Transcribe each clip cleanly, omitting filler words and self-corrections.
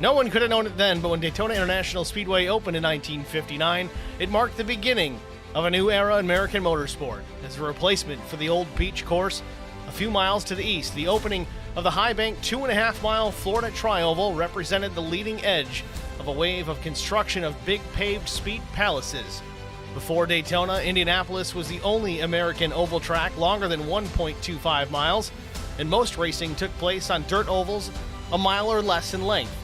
No one could have known it then, but when Daytona International Speedway opened in 1959, it marked the beginning of a new era in American motorsport. As a replacement for the old beach course, a few miles to the east, the opening of the high-bank 2.5-mile Florida Tri-Oval represented the leading edge of a wave of construction of big paved speed palaces. Before Daytona, Indianapolis was the only American oval track longer than 1.25 miles, and most racing took place on dirt ovals a mile or less in length.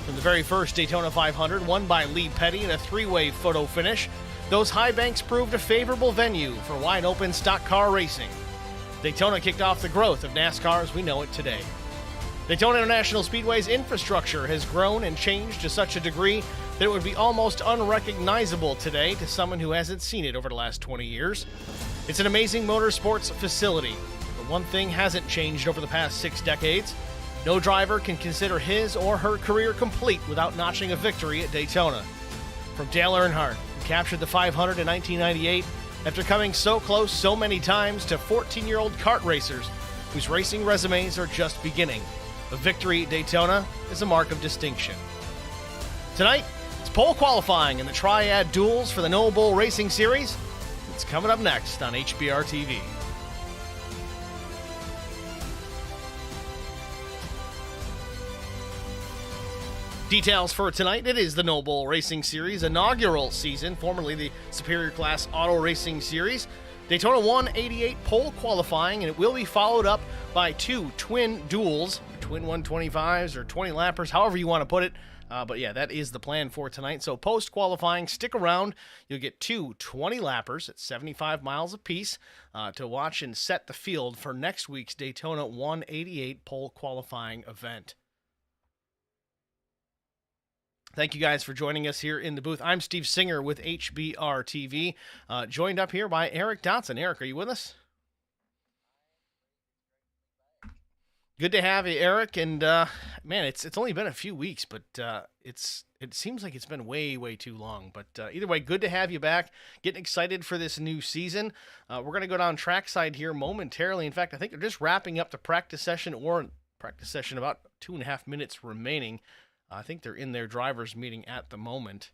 From the very first Daytona 500, won by Lee Petty in a three-way photo finish, those high banks proved a favorable venue for wide-open stock car racing. Daytona kicked off the growth of NASCAR as we know it today. Daytona International Speedway's infrastructure has grown and changed to such a degree that it would be almost unrecognizable today to someone who hasn't seen it over the last 20 years. It's an amazing motorsports facility, but one thing hasn't changed over the past 6 decades. No driver can consider his or her career complete without notching a victory at Daytona. From Dale Earnhardt, who captured the 500 in 1998 after coming so close so many times, to 14-year-old kart racers whose racing resumes are just beginning. A victory at Daytona is a mark of distinction. Tonight, it's pole qualifying in the Triad Duels for the No Bull Racing Series. It's coming up next on HBR TV. Details for tonight: it is the No Bull Racing Series inaugural season, formerly the Superior Class Auto Racing Series. Daytona 188 pole qualifying, and it will be followed up by 2 twin duels, twin 125s or 20 lappers, however you want to put it. But yeah, that is the plan for tonight. So post qualifying, stick around. You'll get 2 20 lappers at 75 miles apiece to watch and set the field for next week's Daytona 188 pole qualifying event. Thank you guys for joining us here in the booth. I'm Steve Singer with HBR TV, joined up here by Eric Dotson. Eric, are you with us? Good to have you, Eric. And man, it's only been a few weeks, but it seems like it's been way too long. But either way, good to have you back. Getting excited for this new season. We're going to go down trackside here momentarily. In fact, I think they're just wrapping up the practice session, about 2.5 minutes remaining. I think they're in their drivers' meeting at the moment.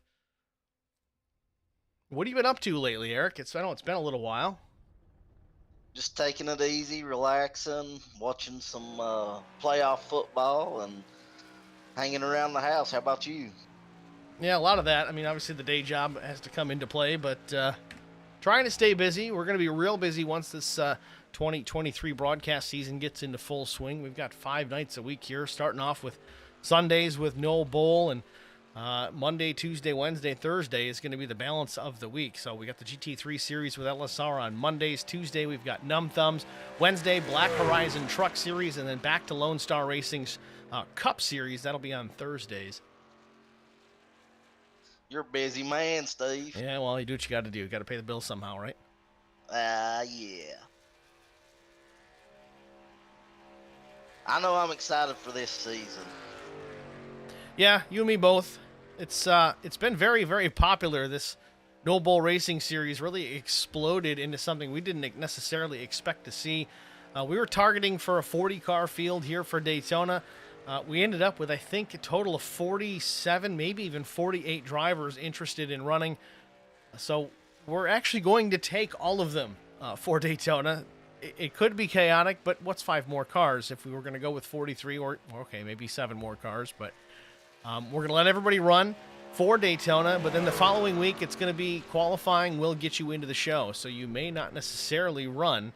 What have you been up to lately, Eric? I know it's been a little while. Just taking it easy, relaxing, watching some playoff football, and hanging around the house. How about you? Yeah, a lot of that. I mean, obviously the day job has to come into play, but trying to stay busy. We're going to be real busy once this 2023 broadcast season gets into full swing. We've got 5 nights a week here, starting off with Sundays with No Bull, and Monday, Tuesday, Wednesday, Thursday is going to be the balance of the week. So we got the GT3 series with LSR on Mondays. Tuesday, we've got Numb Thumbs. Wednesday, Black Horizon Truck Series, and then back to Lone Star Racing's Cup Series. That'll be on Thursdays. You're a busy man, Steve. Yeah, well, you do what you got to do. You got to pay the bills somehow, right? Yeah. I know I'm excited for this season. Yeah, you and me both. It's been very popular. This No Bull Racing Series really exploded into something we didn't necessarily expect to see. We were targeting for a 40-car field here for Daytona. We ended up with, I think, a total of 47, maybe even 48 drivers interested in running. So we're actually going to take all of them for Daytona. It could be chaotic, but what's 5 more cars if we were going to go with 43 or okay, maybe 7 more cars, but we're going to let everybody run for Daytona, but then the following week it's going to be qualifying will get you into the show, so you may not necessarily run.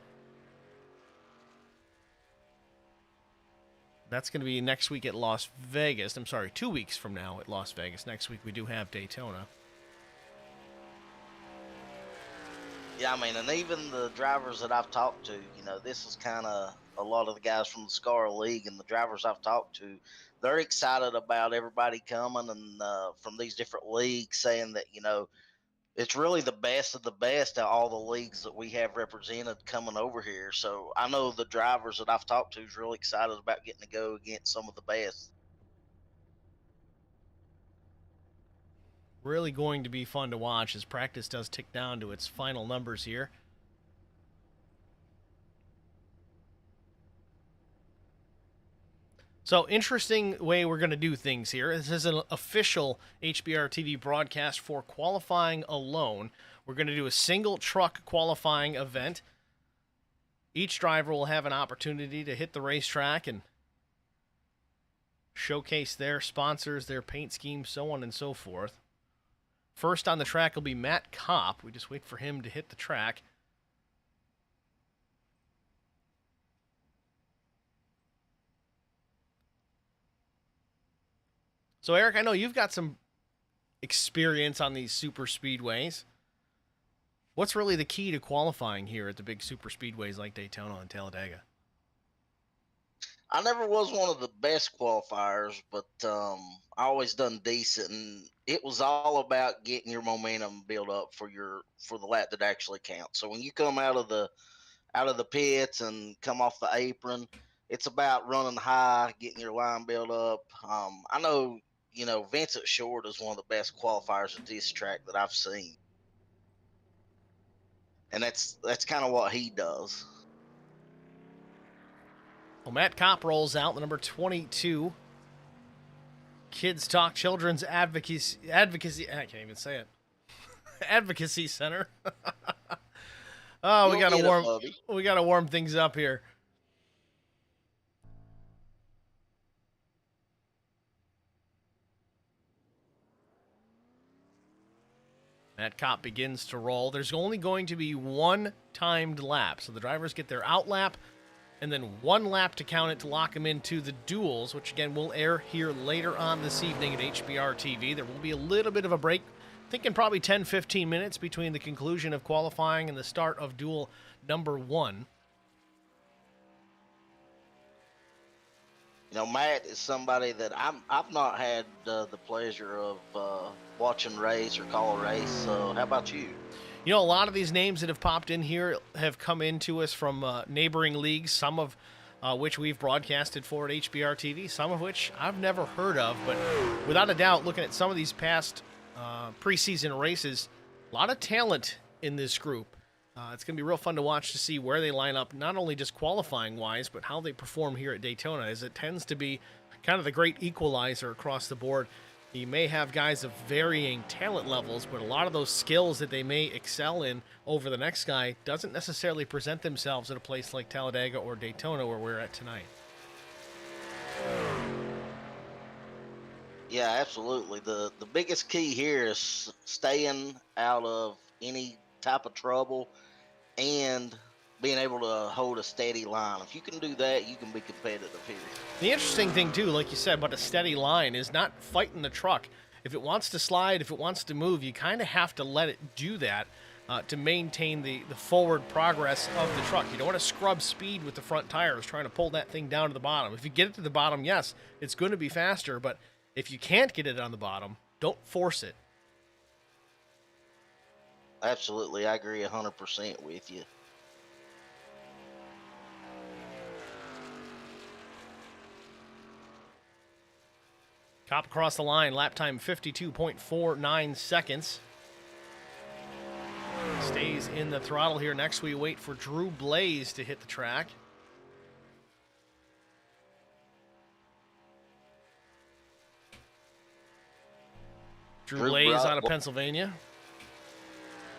That's going to be next week at Las Vegas. I'm sorry, 2 weeks from now at Las Vegas. Next week we do have Daytona. Yeah, I mean, and even the drivers that I've talked to, you know, this is kind of a lot of the guys from the SCAR League, and the drivers I've talked to, they're excited about everybody coming, and from these different leagues, saying that, you know, it's really the best of the best at all the leagues that we have represented coming over here. So I know the drivers that I've talked to is really excited about getting to go against some of the best. Really going to be fun to watch as practice does tick down to its final numbers here. So, interesting way we're going to do things here. This is an official HBR TV broadcast for qualifying alone. We're going to do a single truck qualifying event. Each driver will have an opportunity to hit the racetrack and showcase their sponsors, their paint schemes, so on and so forth. First on the track will be Matt Kopp. We just wait for him to hit the track. So, Eric, I know you've got some experience on these super speedways. What's really the key to qualifying here at the big super speedways like Daytona and Talladega? I never was one of the best qualifiers, but I always done decent, and it was all about getting your momentum built up for the lap that actually counts. So when you come out of the pits and come off the apron, it's about running high, getting your line built up. I know, Vincent Short is one of the best qualifiers at this track that I've seen, and that's kind of what he does. Well, Matt Kopp rolls out, the number 22. Kids Talk Children's Advocacy I can't even say it. Advocacy Center. Oh, we gotta warm things up here. Matt Kopp begins to roll. There's only going to be one timed lap, so the drivers get their out lap, and then one lap to count it to lock them into the duels, which again will air here later on this evening at HBR TV. There will be a little bit of a break, thinking probably 10-15 minutes between the conclusion of qualifying and the start of duel number 1. Matt is somebody that I've not had the pleasure of watching race or call a race. So how about you? A lot of these names that have popped in here have come into us from neighboring leagues, some of which we've broadcasted for at HBR TV, some of which I've never heard of. But without a doubt, looking at some of these past preseason races, a lot of talent in this group. It's going to be real fun to watch to see where they line up, not only just qualifying-wise, but how they perform here at Daytona, as it tends to be kind of the great equalizer across the board. You may have guys of varying talent levels, but a lot of those skills that they may excel in over the next guy doesn't necessarily present themselves at a place like Talladega or Daytona where we're at tonight. Yeah, absolutely. The biggest key here is staying out of any type of trouble and being able to hold a steady line. If you can do that, you can be competitive here. The interesting thing, too, like you said, about a steady line is not fighting the truck. If it wants to slide, if it wants to move, you kind of have to let it do that to maintain the forward progress of the truck. You don't want to scrub speed with the front tires trying to pull that thing down to the bottom. If you get it to the bottom, yes, it's going to be faster, but if you can't get it on the bottom, don't force it. Absolutely, I agree 100% with you. Kopp across the line, lap time 52.49 seconds. Stays in the throttle here. Next we wait for Drew Blaze to hit the track. Drew Blaze out of Pennsylvania.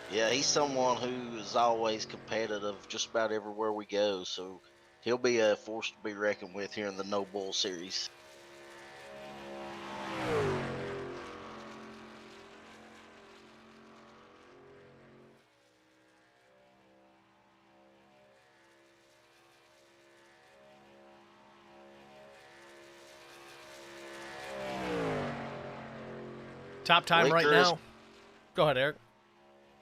Yeah, he's someone who is always competitive just about everywhere we go, so he'll be a force to be reckoned with here in the No Bull Series. Top time right now. Go ahead, Eric.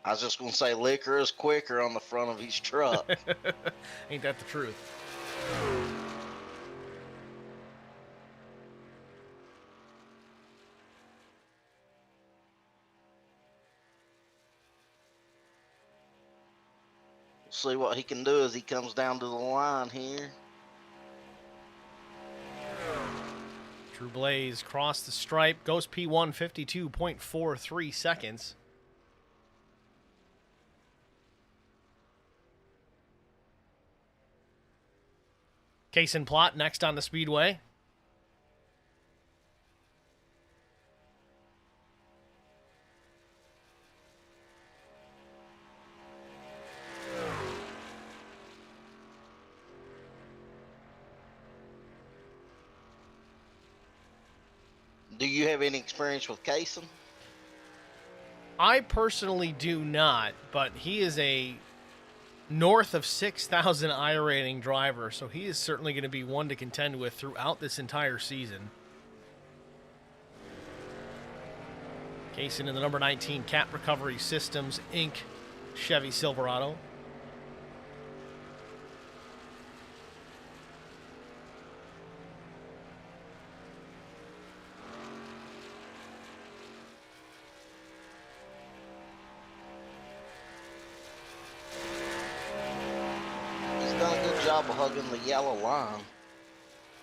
I was just going to say, Liquor is quicker on the front of his truck. Ain't that the truth? We'll see what he can do as he comes down to the line here. Drew Blaze crossed the stripe, goes P1, 52.43 seconds. Case and Plot next on the Speedway. Do you have any experience with Kaysen? I personally do not, but he is a north of 6,000 I rating driver, so he is certainly going to be one to contend with throughout this entire season. Kaysen in the number 19 Cat Recovery Systems Inc. Chevy Silverado. Job of hugging the yellow line.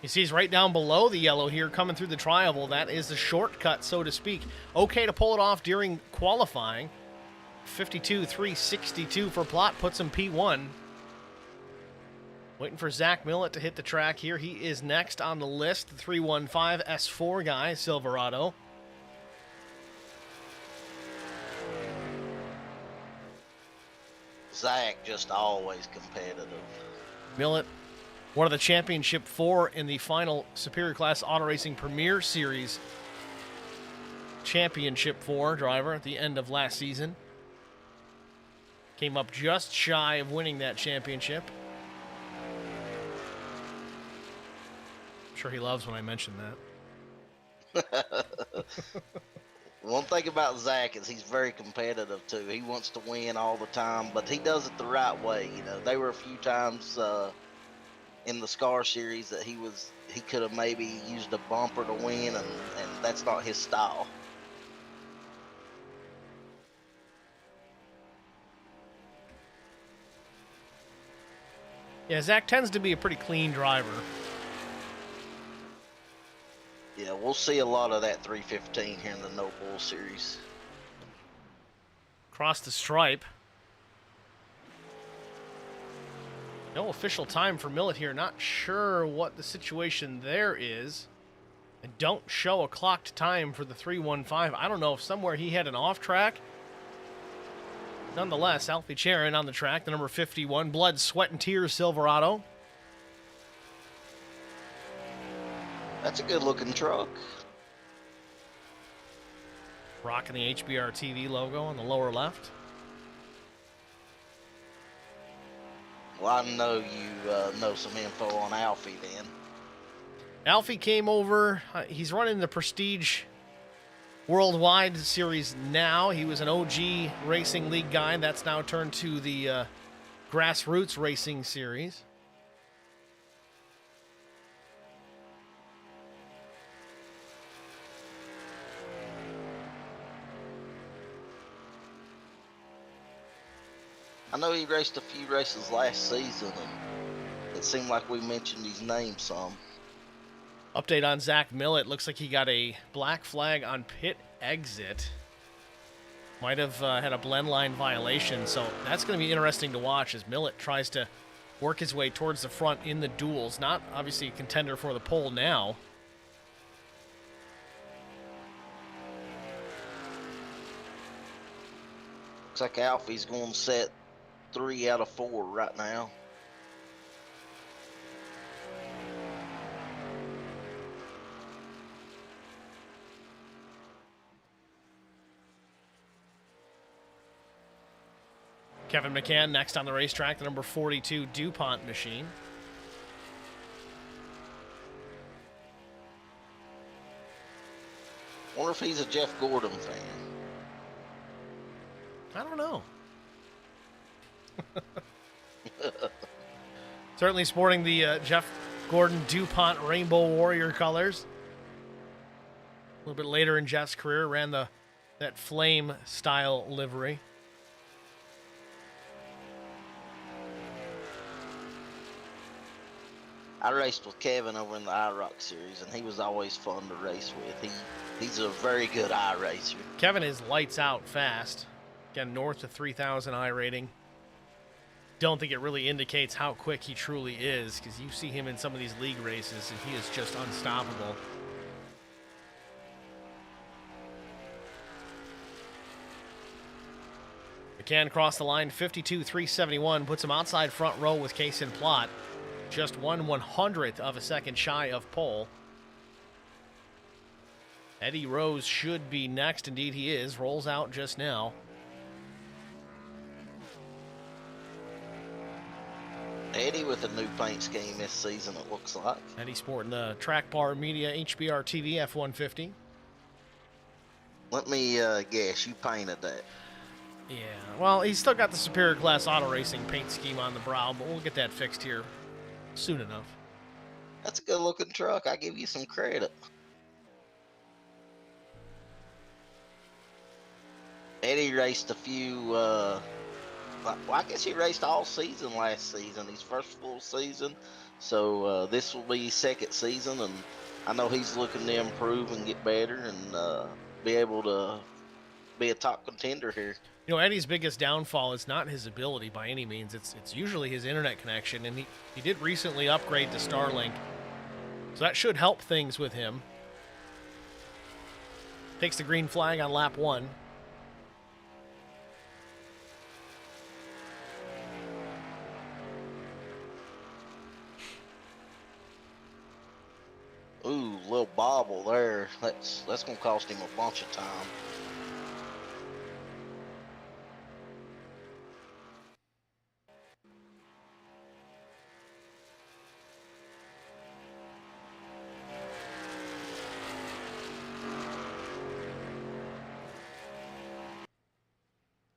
You see he's right down below the yellow here coming through the tri-oval. That is the shortcut, so to speak. Okay to pull it off during qualifying. 52.362 for Plot, puts him P1. Waiting for Zach Millett to hit the track here. He is next on the list, the 315 S4 guy, Silverado. Zach just always competitive. Millett, one of the championship 4 in the final Superior Class Auto Racing Premier Series championship 4 driver at the end of last season. Came up just shy of winning that championship. I'm sure he loves when I mention that. One thing about Zach is he's very competitive too. He wants to win all the time, but he does it the right way. You know, there were a few times in the Scar series that he could have maybe used a bumper to win, and that's not his style. Yeah, Zach tends to be a pretty clean driver. Yeah, we'll see a lot of that 315 here in the No Bull series. Across the stripe. No official time for Millett here. Not sure what the situation there is. And don't show a clocked time for the 315. I don't know if somewhere he had an off track. Nonetheless, Alfie Charon on the track, the number 51, Blood, Sweat, and Tears Silverado. That's a good-looking truck. Rocking the HBR TV logo on the lower left. Well, I know you know some info on Alfie then. Alfie came over. He's running the Prestige Worldwide Series now. He was an OG Racing League guy. That's now turned to the Grassroots Racing Series. I know he raced a few races last season, and it seemed like we mentioned his name some. Update on Zach Millett. Looks like he got a black flag on pit exit. Might have had a blend line violation, so that's going to be interesting to watch as Millett tries to work his way towards the front in the duels. Not obviously a contender for the pole now. Looks like Alfie's going to set 3 out of 4 right now. Kevin McCann next on the racetrack, the number 42 DuPont machine. Wonder if he's a Jeff Gordon fan. I don't know. Certainly sporting the Jeff Gordon DuPont Rainbow Warrior colors. A little bit later in Jeff's career, ran that flame style livery. I raced with Kevin over in the IROC series, and he was always fun to race with. He's a very good I racer. Kevin is lights out fast. Again, north of 3,000 I rating. Don't think it really indicates how quick he truly is, because you see him in some of these league races, and he is just unstoppable. McCann crossed the line, 52.371, puts him outside front row with Kaysen Plot. Just 1/100th of a second shy of pole. Eddie Rose should be next. Indeed, he is. Rolls out just now. Eddie with a new paint scheme this season, it looks like. Eddie sporting the Track Bar Media HBR TV F-150. Let me guess, you painted that. Yeah, well, he's still got the Superior Class Auto Racing paint scheme on the brow, but we'll get that fixed here soon enough. That's a good-looking truck. I give you some credit. Eddie raced a few, well, I guess he raced all season last season, his first full season. So this will be his second season, and I know he's looking to improve and get better and be able to be a top contender here. You know, Eddie's biggest downfall is not his ability by any means. It's usually his internet connection, and he did recently upgrade to Starlink, so that should help things with him. Takes the green flag on lap 1. Ooh, little bobble there. That's gonna cost him a bunch of time.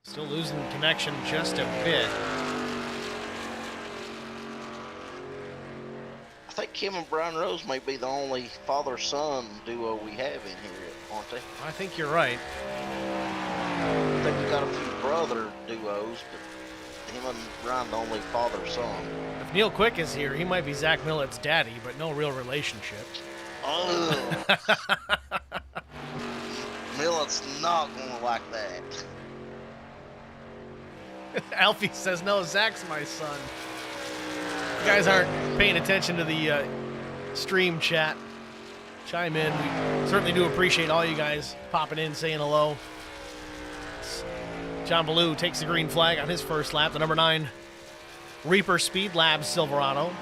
Still losing connection just a bit. I think Kim and Brian Rose may be the only father-son duo we have in here, aren't they? I think you're right. I think we got a few brother duos, but him and Brian the only father-son. If Neil Quick is here, he might be Zach Millett's daddy, but no real relationship. Oh, Millett's not gonna like that. Alfie says, no, Zach's my son. You guys aren't paying attention to the stream chat. Chime in. We certainly do appreciate all you guys popping in, saying hello. John Ballou takes the green flag on his first lap. The number 9 Reaper Speed Labs Silverado.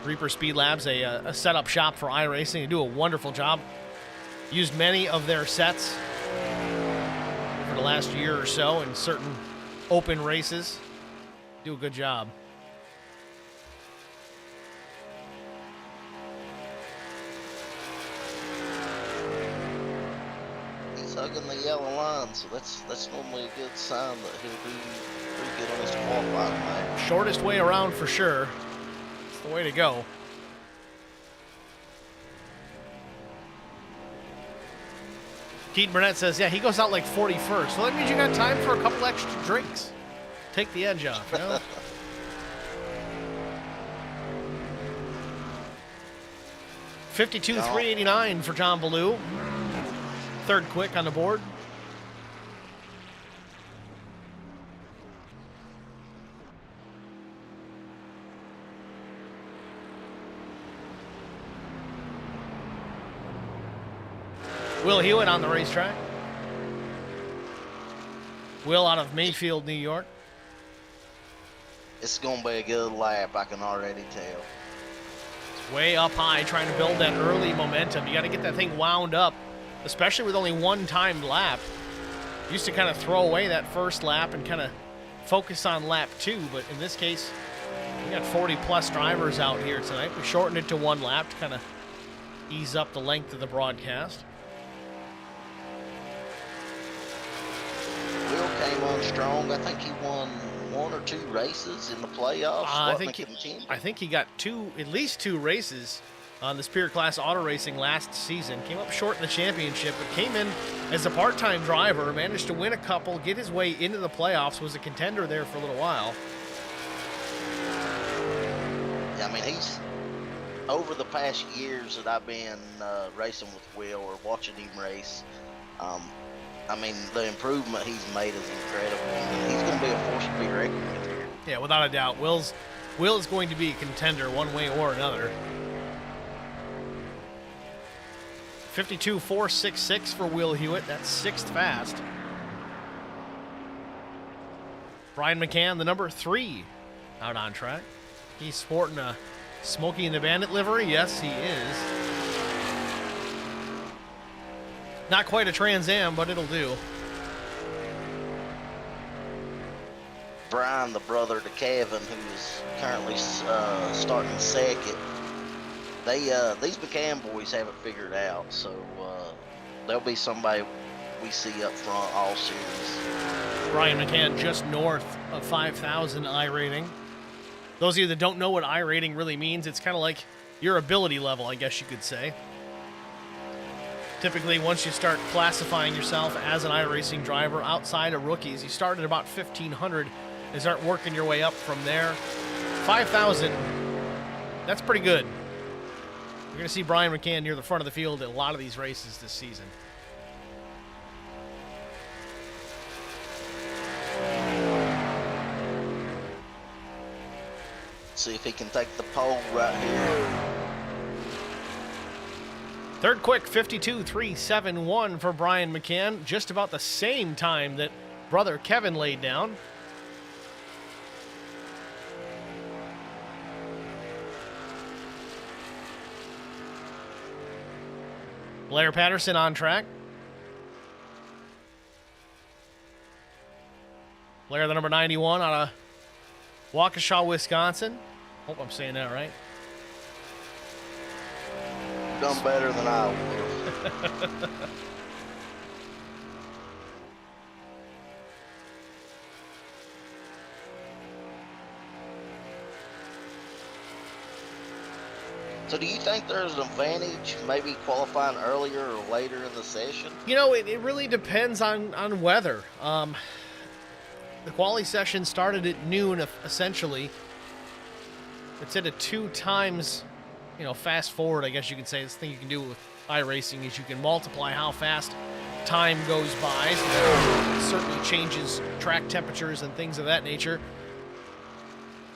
Reaper Speed Labs, a setup shop for iRacing. They do a wonderful job. Used many of their sets for the last year or so in certain open races. Do a good job. He's hugging the yellow line, so that's normally a good sign that he'll do pretty good on his qualifying lap. Shortest way around for sure. It's the way to go. Keaton Burnett says, yeah, he goes out like 41st. Well, that means you got time for a couple extra drinks. Take the edge off, you know? $52,389 for John Ballou. Third quick on the board. Will Hewitt on the racetrack. Will out of Mayfield, New York. It's going to be a good lap, I can already tell. It's way up high, trying to build that early momentum. You got to get that thing wound up, especially with only one timed lap. Used to kind of throw away that first lap and kind of focus on lap 2, but in this case, we got 40-plus drivers out here tonight. We shortened it to one lap to kind of ease up the length of the broadcast. Will came on strong. I think he won 1 or 2 races in the playoffs. I think he got at least 2 races on the Superior Class Auto Racing last season. Came up short in the championship, but came in as a part-time driver, managed to win a couple, get his way into the playoffs, was a contender there for a little while. Yeah, I mean, he's, over the past years that I've been racing with Will or watching him race, I mean, the improvement he's made is incredible. He's going to be a force to be reckoned with here. Yeah, without a doubt. Will is going to be a contender one way or another. 52.466 for Will Hewitt. That's 6th fast. Brian McCann, the number 3, out on track. He's sporting a Smokey in the Bandit livery? Yes, he is. Not quite a Trans Am, but it'll do. Brian, the brother to Kevin, who's currently starting second. These McCann boys have it figured out, so there'll be somebody we see up front all series. Brian McCann just north of 5,000 I rating. Those of you that don't know what I rating really means, it's kind of like your ability level, I guess you could say. Typically, once you start classifying yourself as an iRacing driver outside of rookies, you start at about 1,500 and start working your way up from there. 5,000, that's pretty good. You're going to see Brian McCann near the front of the field at a lot of these races this season. See if he can take the pole right here. Third quick, 52.371 for Brian McCann. Just about the same time that brother Kevin laid down. Blair Patterson on track. Blair, the number 91 out of Waukesha, Wisconsin. Hope I'm saying that right. Done better than I would. So do you think there's an advantage maybe qualifying earlier or later in the session? You know, it really depends on weather. The quali session started at noon, essentially. It's at a 2 times, fast forward, I guess you could say. This thing you can do with iRacing is you can multiply how fast time goes by. So it certainly changes track temperatures and things of that nature.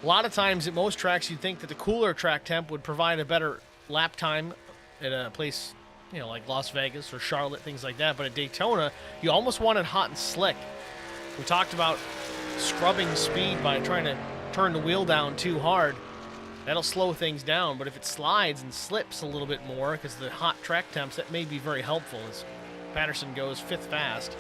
A lot of times at most tracks you'd think that the cooler track temp would provide a better lap time at a place, like Las Vegas or Charlotte, things like that. But at Daytona, you almost want it hot and slick. We talked about scrubbing speed by trying to turn the wheel down too hard. That'll slow things down, but if it slides and slips a little bit more because of the hot track temps, that may be very helpful as Patterson goes 5th fast.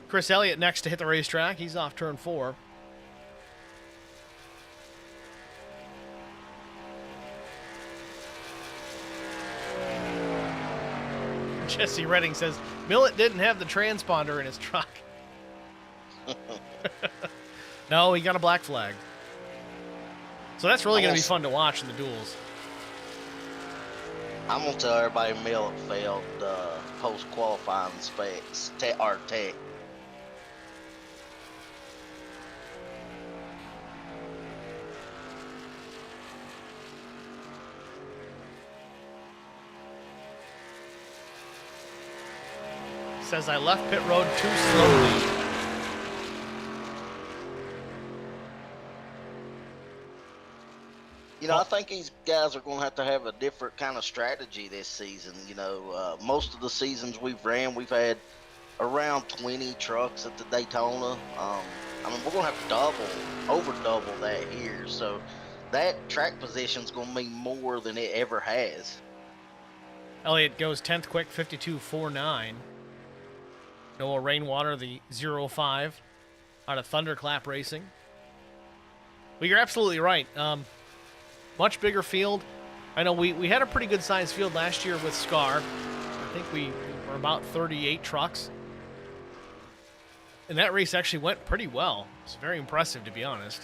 Chris Elliott next to hit the racetrack. He's off turn 4. Jesse Redding says, Millett didn't have the transponder in his truck. No, he got a black flag. So that's really going to be fun to watch in the duels. I'm going to tell everybody Millett failed post-qualifying specs, tech. Says I left pit road too slowly. I think these guys are going to have a different kind of strategy this season. Most of the seasons we've ran, we've had around 20 trucks at the Daytona. We're going to have to over double that here. So that track position is going to mean more than it ever has. Elliott goes 10th quick, 52.49. Noah Rainwater, the 0.5 out of Thunderclap Racing. Well, you're absolutely right. Much bigger field. I know we had a pretty good sized field last year with Scar. I think we were about 38 trucks. And that race actually went pretty well. It's very impressive, to be honest.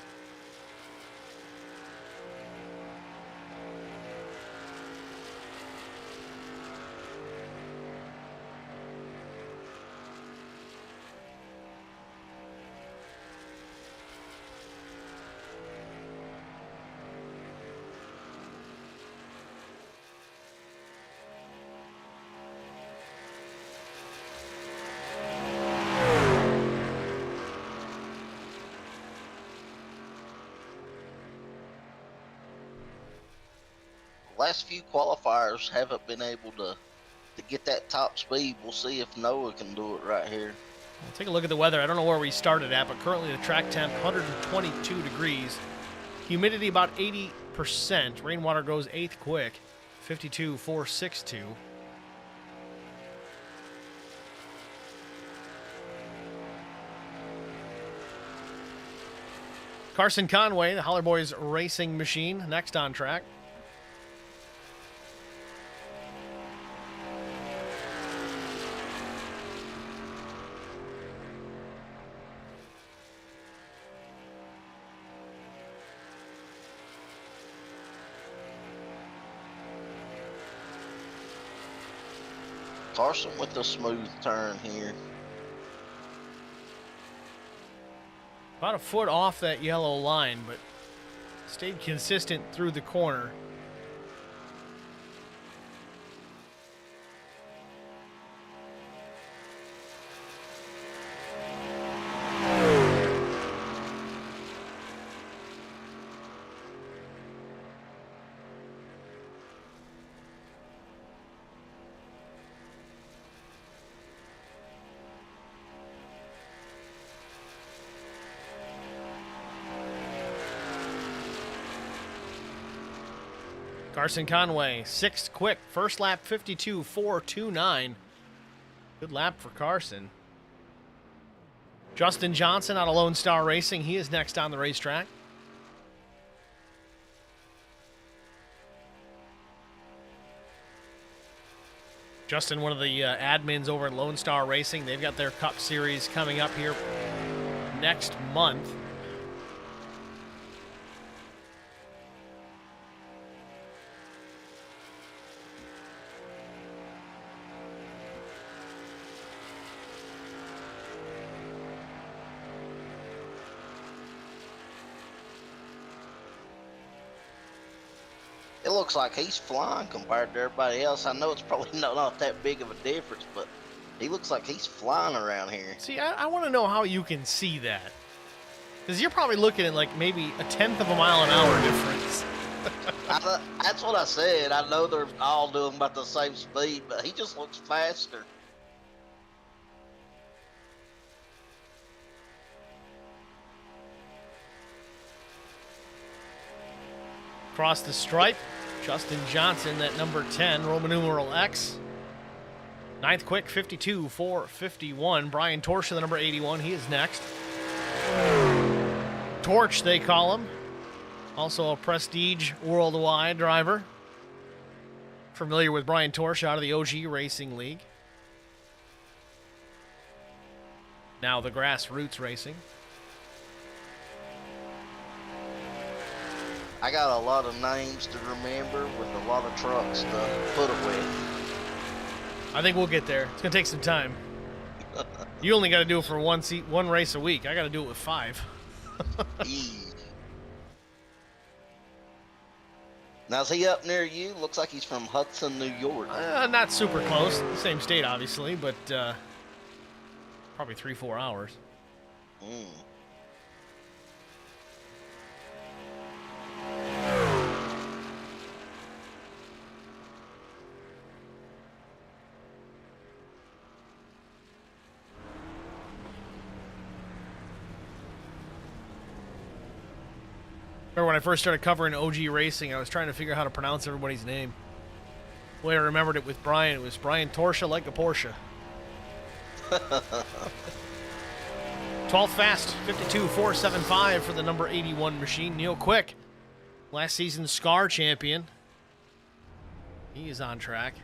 Last few qualifiers haven't been able to get that top speed. We'll see if Noah can do it right here. We'll take a look at the weather. I don't know where we started at, but currently the track temp 122 degrees. Humidity about 80%. Rainwater goes 8th quick. 52.462. Carson Conway, the Holler Boys racing machine, next on track. Carson with the smooth turn here. About a foot off that yellow line, but stayed consistent through the corner. Carson Conway, 6th quick. First lap, 52.429. Good lap for Carson. Justin Johnson out of Lone Star Racing. He is next on the racetrack. Justin, one of the admins over at Lone Star Racing. They've got their Cup Series coming up here next month. It looks like he's flying compared to everybody else. I know it's probably not that big of a difference, but he looks like he's flying around here. See, I want to know how you can see that. Because you're probably looking at like maybe a 1/10 of a mile an hour difference. That's what I said. I know they're all doing about the same speed, but he just looks faster. Across the stripe, Justin Johnson, that number 10, Roman numeral X. 9th quick, 52.451. Brian Torch, the number 81, he is next. Torch, they call him. Also a Prestige Worldwide driver. Familiar with Brian Torch out of the OG Racing League. Now the Grassroots Racing. I got a lot of names to remember with a lot of trucks to put it with. I think we'll get there. It's going to take some time. You only got to do it for one race a week. I got to do it with 5. Now, is he up near you? Looks like he's from Hudson, New York. Not super close. Same state, obviously, but probably 3-4 hours. Remember when I first started covering OG racing, I was trying to figure out how to pronounce everybody's name. The way I remembered it with Brian, it was Brian Torsha like a Porsche. 12th fast, 52.475 for the number 81 machine. Neil Quick, last season's SCAR champion. He is on track.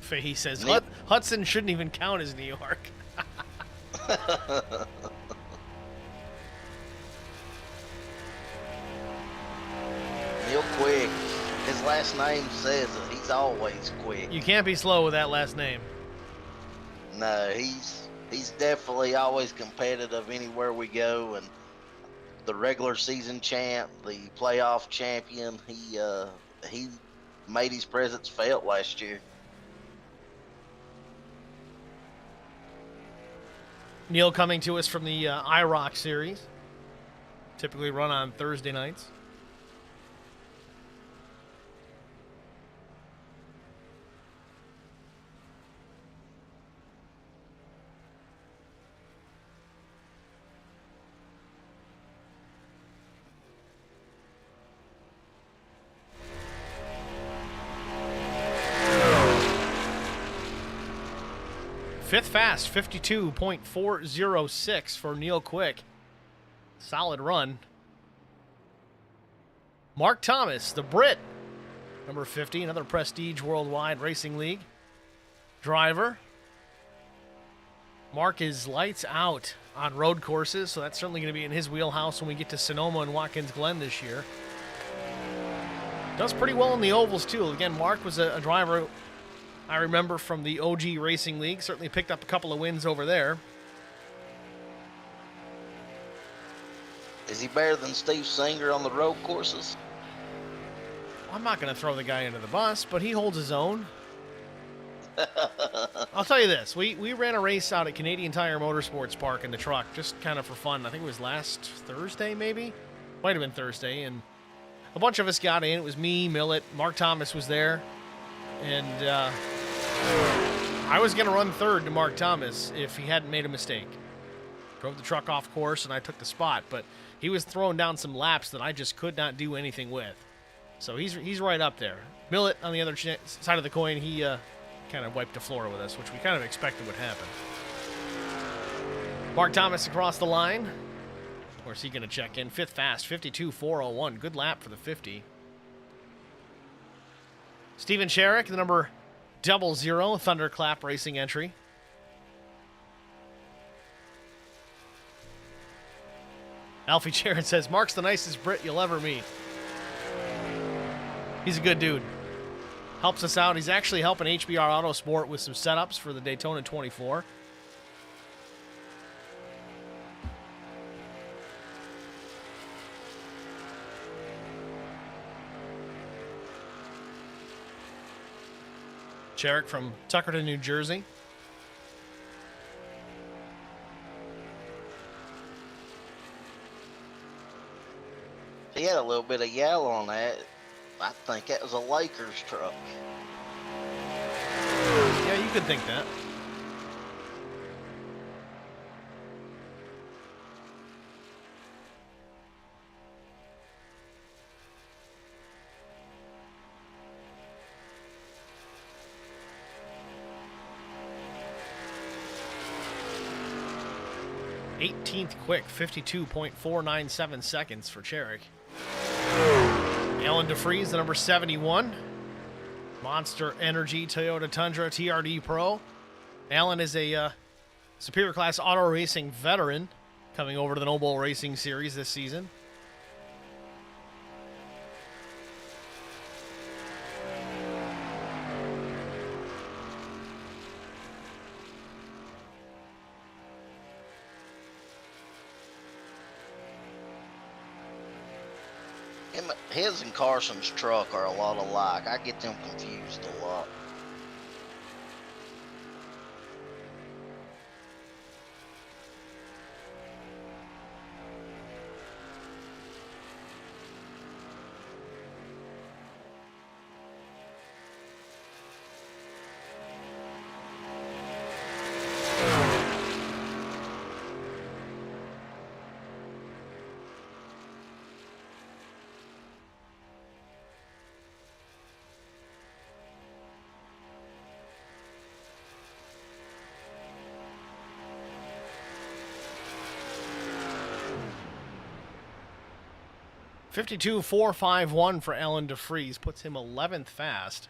Fahey says, Hudson shouldn't even count as New York. Neil Quick. His last name says it. He's always quick. You can't be slow with that last name. No, he's definitely always competitive anywhere we go, and the regular season champ, the playoff champion. He made his presence felt last year. Neil coming to us from the IROC series. Typically run on Thursday nights. Fifth fast, 52.406 for Neil Quick. Solid run. Mark Thomas, the Brit, number 50, another Prestige Worldwide Racing League driver. Mark is lights out on road courses, so that's certainly going to be in his wheelhouse when we get to Sonoma and Watkins Glen this year. Does pretty well in the ovals, too. Again, Mark was a driver I remember from the OG Racing League. Certainly picked up a couple of wins over there. Is he better than Steve Singer on the road courses? I'm not going to throw the guy under the bus, but he holds his own. I'll tell you this. We ran a race out at Canadian Tire Motorsports Park in the truck, just kind of for fun. I think it was last Thursday, maybe? Might have been Thursday. And a bunch of us got in. It was me, Millet, Mark Thomas was there. And I was going to run third to Mark Thomas if he hadn't made a mistake. Drove the truck off course, and I took the spot. But he was throwing down some laps that I just could not do anything with. So he's right up there. Millet, on the other side of the coin, he kind of wiped the floor with us, which we kind of expected would happen. Mark Thomas across the line. Where's he going to check in? Fifth fast, 52.401. Good lap for the 50. Steven Sherrick, the number 00, Thunderclap Racing entry. Alfie Sharon says, Mark's the nicest Brit you'll ever meet. He's a good dude. Helps us out. He's actually helping HBR Autosport with some setups for the Daytona 24. Sherrick from Tuckerton, New Jersey. He had a little bit of yellow on that. I think that was a Lakers truck. Yeah, you could think that. '18th quick, 52.497 seconds for Sherrick. Alan DeFries, the number 71. Monster Energy Toyota Tundra TRD Pro. Alan is a Superior Class Auto Racing veteran coming over to the Noble Racing Series this season. His and Carson's truck are a lot alike. I get them confused a lot. $52.451 for Alan DeFries puts him 11th fast.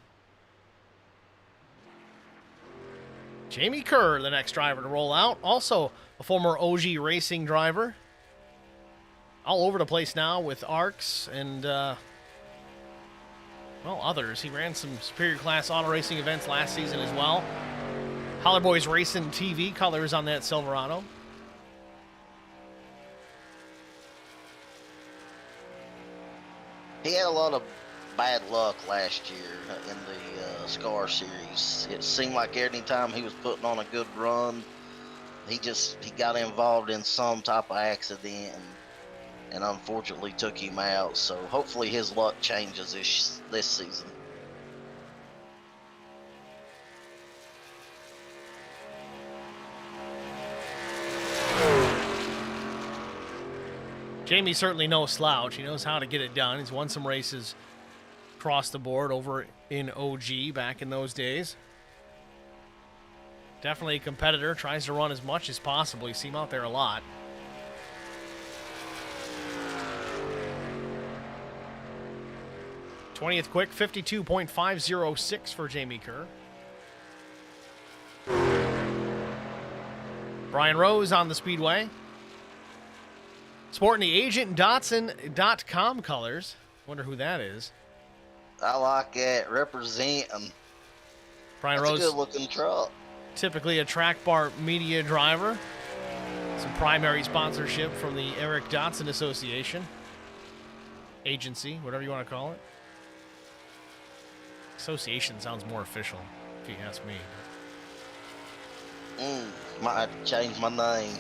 Jamie Kerr, the next driver to roll out, also a former OG Racing driver. All over the place now with ARCs and, well, others. He ran some Superior Class Auto Racing events last season as well. Holler Boys Racing TV colors on that Silverado. He had a lot of bad luck last year in the SCAR series. It seemed like every time he was putting on a good run, he got involved in some type of accident and unfortunately took him out. So hopefully his luck changes this season. Jamie's certainly no slouch. He knows how to get it done. He's won some races across the board over in OG back in those days. Definitely a competitor. Tries to run as much as possible. You see him out there a lot. '20th quick, 52.506 for Jamie Kerr. Brian Rose on the Speedway. Sporting the agentdotson.com colors. Wonder who that is. I like that. Representing. Brian That's Rose, a good-looking truck. typically a track bar media driver. Some primary sponsorship from the Eric Dotson Association. Agency, whatever you want to call it. Association sounds more official, if you ask me. Might have to change my name.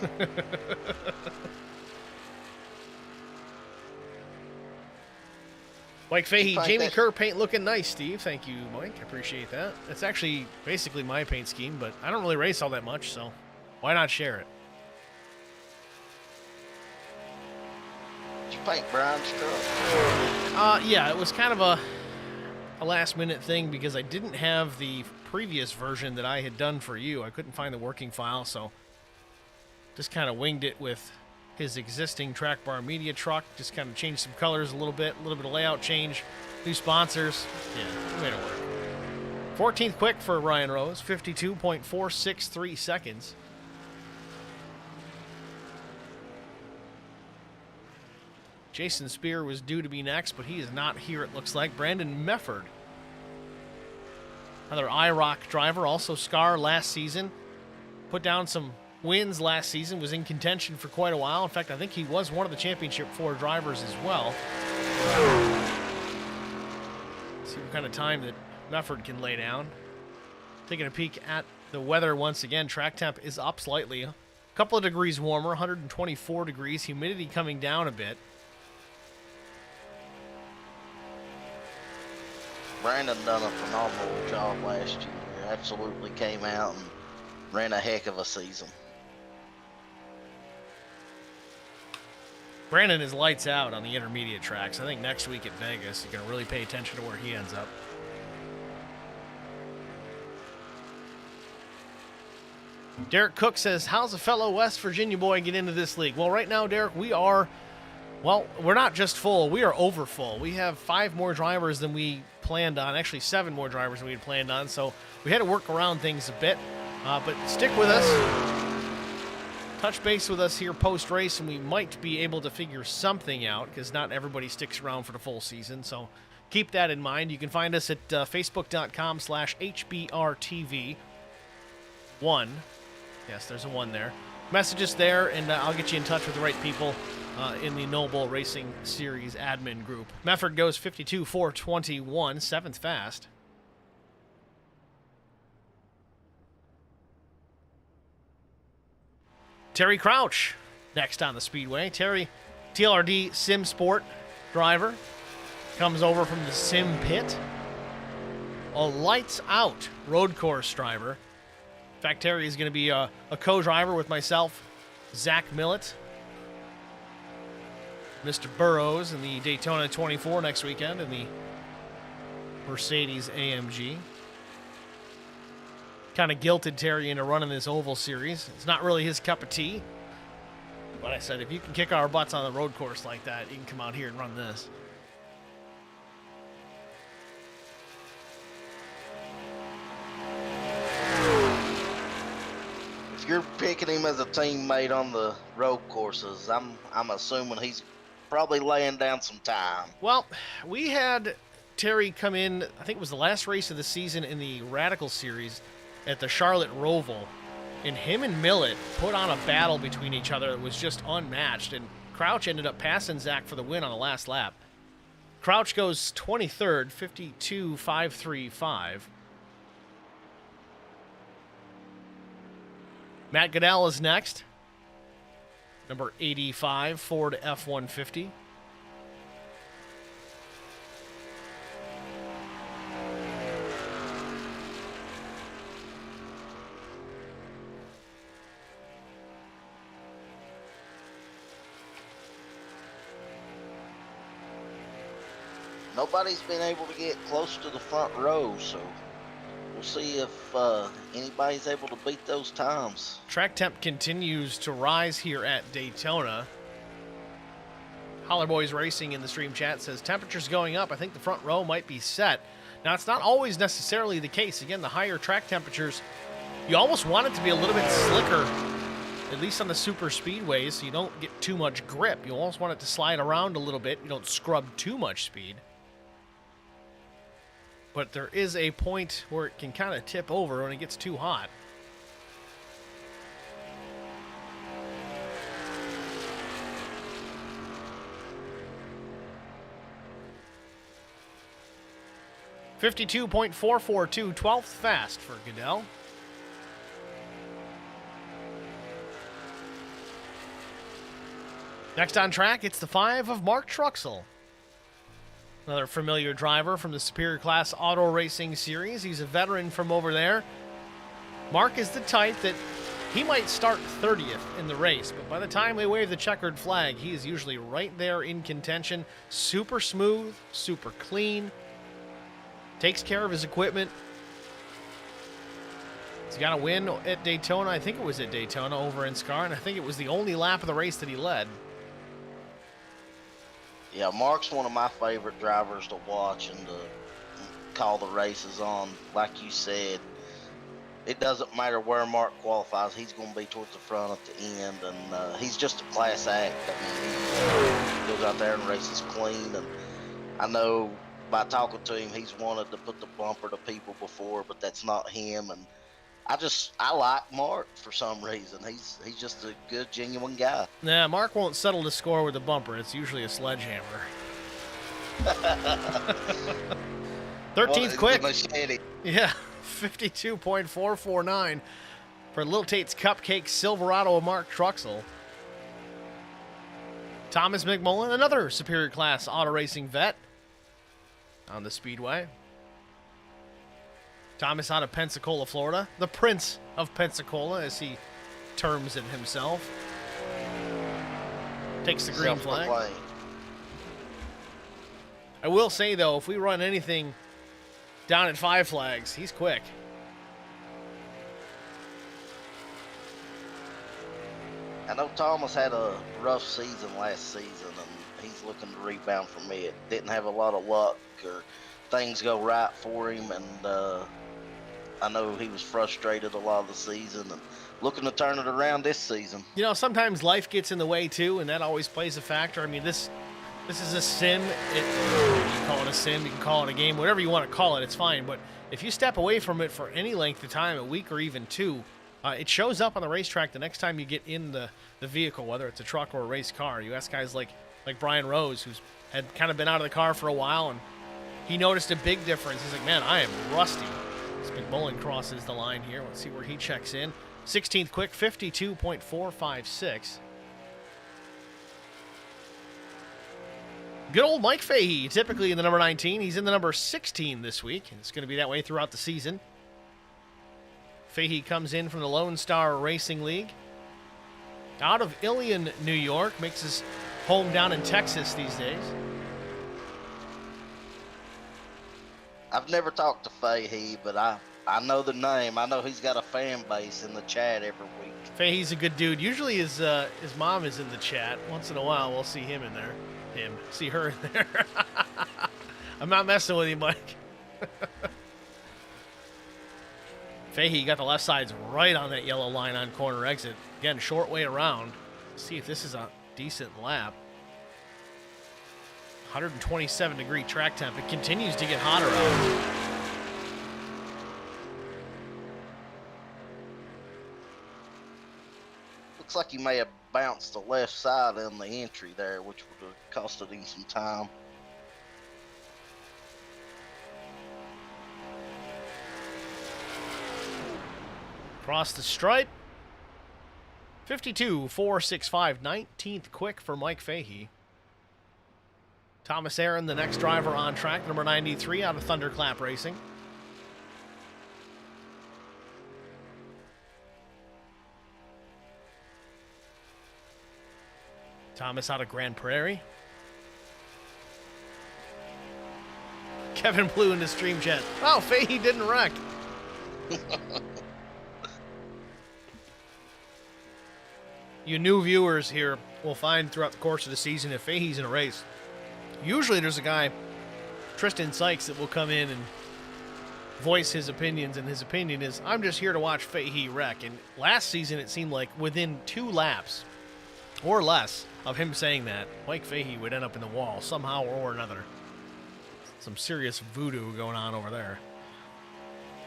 Mike Fahey, Jamie that- Kerr paint looking nice, Steve. Thank you, Mike. I appreciate that. It's actually basically my paint scheme, but I don't really race all that much, so why not share it? Did you paint Brian's truck? Yeah, it was kind of a last-minute thing because I didn't have the previous version that I had done for you. I couldn't find the working file, so just kind of winged it with his existing track bar media truck. Just kind of changed some colors a little bit of layout change, new sponsors. Yeah, we made it work. 14th quick for Ryan Rose, 52.463 seconds. Jason Spear was due to be next, but he is not here, it looks like. Brandon Mefford, another IROC driver, also Scar last season. Put down some wins last season, was in contention for quite a while. In fact, I think he was one of the Championship 4 drivers as well. See what kind of time that Mefford can lay down. Taking a peek at the weather once again. Track temp is up slightly. A couple of degrees warmer, 124 degrees. Humidity coming down a bit. Brandon done a phenomenal job last year. Absolutely came out and ran a heck of a season. Brandon is lights out on the intermediate tracks. I think next week at Vegas, you're going to really pay attention to where he ends up. Derek Cook says, how's a fellow West Virginia boy get into this league? Well, right now, Derek, we're not just full. We are over full. We have 5 more drivers than we planned on. Actually, 7 more drivers than we had planned on. So we had to work around things a bit. But stick with us. Touch base with us here post-race, and we might be able to figure something out because not everybody sticks around for the full season. So keep that in mind. You can find us at facebook.com/HBRTV1. Yes, there's a 1 there. Message us there, and I'll get you in touch with the right people in the Noble Racing Series admin group. Mefford goes 52.421, 7th fast. Terry Crouch next on the Speedway. Terry, TLRD Sim Sport driver, comes over from the Sim Pit. A lights-out road course driver. In fact, Terry is going to be a co-driver with myself, Zach Millett, Mr. Burrows in the Daytona 24 next weekend in the Mercedes AMG. Kind of guilted Terry into running this oval series. It's not really his cup of tea. But I said, if you can kick our butts on the road course like that, you can come out here and run this. If you're picking him as a teammate on the road courses, I'm assuming he's probably laying down some time. Well, we had Terry come in, I think it was the last race of the season in the Radical Series at the Charlotte Roval, and him and Millett put on a battle between each other that was just unmatched, and Crouch ended up passing Zach for the win on the last lap. Crouch goes 23rd, 52.535. Matt Goodell is next. Number 85, Ford F-150. Nobody's been able to get close to the front row, so we'll see if anybody's able to beat those times. Track temp continues to rise here at Daytona. Holler Boys Racing in the stream chat says temperatures going up. I think the front row might be set. Now, it's not always necessarily the case. Again, the higher track temperatures, you almost want it to be a little bit slicker, at least on the super speedways, so you don't get too much grip. You almost want it to slide around a little bit. You don't scrub too much speed. But there is a point where it can kind of tip over when it gets too hot. .442, 12th fast for Goodell. Next on track, it's the 5 of Mark Truxell. Another familiar driver from the Superior Class Auto Racing Series. He's a veteran from over there. Mark is the type that he might start 30th in the race, but by the time they wave the checkered flag, he is usually right there in contention. Super smooth, super clean. Takes care of his equipment. He's got a win at Daytona. I think it was at Daytona over in Scar, and I think it was the only lap of the race that he led. Yeah, Mark's one of my favorite drivers to watch and to call the races on. Like you said, it doesn't matter where Mark qualifies. He's going to be towards the front at the end, and he's just a class act. I mean, he goes out there and races clean, and I know by talking to him, he's wanted to put the bumper to people before, but that's not him. And I like Mark for some reason. He's just a good, genuine guy. Nah, Mark won't settle the score with a bumper. It's usually a sledgehammer. 13th quick. Yeah, 52.449 for Little Tate's Cupcake Silverado of Mark Truxell. Thomas McMullen, another Superior Class Auto Racing vet on the Speedway. Thomas out of Pensacola, Florida. The Prince of Pensacola, as he terms it himself. Takes the green flag. I will say, though, if we run anything down at 5 flags, he's quick. I know Thomas had a rough season last season, and he's looking to rebound from it. Didn't have a lot of luck or things go right for him, and I know he was frustrated a lot of the season and looking to turn it around this season. You know, sometimes life gets in the way, too, and that always plays a factor. I mean, this is a sim. You can call it a sim, you can call it a game, whatever you want to call it, it's fine. But if you step away from it for any length of time, a week or even 2, it shows up on the racetrack the next time you get in the vehicle, whether it's a truck or a race car. You ask guys like Brian Rose, who's had kind of been out of the car for a while, and he noticed a big difference. He's like, man, I am rusty. As McMullen crosses the line here. Let's see where he checks in. 16th quick, 52.456. Good old Mike Fahey, typically in the number 19. He's in the number 16 this week, and it's going to be that way throughout the season. Fahey comes in from the Lone Star Racing League. Out of Ilion, New York. Makes his home down in Texas these days. I've never talked to Fahey, but I know the name. I know he's got a fan base in the chat every week. Fahey's a good dude. Usually his mom is in the chat. Once in a while, we'll see him in there. See her in there. I'm not messing with you, Mike. Fahey got the left sides right on that yellow line on corner exit. Again, short way around. Let's see if this is a decent lap. 127-degree track temp. It continues to get hotter out. Looks like he may have bounced the left side in the entry there, which would have costed him some time. Across the stripe. 52.465. 19th quick for Mike Fahey. Thomas Aaron, the next driver on track, number 93 out of Thunderclap Racing. Thomas out of Grand Prairie. Kevin Blue in the stream chat. Oh, Fahey didn't wreck. You new viewers here will find throughout the course of the season, if Fahey's in a race, usually there's a guy, Tristan Sykes, that will come in and voice his opinions, and his opinion is, I'm just here to watch Fahey wreck. And last season, it seemed like within 2 laps or less of him saying that, Mike Fahey would end up in the wall somehow or another. Some serious voodoo going on over there.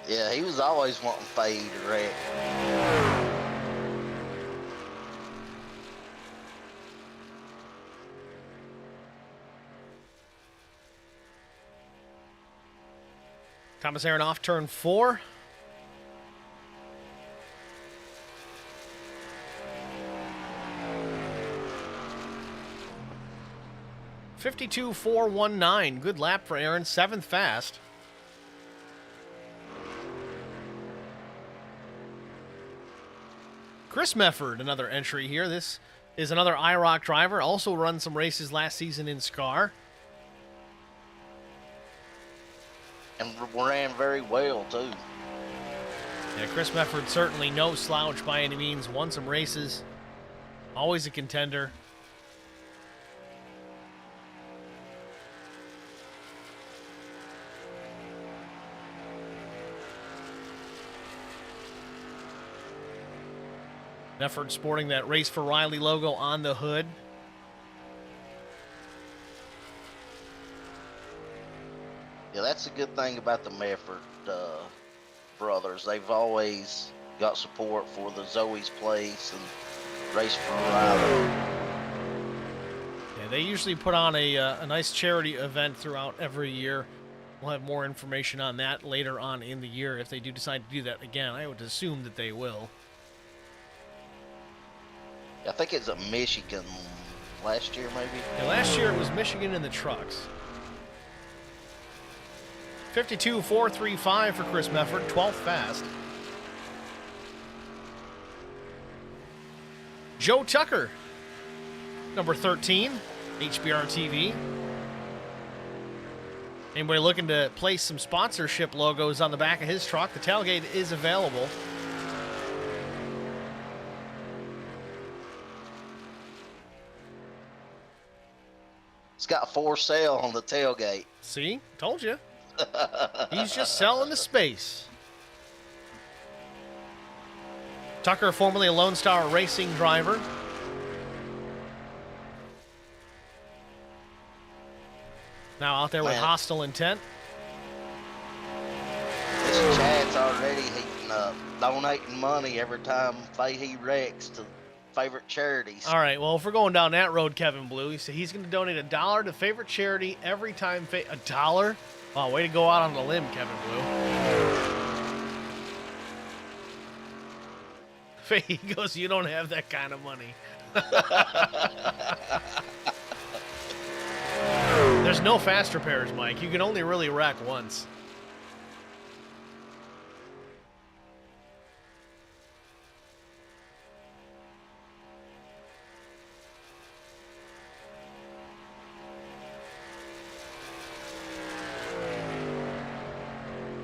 Yeah, he was always wanting Fahey to wreck. Thomas Aaron off turn 4. .52.419. Good lap for Aaron. 7th fast. Chris Mefford, another entry here. This is another IROC driver. Also run some races last season in SCAR. And ran very well, too. Yeah, Chris Mefford certainly no slouch by any means. Won some races. Always a contender. Mefford sporting that Race for Riley logo on the hood. Yeah, that's a good thing about the Mefford brothers. They've always got support for the Zoe's Place and Race for Riley. Yeah, they usually put on a nice charity event throughout every year. We'll have more information on that later on in the year if they do decide to do that again. I would assume that they will. I think it's at Michigan last year, maybe. Yeah, last year it was Michigan in the trucks. 52.435 for Chris Mefford, 12th fast. Joe Tucker, number 13, HBR TV. Anybody looking to place some sponsorship logos on the back of his truck, the tailgate is available. It's got for sale on the tailgate. See? Told you. He's just selling the space. Tucker, formerly a Lone Star Racing driver. Now out there with hostile intent. This Chad's already donating money every time Fahey wrecks to favorite charities. All right, well, if we're going down that road, Kevin Blue, he said he's going to donate $1 to favorite charity every time. $1? Wow, way to go out on the limb, Kevin Blue. He goes, you don't have that kind of money. There's no fast repairs, Mike. You can only really wreck once.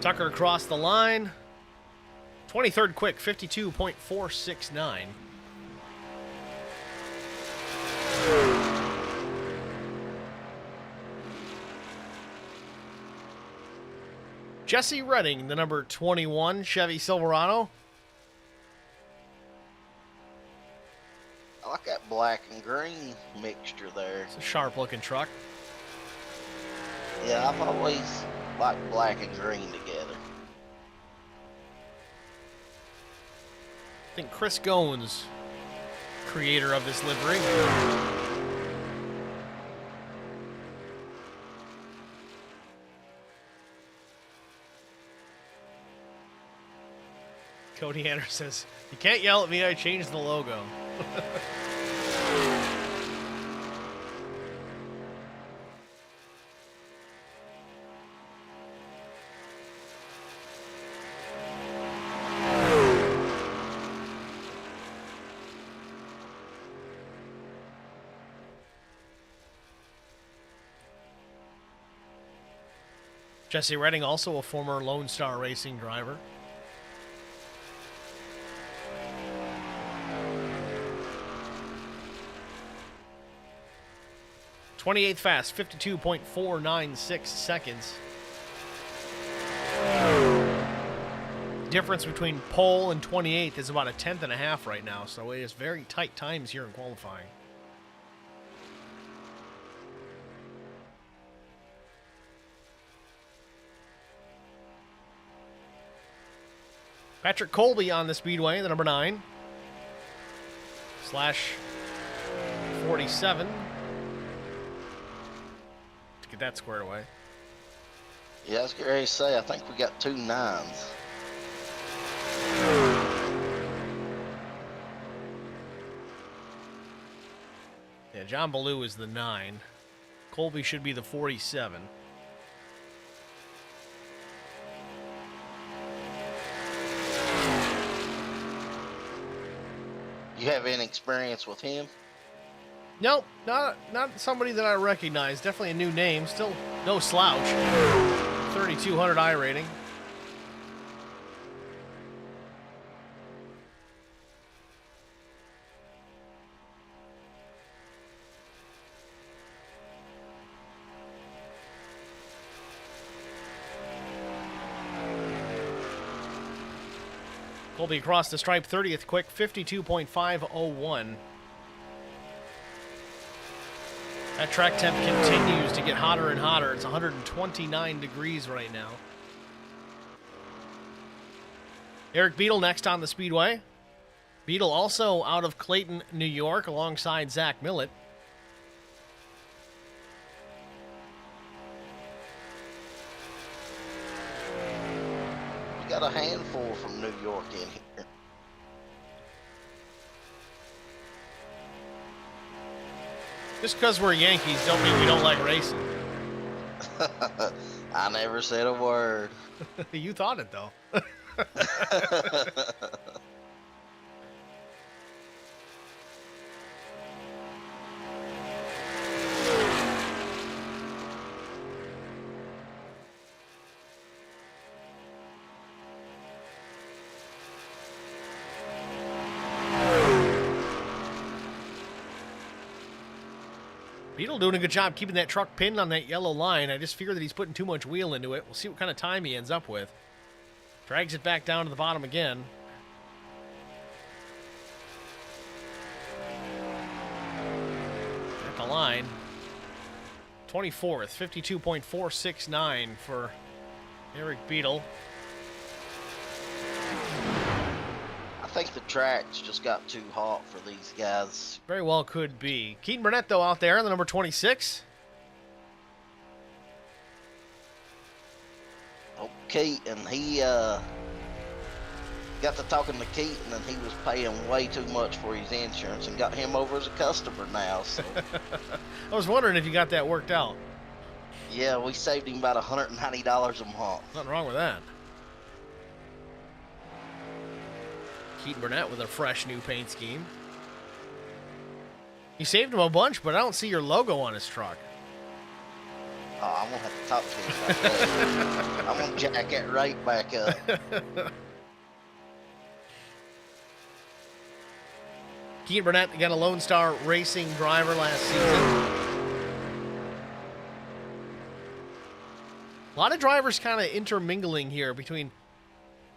Tucker across the line. 23rd quick, 52.469. Jesse Redding, the number 21 Chevy Silverado. I like that black and green mixture there. It's a sharp-looking truck. Yeah, I've always liked black and green together. I think Chris Goins, creator of this livery. Cody Anderson says, you can't yell at me, I changed the logo. Jesse Redding, also a former Lone Star Racing driver. 28th fast, 52.496 seconds. Difference between pole and 28th is about a tenth and a half right now, so it is very tight times here in qualifying. Patrick Colby on the Speedway, the number 9. /47. To get that squared away. Yeah, I was getting ready to say, I think we got 2 9s. Yeah, John Ballou is the 9. Colby should be the 47. You have any experience with him? Nope, not somebody that I recognize. Definitely a new name. Still no slouch. 3,200 I rating. Colby across the stripe, 30th quick, 52.501. That track temp continues to get hotter and hotter. It's 129 degrees right now. Eric Beadle next on the Speedway. Beadle also out of Clayton, New York, alongside Zach Millett. We got a handful from New York in here. Just because we're Yankees don't mean we don't like racing. I never said a word. You thought it, though. Beadle doing a good job keeping that truck pinned on that yellow line. I just fear that he's putting too much wheel into it. We'll see what kind of time he ends up with. Drags it back down to the bottom again. At the line. 24th, 52.469 for Eric Beadle. I think the tracks just got too hot for these guys. Very well could be. Keaton Burnett, though, out there, the number 26. Oh, Keaton, he got to talking to Keaton, and he was paying way too much for his insurance and got him over as a customer now. So. I was wondering if you got that worked out. Yeah, we saved him about $190 a month. Nothing wrong with that. Keaton Burnett with a fresh new paint scheme. You saved him a bunch, but I don't see your logo on his truck. Oh, I'm going to have to talk to him about that. I'm going to jack that right back up. Keaton Burnett got a Lone Star Racing driver last season. A lot of drivers kind of intermingling here between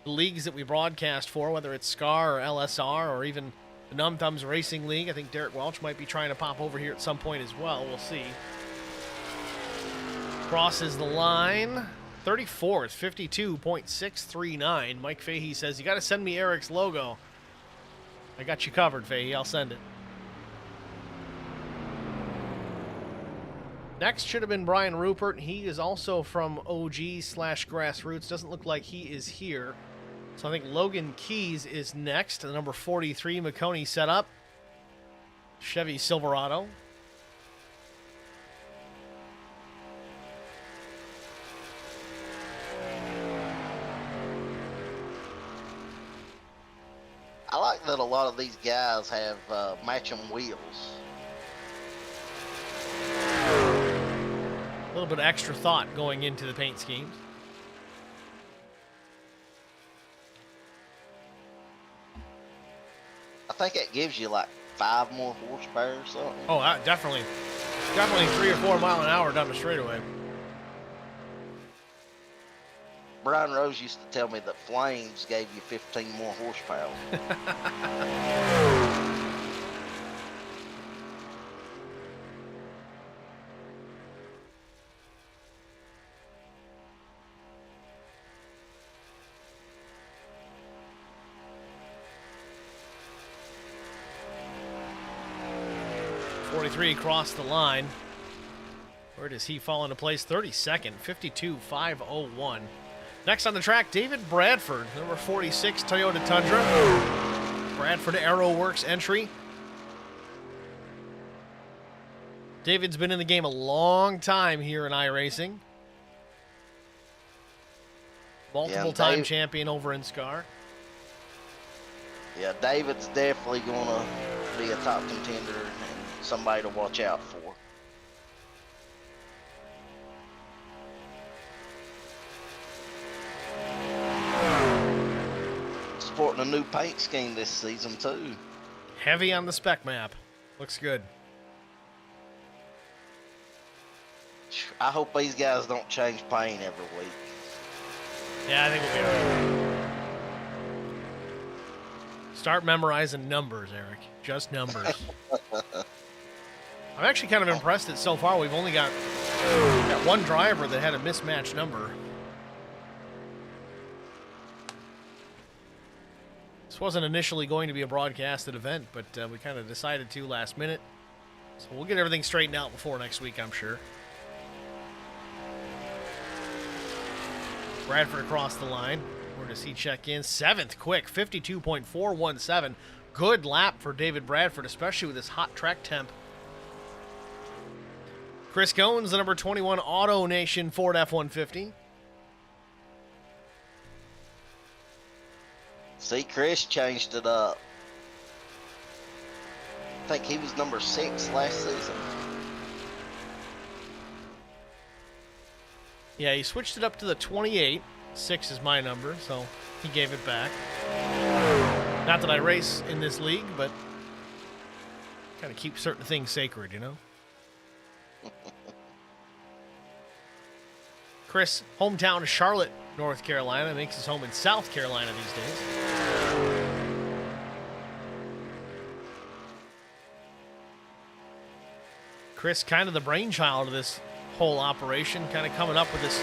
the leagues that we broadcast for, whether it's SCAR or LSR or even the Num Thumbs Racing League. I think Derek Welch might be trying to pop over here at some point as well. We'll see. Crosses the line. 34th, 52.639. Mike Fahey says, you got to send me Eric's logo. I got you covered, Fahey. I'll send it. Next should have been Brian Rupert. He is also from OG/Grassroots. Doesn't look like he is here. So I think Logan Keys is next. The number 43 McConey set up. Chevy Silverado. I like that a lot of these guys have matching wheels. A little bit of extra thought going into the paint schemes. I think that gives you like 5 more horsepower or something. Oh, definitely. Definitely 3 or 4 mile an hour down the straightaway. Brian Rose used to tell me that flames gave you 15 more horsepower. Across the line. Where does he fall into place? 32nd, 52.501. Next on the track, David Bradford, number 46 Toyota Tundra. Bradford Aero Works entry. David's been in the game a long time here in iRacing. Multiple-time champion over in SCAR. Yeah, David's definitely going to be a top contender and somebody to watch out for. Sporting a new paint scheme this season too. Heavy on the spec map. Looks good. I hope these guys don't change paint every week. Yeah, I think we'll be all right. Start memorizing numbers, Eric. Just numbers. I'm actually kind of impressed that so far we've only got one driver that had a mismatched number. This wasn't initially going to be a broadcasted event, but we kind of decided to last minute. So we'll get everything straightened out before next week, I'm sure. Bradford across the line. Where does he check in? 7th quick, 52.417. Good lap for David Bradford, especially with this hot track temp. Chris Goins, the number 21 Auto Nation Ford F-150. See, Chris changed it up. I think he was number 6 last season. Yeah, he switched it up to the 28. 6 is my number, so he gave it back. Not that I race in this league, but kind of keep certain things sacred, you know? Chris, hometown of Charlotte, North Carolina, makes his home in South Carolina these days. Chris, kind of the brainchild of this whole operation, kind of coming up with this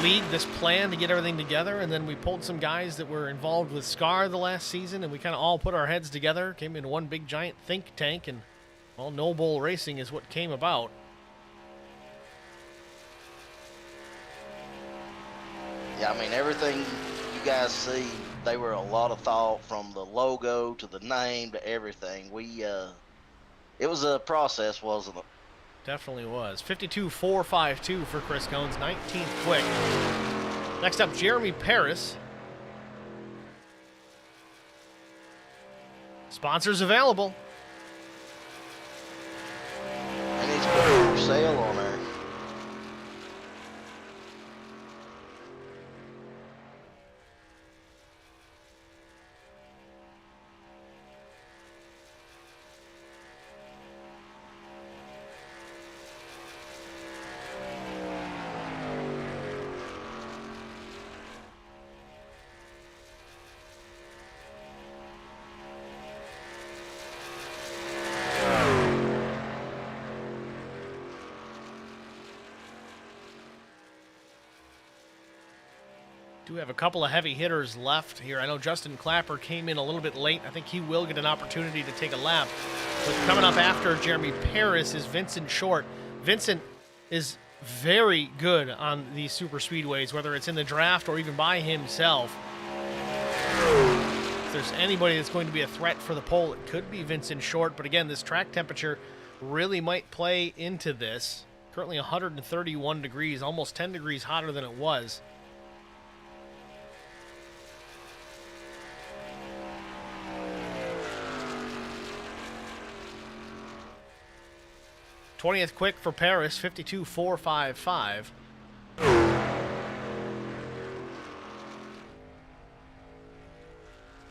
league, this plan to get everything together, and then we pulled some guys that were involved with SCAR the last season, and we kind of all put our heads together, came into one big giant think tank, and, well, No Bull Racing is what came about. Yeah, I mean, everything you guys see, they were a lot of thought from the logo to the name to everything. It was a process, wasn't it? Definitely was. 52.452 for Chris Goins, 19th quick. Next up, Jeremy Paris. Sponsors available. And he's put for sale on there. Do have a couple of heavy hitters left here. I know Justin Clapper came in a little bit late. I think he will get an opportunity to take a lap. But coming up after Jeremy Paris is Vincent Short. Vincent is very good on these super speedways, whether it's in the draft or even by himself. If there's anybody that's going to be a threat for the pole, it could be Vincent Short. But again, this track temperature really might play into this. Currently 131 degrees, almost 10 degrees hotter than it was. 20th quick for Paris, 52.455.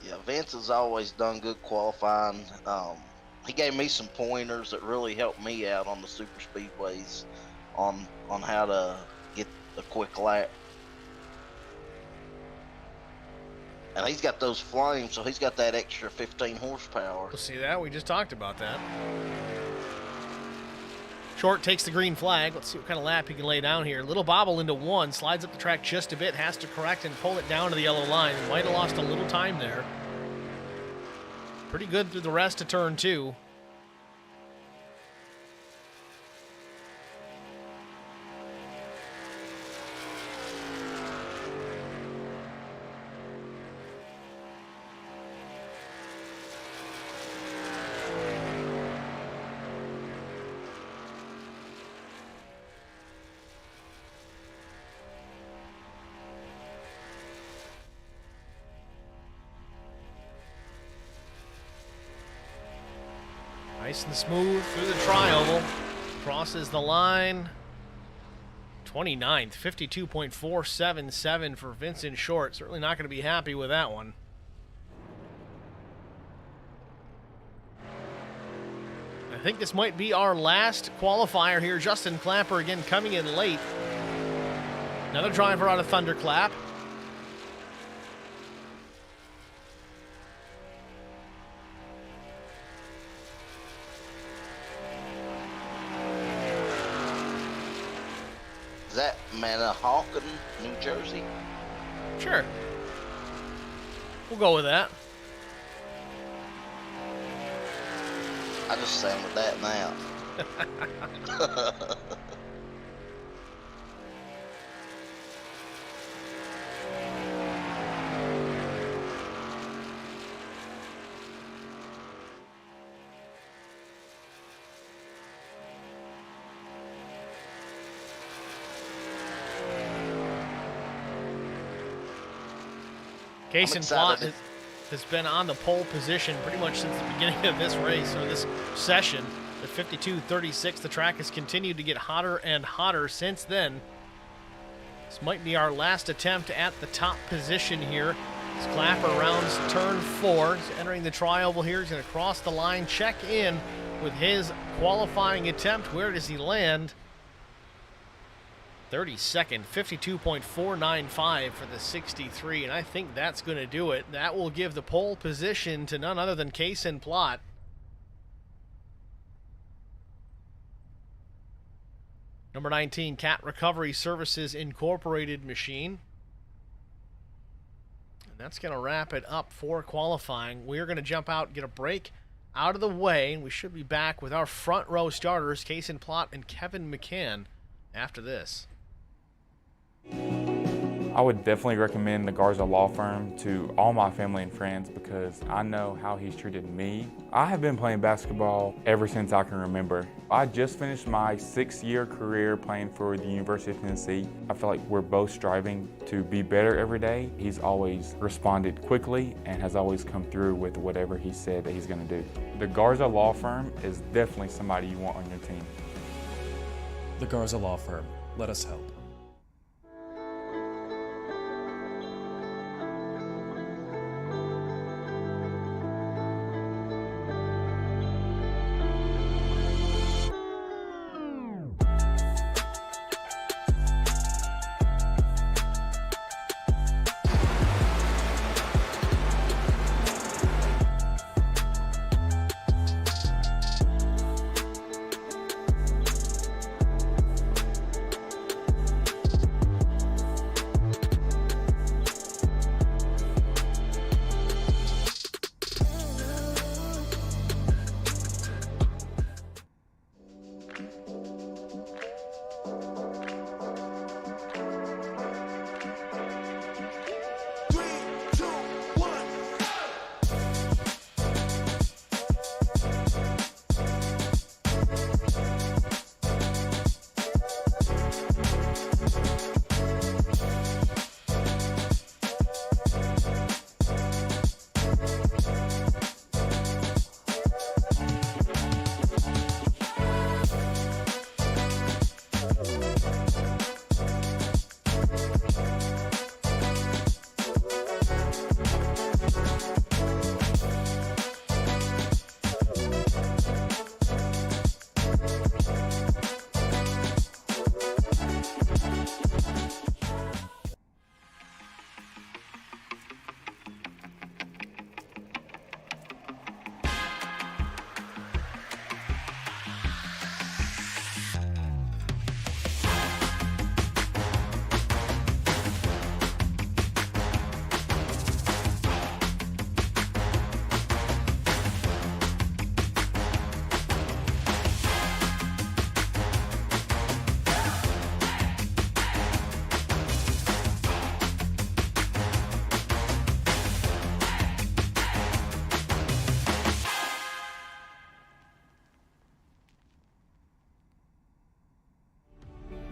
Yeah, Vince has always done good qualifying. he gave me some pointers that really helped me out on the super speedways on how to get a quick lap. And he's got those flames, so he's got that extra 15 horsepower. We'll see that. We just talked about that. Short takes the green flag. Let's see what kind of lap he can lay down here. Little bobble into one, slides up the track just a bit, has to correct and pull it down to the yellow line. Might have lost a little time there. Pretty good through the rest of turn two. Nice and smooth through the tri-oval. Crosses the line. 29th, 52.477 for Vincent Short. Certainly not going to be happy with that one. I think this might be our last qualifier here. Justin Clapper again coming in late. Another driver out of Thunderclap. Is that Manahawkin, New Jersey? Sure. We'll go with that. I just sang with that now. Kason Plott has been on the pole position pretty much since the beginning of this race, or this session. At 52.36, the track has continued to get hotter and hotter since then. This might be our last attempt at the top position here. As Clapper rounds turn 4. He's entering the tri-oval here. He's going to cross the line, check in with his qualifying attempt. Where does he land? 32nd, 52.495 for the 63, and I think that's going to do it. That will give the pole position to none other than Kason Plott. Number 19, Cat Recovery Services Incorporated machine. And that's going to wrap it up for qualifying. We're going to jump out, get a break out of the way, and we should be back with our front row starters, Kason Plott and Kevin McCann, after this. I would definitely recommend the Garza Law Firm to all my family and friends because I know how he's treated me. I have been playing basketball ever since I can remember. I just finished my 6-year career playing for the University of Tennessee. I feel like we're both striving to be better every day. He's always responded quickly and has always come through with whatever he said that he's going to do. The Garza Law Firm is definitely somebody you want on your team. The Garza Law Firm. Let us help.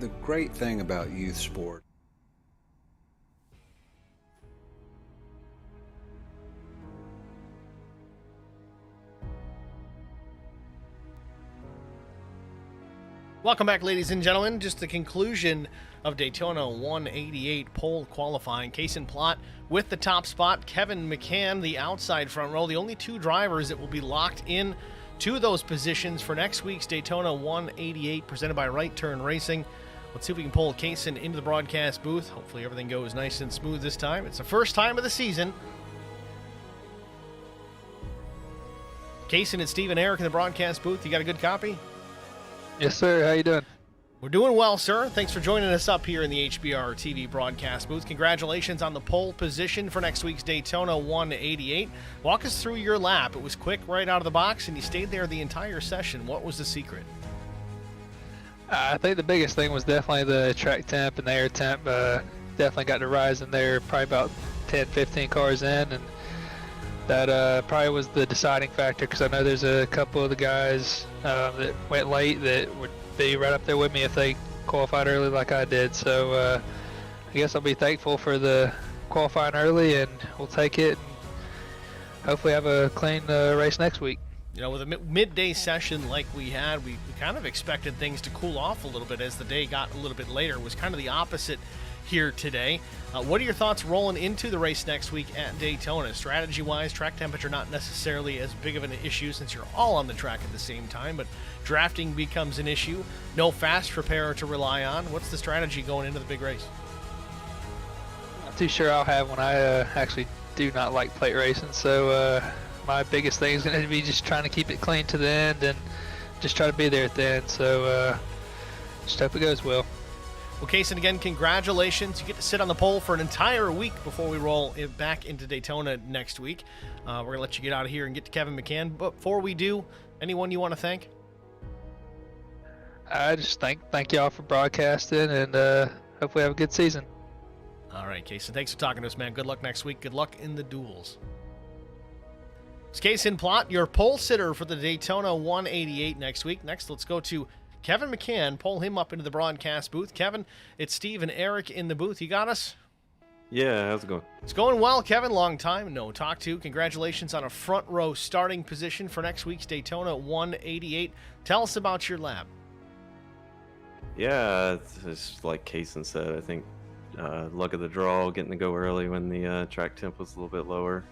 the great thing about youth sport. Welcome back, ladies and gentlemen. Just the conclusion of Daytona 188 pole qualifying. Case and plot with the top spot. Kevin McCann, the outside front row. The only two drivers that will be locked in to those positions for next week's Daytona 188 presented by Right Turn Racing. Let's see if we can pull Kaysen into the broadcast booth. Hopefully everything goes nice and smooth this time. It's the first time of the season. Kaysen and Steve and Eric in the broadcast booth. You got a good copy? Yes, sir. How you doing? We're doing well, sir. Thanks for joining us up here in the HBR TV broadcast booth. Congratulations on the pole position for next week's Daytona 188. Walk us through your lap. It was quick right out of the box, and you stayed there the entire session. What was the secret? I think the biggest thing was definitely the track temp and the air temp. Definitely got to rise in there probably about 10, 15 cars in, and that probably was the deciding factor, because I know there's a couple of the guys that went late that would be right up there with me if they qualified early like I did. So I guess I'll be thankful for the qualifying early, and we'll take it and hopefully have a clean race next week. You know, with a midday session like we had, we kind of expected things to cool off a little bit as the day got a little bit later. It was kind of the opposite here today. What are your thoughts rolling into the race next week at Daytona? Strategy-wise, track temperature not necessarily as big of an issue since you're all on the track at the same time, but drafting becomes an issue. No fast preparer to rely on. What's the strategy going into the big race? Not too sure I'll have when I actually do not like plate racing, so my biggest thing is going to be just trying to keep it clean to the end and just try to be there at the end. So just hope it goes well. Well, Kaysen, again, congratulations. You get to sit on the pole for an entire week before we roll it back into Daytona next week. We're going to let you get out of here and get to Kevin McCann. But before we do, anyone you want to thank? I just thank y'all for broadcasting, and hopefully have a good season. All right, Kaysen, thanks for talking to us, man. Good luck next week. Good luck in the duels. It's Kaysen Plott, your pole sitter for the Daytona 188 next week. Next, let's go to Kevin McCann. Pull him up into the broadcast booth. Kevin, it's Steve and Eric in the booth. You got us? Yeah, how's it going? It's going well, Kevin. Long time no talk to. Congratulations on a front row starting position for next week's Daytona 188. Tell us about your lap. Yeah, it's like Kaysen said. I think luck of the draw, getting to go early when the track temp was a little bit lower.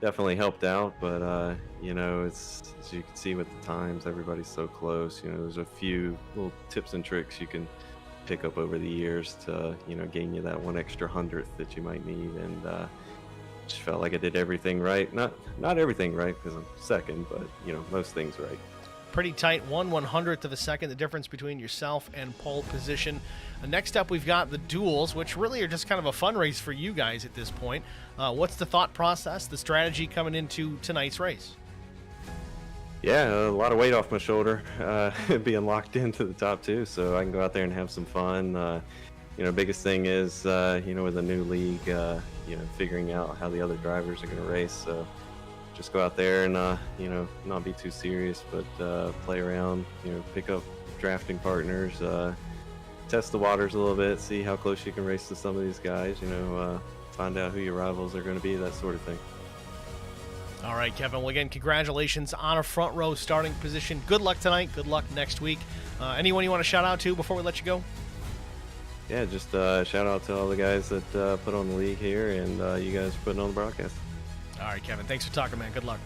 Definitely helped out, but you know, it's, as you can see with the times, everybody's so close. You know, there's a few little tips and tricks you can pick up over the years to, you know, gain you that one extra hundredth that you might need, and just felt like I did everything right. Not everything right because I'm second, but you know, most things right. Pretty tight, 1/100th of a second, the difference between yourself and pole position. Next up, we've got the duels, which really are just kind of a fun race for you guys at this point. What's the thought process, the strategy coming into tonight's race? Yeah, a lot of weight off my shoulder, being locked into the top two, so I can go out there and have some fun. You know, biggest thing is, you know, with a new league, you know, figuring out how the other drivers are going to race. So just go out there and, you know, not be too serious, but play around, you know, pick up drafting partners, test the waters a little bit, see how close you can race to some of these guys, you know, find out who your rivals are going to be, that sort of thing. All right, Kevin. Well, again, congratulations on a front row starting position. Good luck tonight. Good luck next week. Anyone you want to shout out to before we let you go? Yeah, just shout out to all the guys that put on the league here, and you guys for putting on the broadcast. All right, Kevin. Thanks for talking, man. Good luck.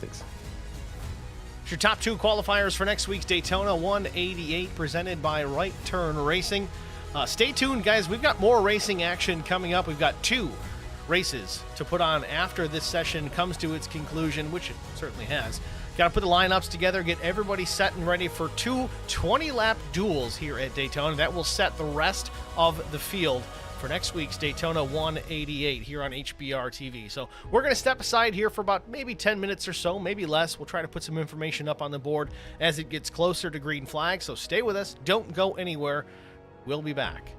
Thanks. It's your top two qualifiers for next week's Daytona 188 presented by Right Turn Racing. Stay tuned, guys. We've got more racing action coming up. We've got two races to put on after this session comes to its conclusion, which it certainly has. Got to put the lineups together, get everybody set and ready for two 20-lap duels here at Daytona. That will set the rest of the field for next week's Daytona 188 here on HBR TV. So we're going to step aside here for about maybe 10 minutes or so, maybe less. We'll try to put some information up on the board as it gets closer to green flag. So stay with us. Don't go anywhere. We'll be back.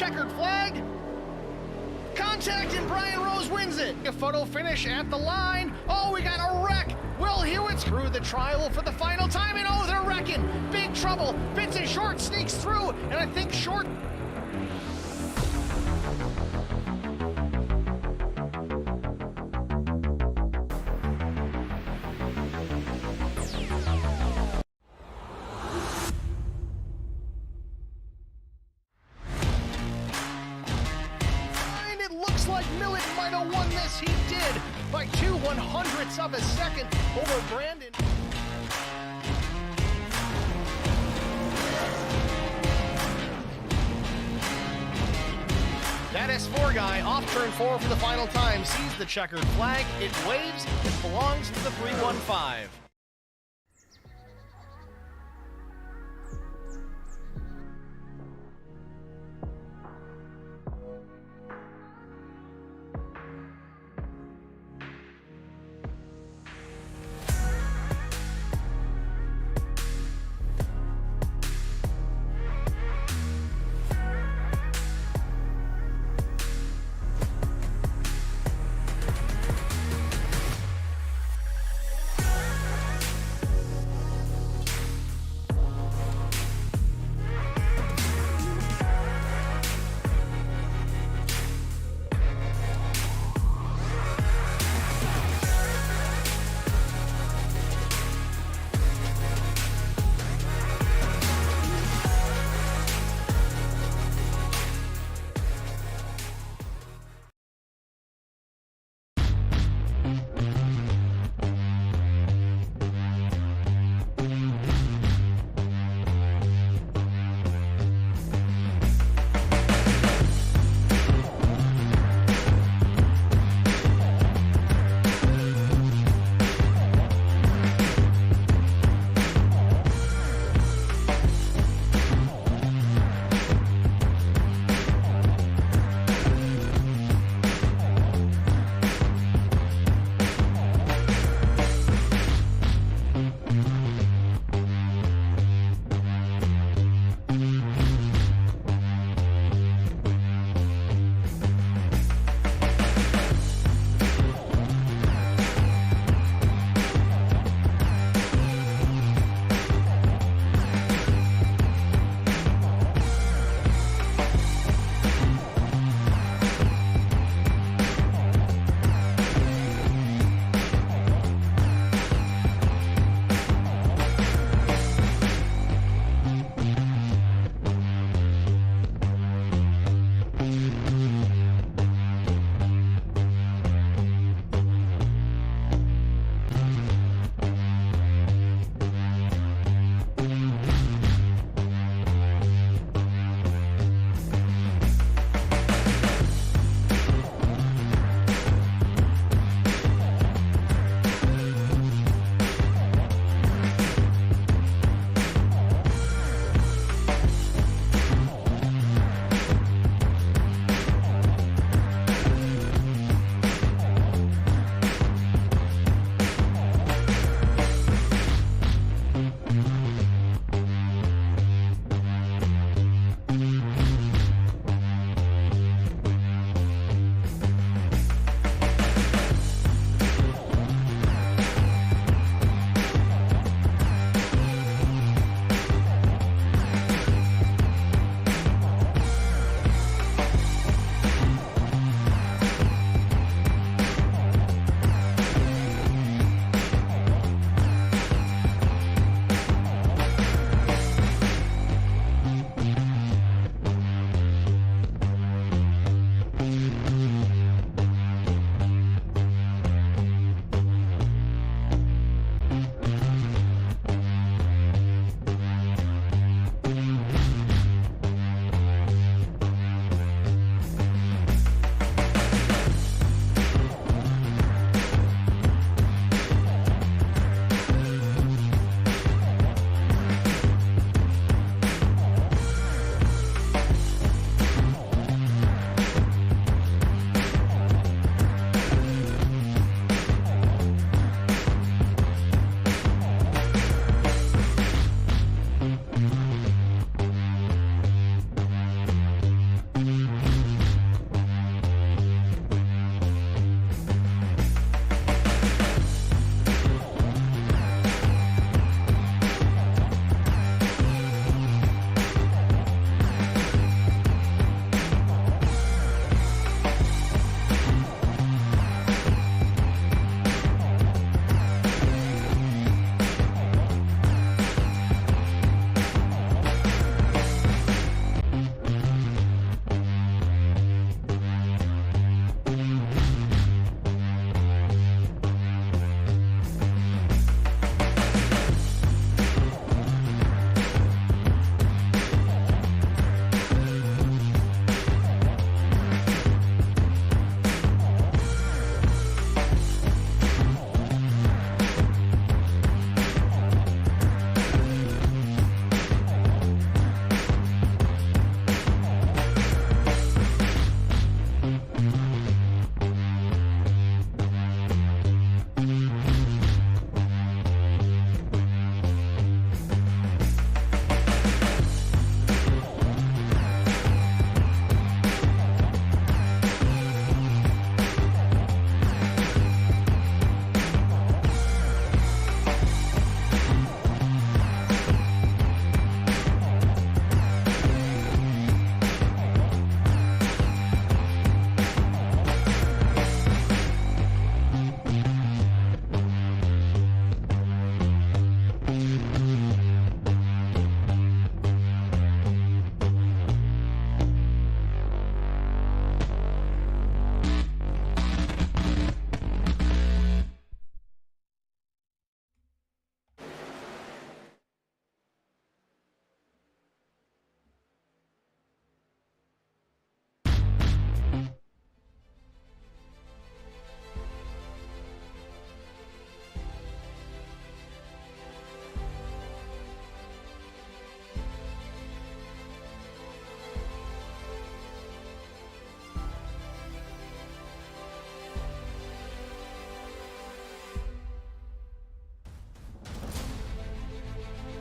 checkered flag. Contact and Brian Rose wins it. A photo finish at the line. Oh, we got a wreck. Will Hewitt's through the trial for the final time, and oh, they're wrecking. Big trouble. Vincent Short sneaks through, and I think Short... Looks like Millett might have won this. He did by 2/100ths of a second over Brandon. That S4 guy off turn 4 for the final time sees the checkered flag. It waves. It belongs to the 315.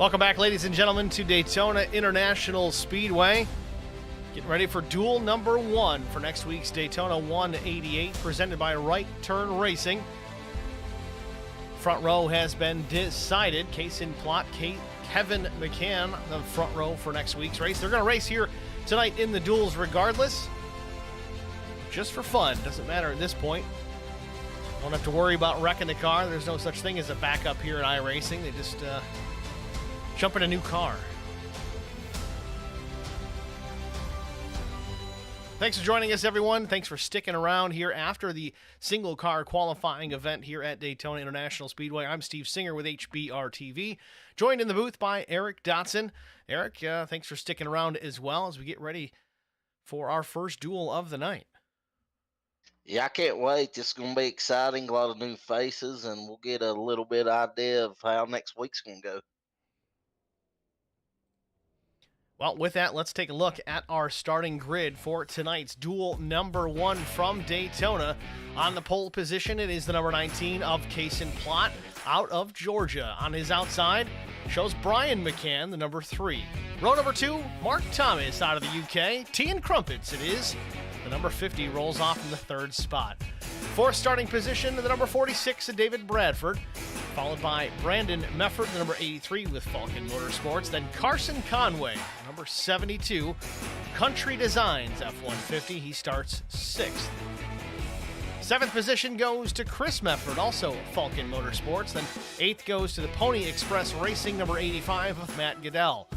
Welcome back, ladies and gentlemen, to Daytona International Speedway. Getting ready for duel number 1 for next week's Daytona 188, presented by Right Turn Racing. Front row has been decided. Case in plot, Kevin McCann, the front row for next week's race. They're going to race here tonight in the duels regardless. Just for fun. Doesn't matter at this point. Don't have to worry about wrecking the car. There's no such thing as a backup here at iRacing. They just jump in a new car. Thanks for joining us, everyone. Thanks for sticking around here after the single car qualifying event here at Daytona International Speedway. I'm Steve Singer with HBR TV, joined in the booth by Eric Dotson. Eric, thanks for sticking around as well as we get ready for our first duel of the night. Yeah, I can't wait. This is going to be exciting. A lot of new faces, and we'll get a little bit idea of how next week's going to go. Well, with that, let's take a look at our starting grid for tonight's duel number 1 from Daytona. On the pole position, it is the number 19 of Case in Plot out of Georgia. On his outside shows Brian McCann, the number 3. Row number 2, Mark Thomas out of the UK. Tea and Crumpets it is. The number 50 rolls off in the 3rd spot. 4th starting position, the number 46 of David Bradford, followed by Brandon Mefford, the number 83 with Falcon Motorsports. Then Carson Conway, number 72, Country Designs F-150. He starts 6th. 7th position goes to Chris Mefford, also Falcon Motorsports. Then 8th goes to the Pony Express Racing, number 85 of Matt Goodell.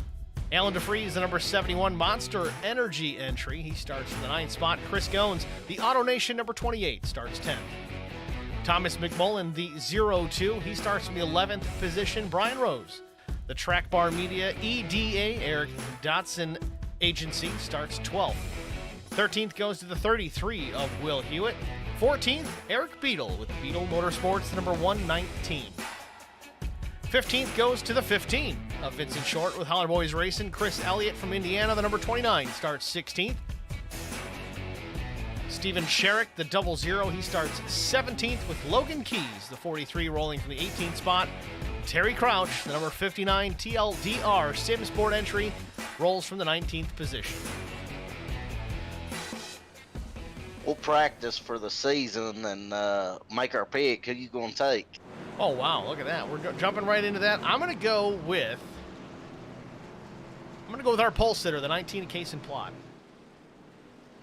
Alan DeFries, the number 71 Monster Energy entry. He starts in the 9th spot. Chris Goins, the Auto Nation number 28, starts 10th. Thomas McMullen, the 02, he starts in the 11th position. Brian Rose, the Track Bar Media EDA Eric Dotson Agency, starts 12th. 13th goes to the 33 of Will Hewitt. 14th, Eric Beadle with Beadle Motorsports, the number 119. 15th goes to the 15 of Vincent Short with Holland Boys Racing. Chris Elliott from Indiana, the number 29, starts 16th. Stephen Sherrick, the 00, he starts 17th with Logan Keys, the 43, rolling from the 18th spot. Terry Crouch, the number 59 TLDR Simsport entry, rolls from the 19th position. We'll practice for the season and make our pick. Who you going to take? Oh, wow, look at that. We're jumping right into that. I'm going to go with our pole sitter, the 19 Case in Plot.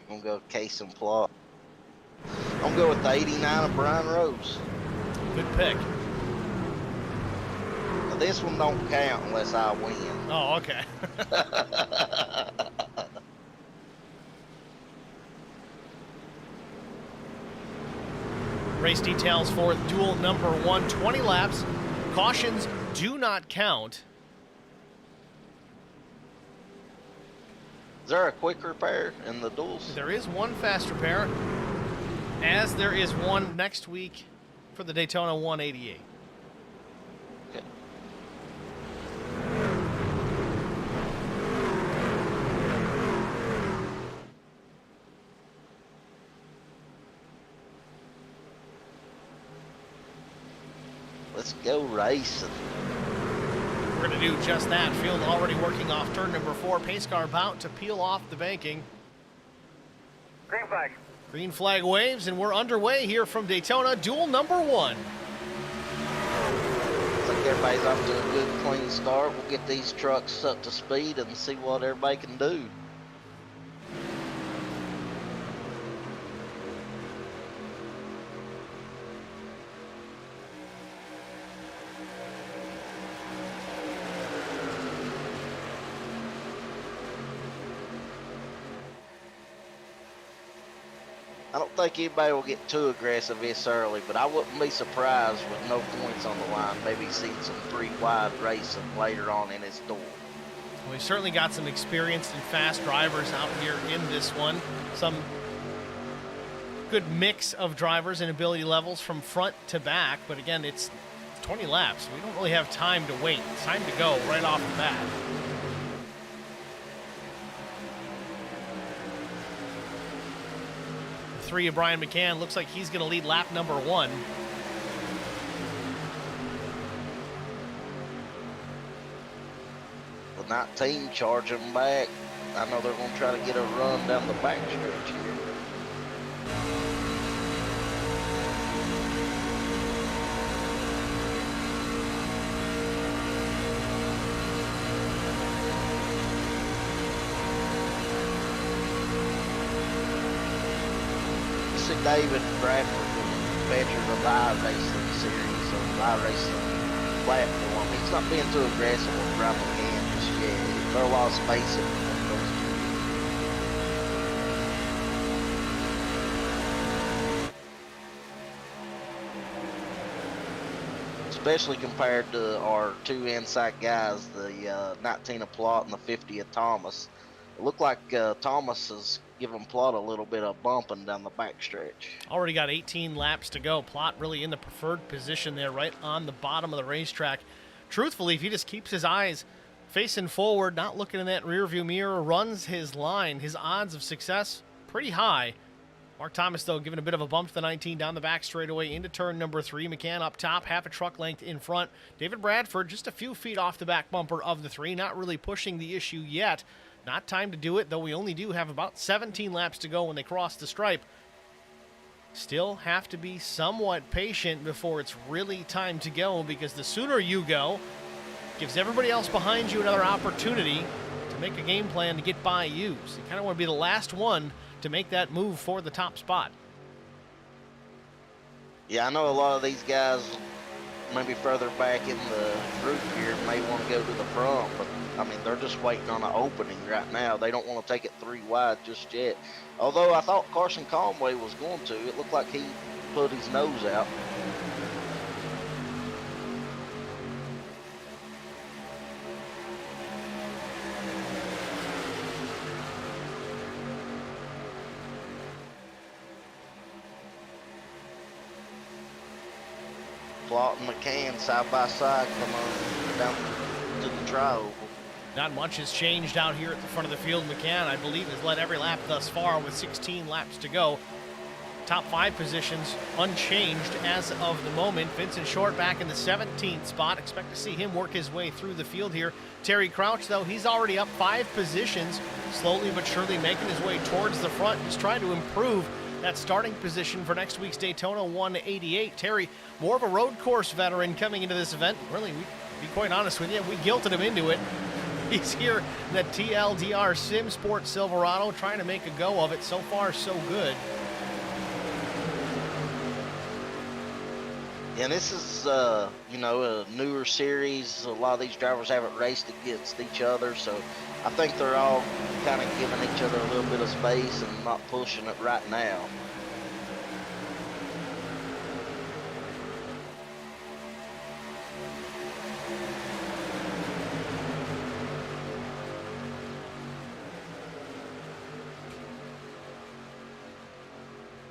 I'm going to go Case and Plot. I'm going to go with the 89 of Brian Rose. Good pick. Now, this one don't count unless I win. Oh, okay. Race details for duel number 1, 20 laps. Cautions do not count. Is there a quick repair in the duels? There is one fast repair, as there is one next week for the Daytona 188. Okay. Let's go racing. We're going to do just that. Field already working off turn number 4. Pace car about to peel off the banking. Green flag. Green flag waves, and we're underway here from Daytona. Duel number 1. Looks like everybody's off to a good, clean start. We'll get these trucks up to speed and see what everybody can do. I don't think anybody will get too aggressive this early, but I wouldn't be surprised with no points on the line. Maybe see some pretty wide racing later on in this duel. Well, we've certainly got some experienced and fast drivers out here in this one. Some good mix of drivers and ability levels from front to back. But again, it's 20 laps. We don't really have time to wait. It's time to go right off the bat. The 3 of Brian McCann looks like he's going to lead lap number 1. 19 charging back. I know they're going to try to get a run down the back stretch here. David Bradford, veteran of the iRacing series or the iRacing platform. He's not being too aggressive with Brian McCann just yet. There's a lot of space in between those two. Especially compared to our two inside guys, the 19 of Plot and the 50 of Thomas. It looked like Thomas is giving Plot a little bit of bumping down the backstretch. Already got 18 laps to go. Plot really in the preferred position there, right on the bottom of the racetrack. Truthfully, if he just keeps his eyes facing forward, not looking in that rearview mirror, runs his line, his odds of success pretty high. Mark Thomas, though, giving a bit of a bump to the 19 down the back straightaway into turn number 3. McCann up top, half a truck length in front. David Bradford just a few feet off the back bumper of the 3, not really pushing the issue yet. Not time to do it, though we only do have about 17 laps to go when they cross the stripe. Still have to be somewhat patient before it's really time to go, because the sooner you go, gives everybody else behind you another opportunity to make a game plan to get by you. So you kind of want to be the last one to make that move for the top spot. Yeah, I know a lot of these guys maybe further back in the group here may want to go to the front, but I mean, they're just waiting on an opening right now. They don't want to take it 3 wide just yet. Although I thought Carson Conway was going to. It looked like he put his nose out. Plot and McCann side by side come on down to the tri-oval. Not much has changed out here at the front of the field. McCann, I believe, has led every lap thus far with 16 laps to go. Top 5 positions unchanged as of the moment. Vincent Short back in the 17th spot. Expect to see him work his way through the field here. Terry Crouch, though, he's already up 5 positions, slowly but surely making his way towards the front, just trying to improve that starting position for next week's Daytona 188. Terry, more of a road course veteran coming into this event. Really, we be quite honest with you, we guilted him into it. He's here in the TLDR Sim Sport Silverado, trying to make a go of it. So far, so good. And this is, you know, a newer series. A lot of these drivers haven't raced against each other, so I think they're all kind of giving each other a little bit of space and not pushing it right now.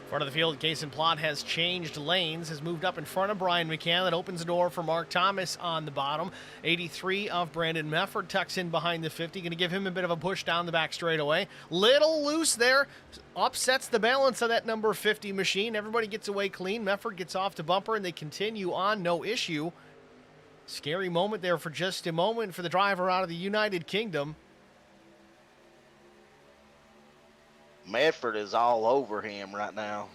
Front of the field, Jason Plot has changed lanes, has moved up in front of Brian McCann. That opens the door for Mark Thomas on the bottom. 83 of Brandon Mefford tucks in behind the 50. Going to give him a bit of a push down the back straightaway. Little loose there. Upsets the balance of that number 50 machine. Everybody gets away clean. Mefford gets off to bumper, and they continue on, no issue. Scary moment there for just a moment for the driver out of the United Kingdom. Medford is all over him right now.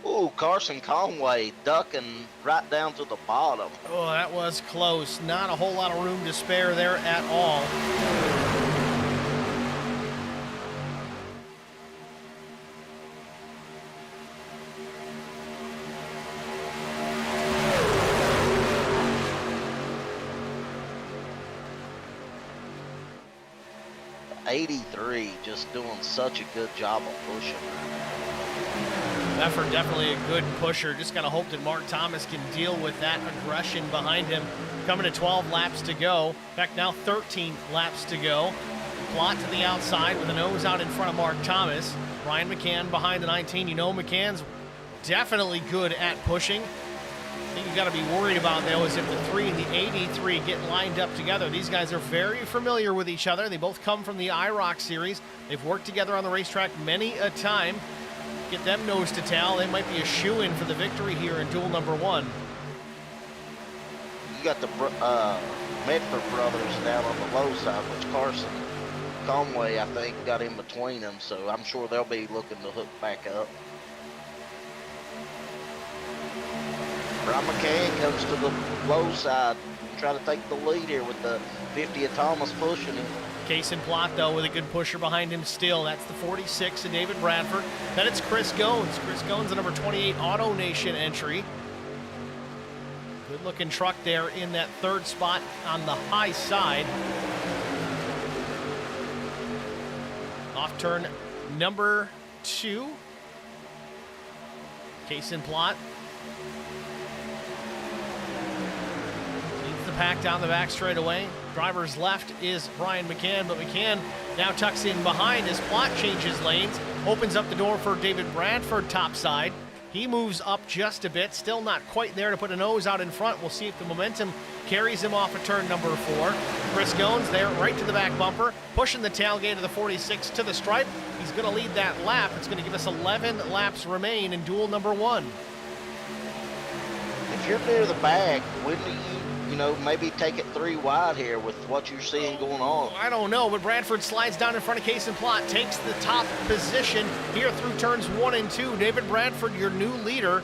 Ooh, Carson Conway ducking right down to the bottom. Oh, that was close. Not a whole lot of room to spare there at all. '83 just doing such a good job of pushing. Mefford definitely a good pusher. Just gotta hope that Mark Thomas can deal with that aggression behind him. Coming to 12 laps to go. In fact, now 13 laps to go. Plot to the outside with a nose out in front of Mark Thomas. Brian McCann behind the 19. You know McCann's definitely good at pushing. thing you got to be worried about, though, is if the 3 and the 83 get lined up together. These guys are very familiar with each other. They both come from the IROC series. They've worked together on the racetrack many a time. Get them nose to tail. They might be a shoe-in for the victory here in duel number 1. You got the Medford brothers down on the low side, which Carson Conway, I think, got in between them, so I'm sure they'll be looking to hook back up. Brian McCann comes to the low side, try to take the lead here with the 50 of Thomas pushing him. Case and Plot, though, with a good pusher behind him still. That's the 46 of David Bradford. Then it's Chris Goins. Chris Goins, the number 28 Auto Nation entry. Good-looking truck there in that 3rd spot on the high side. Off turn number 2. Case and Plot. Leads the pack down the back straight away. Driver's left is Brian McCann, but McCann now tucks in behind as Plot changes lanes. Opens up the door for David Bradford topside. He moves up just a bit, still not quite there to put a nose out in front. We'll see if the momentum carries him off of turn number 4. Chris Goins there right to the back bumper, pushing the tailgate of the 46 to the stripe. He's going to lead that lap. It's going to give us 11 laps remain in duel number 1. If you're near the back, when do you know, maybe take it 3 wide here with what you're seeing going on? I don't know, but Bradford slides down in front of Case and Plot, takes the top position here through turns 1 and 2. David Bradford, your new leader.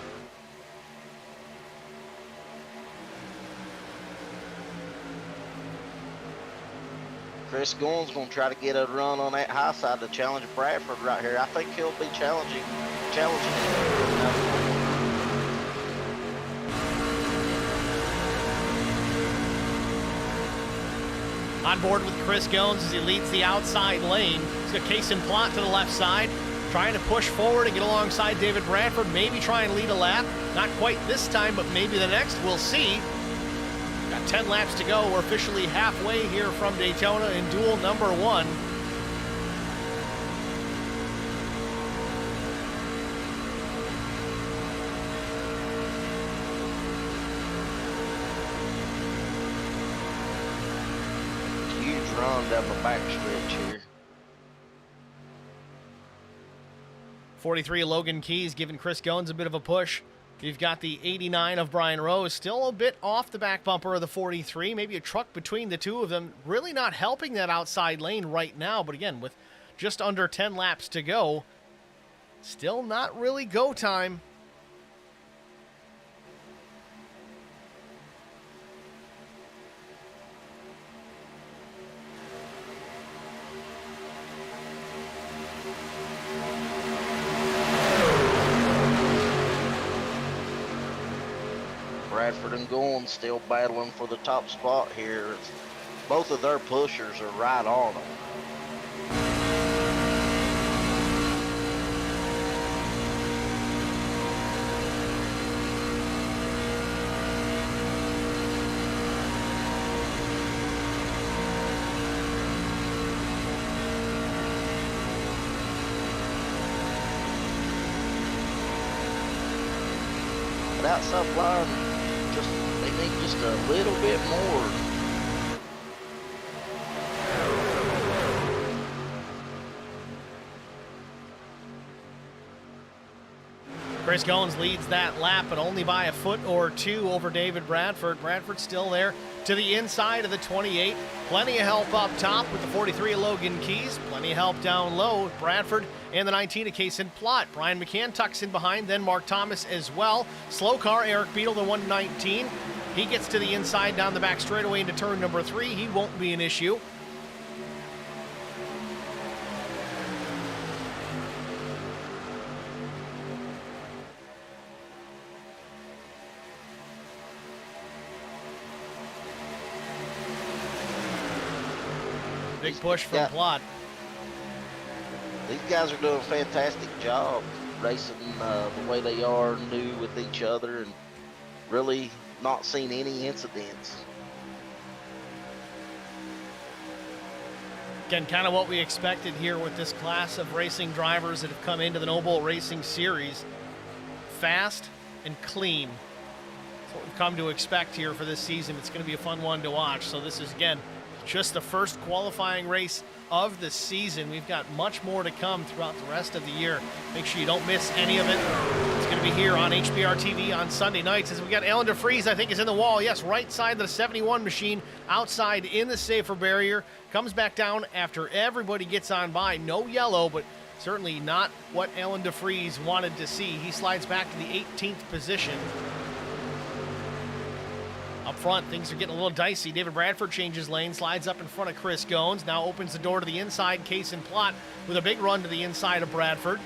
Chris Goins going to try to get a run on that high side to challenge Bradford right here. I think he'll be challenging him. On board with Chris Goins as he leads the outside lane. He's got Case and Plot to the left side, trying to push forward and get alongside David Bradford, maybe try and lead a lap. Not quite this time, but maybe the next. We'll see. Got 10 laps to go. We're officially halfway here from Daytona in duel number 1. Run down the back stretch here. 43 Logan Keys giving Chris Goins a bit of a push. You've got the 89 of Brian Rose, still a bit off the back bumper of the 43. Maybe a truck between the two of them, really not helping that outside lane right now. But again, with just under 10 laps to go, still not really go time. Bradford and Goins still battling for the top spot here. Both of their pushers are right on them. But outside line, they need just a little bit more. Chris Goins leads that lap, but only by a foot or 2 over David Bradford. Bradford still there to the inside of the 28. Plenty of help up top with the 43 of Logan Keys. Plenty of help down low. Bradford and the 19 of Case and Plot. Brian McCann tucks in behind, then Mark Thomas as well. Slow car, Eric Beadle, the 119. He gets to the inside down the back straightaway into turn number 3. He won't be an issue. Big push from Plot. These guys are doing a fantastic job racing the way they are, new with each other, and really not seen any incidents. Again, kind of what we expected here with this class of racing drivers that have come into the Noble Racing Series. Fast and clean. That's what we've come to expect here for this season. It's going to be a fun one to watch. So this is, again, just the first qualifying race of the season. We've got much more to come throughout the rest of the year. Make sure you don't miss any of it. It's going to be here on HBR TV on Sunday nights. As we got Alan DeFries, I think, is in the wall. Yes, right side of the 71 machine, outside in the safer barrier. Comes back down after everybody gets on by. No yellow, but certainly not what Alan DeFries wanted to see. He slides back to the 18th position. Up front, things are getting a little dicey. David Bradford changes lane, slides up in front of Chris Goins. Now opens the door to the inside. Case and Plot with a big run to the inside of Bradford.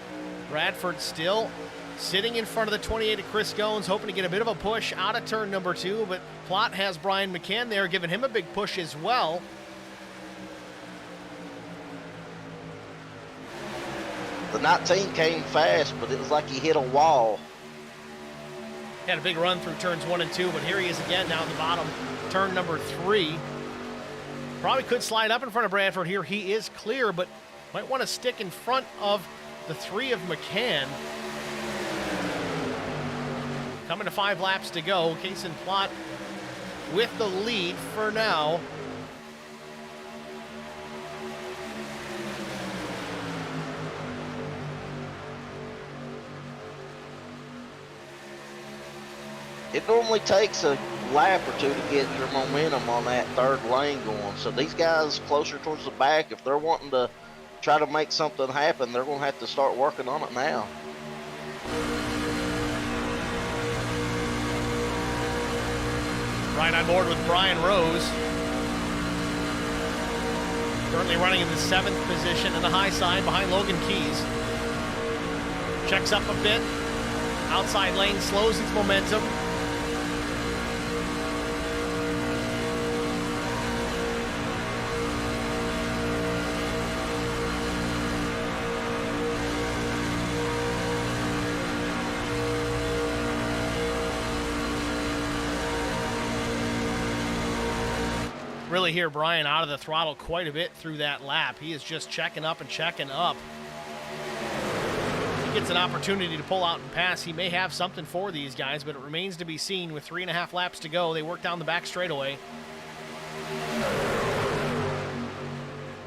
Bradford still sitting in front of the 28 of Chris Goins, hoping to get a bit of a push out of turn number 2, but Plot has Brian McCann there, giving him a big push as well. The 19 came fast, but it was like he hit a wall. Had a big run through turns 1 and 2, but here he is again down the bottom, turn number 3. Probably could slide up in front of Bradford here. He is clear, but might want to stick in front of the 3 of McCann. Coming to 5 laps to go. Case and Plot with the lead for now. It normally takes a lap or two to get your momentum on that third lane going. So these guys closer towards the back, if they're wanting to try to make something happen, they're going to have to start working on it now. Right on board with Brian Rose. Currently running in the 7th position in the high side behind Logan Keys. Checks up a bit. Outside lane slows its momentum. Really hear Brian out of the throttle quite a bit through that lap. He is just checking up and checking up. He gets an opportunity to pull out and pass. He may have something for these guys, but it remains to be seen with 3.5 laps to go. They work down the back straightaway.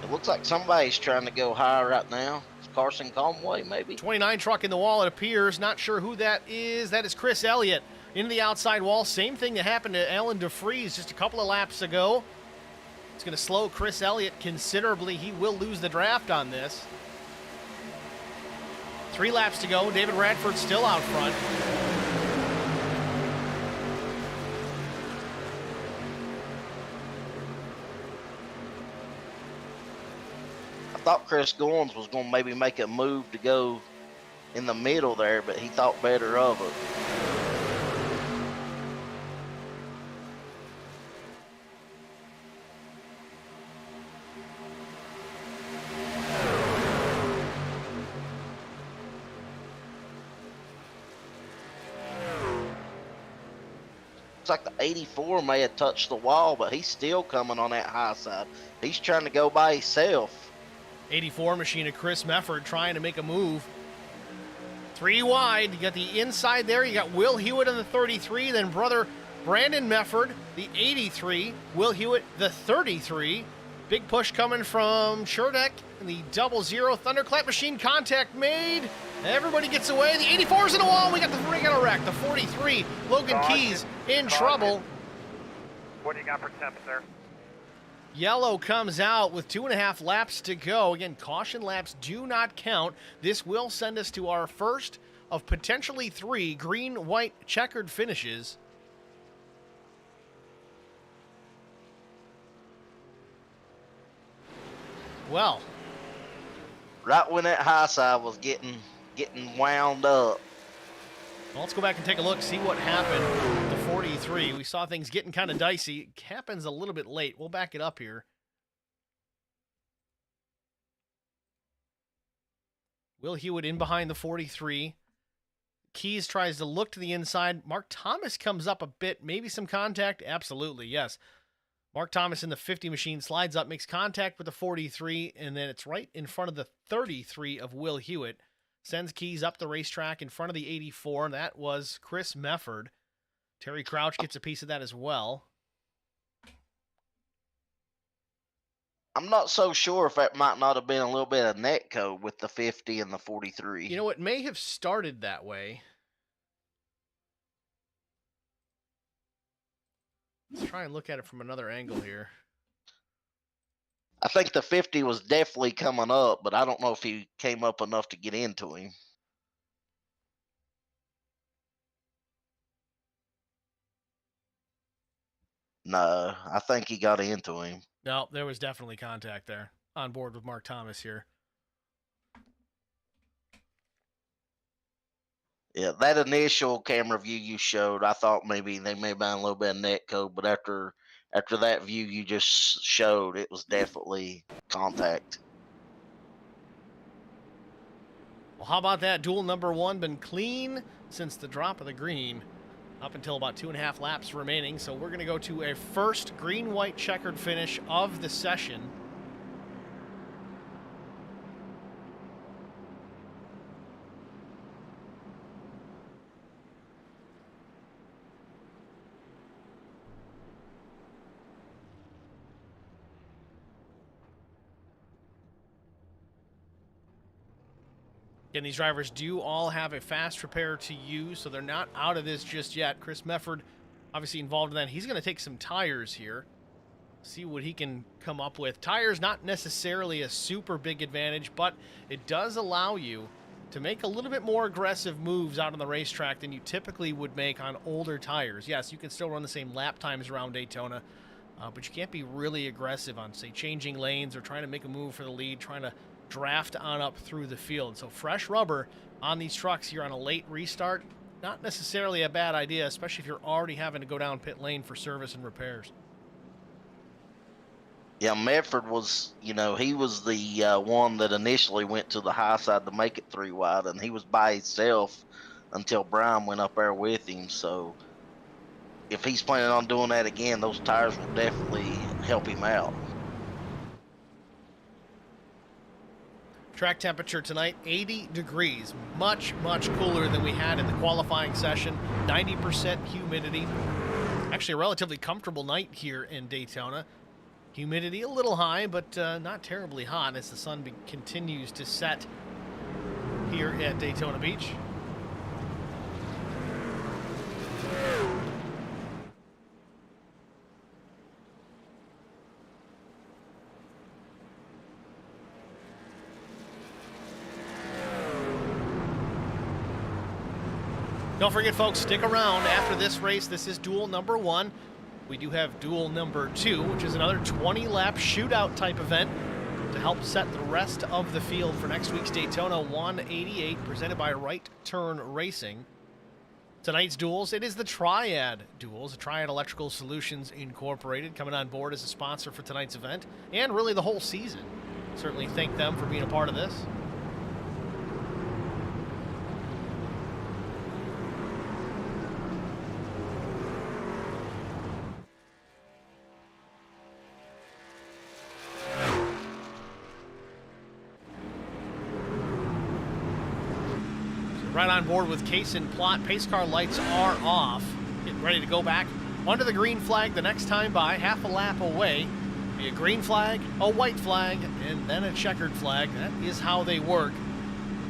It looks like somebody's trying to go high right now. It's Carson Conway, maybe? 29 truck in the wall, it appears. Not sure who that is. That is Chris Elliott into the outside wall. Same thing that happened to Alan DeFries just a couple of laps ago. It's going to slow Chris Elliott considerably. He will lose the draft on this. 3 laps to go. David Radford still out front. I thought Chris Goins was going to maybe make a move to go in the middle there, but he thought better of it. Looks like the 84 may have touched the wall, but he's still coming on that high side. He's trying to go by himself. 84 machine of Chris Mefford trying to make a move. 3 wide. You got the inside there. You got Will Hewitt on the 33. Then brother Brandon Mefford, the 83. Will Hewitt, the 33. Big push coming from Sherdeck and the 00 Thunderclap machine. Contact made. Everybody gets away. The 84's in the wall. We got the regular wreck. The 43, Logan Keys in trouble. What do you got for temps there? Yellow comes out with 2.5 laps to go. Again, caution laps do not count. This will send us to our first of potentially 3 green, white, checkered finishes. Well, Right when that high side was getting wound up. well, let's go back and take a look, see what happened with the 43. We saw things getting kind of dicey. It happens a little bit late. We'll back it up here. Will Hewitt in behind the 43. Keys tries to look to the inside. Mark Thomas comes up a bit. Maybe some contact? Absolutely, yes. Mark Thomas in the 50 machine slides up, makes contact with the 43, and then it's right in front of the 33 of Will Hewitt. Sends Keys up the racetrack in front of the 84, and that was Chris Mefford. Terry Crouch gets a piece of that as well. I'm not so sure if that might not have been a little bit of net code with the 50 and the 43. You know, it may have started that way. Let's try and look at it from another angle here. I think the 50 was definitely coming up, but I don't know if he came up enough to get into him. No, I think he got into him. No, there was definitely contact there. On board with Mark Thomas here. Yeah, that initial camera view you showed, I thought maybe they may have been a little bit of net code, but after that view you just showed, it was definitely contact. Well, how about that? Duel number 1 been clean since the drop of the green up until about 2.5 laps remaining. So we're going to go to a first green-white checkered finish of the session. Again, these drivers do all have a fast repair to use, so they're not out of this just yet. Chris Mefford, obviously involved in that. He's going to take some tires here, see what he can come up with. Tires, not necessarily a super big advantage, but it does allow you to make a little bit more aggressive moves out on the racetrack than you typically would make on older tires. Yes, you can still run the same lap times around Daytona, but you can't be really aggressive on, say, changing lanes or trying to make a move for the lead, trying to draft on up through the field. So fresh rubber on these trucks here on a late restart, not necessarily a bad idea, especially if you're already having to go down pit lane for service and repairs. Yeah, Medford was, he was the one that initially went to the high side to make it 3 wide, and he was by himself until Brian went up there with him. So if he's planning on doing that again, those tires will definitely help him out. Track temperature tonight, 80 degrees. Much, much cooler than we had in the qualifying session. 90% humidity. Actually, a relatively comfortable night here in Daytona. Humidity a little high, but not terribly hot as the sun continues to set here at Daytona Beach. Don't forget, folks, stick around after this race. This is duel number 1. We do have duel number 2, which is another 20-lap shootout type event to help set the rest of the field for next week's Daytona 188, presented by Right Turn Racing. Tonight's duels, it is the Triad Duels, Triad Electrical Solutions Incorporated, coming on board as a sponsor for tonight's event, and really the whole season. Certainly thank them for being a part of this. Right on board with Case and Plot. Pace car lights are off. Getting ready to go back under the green flag the next time by, half a lap away. Be a green flag, a white flag, and then a checkered flag. That is how they work.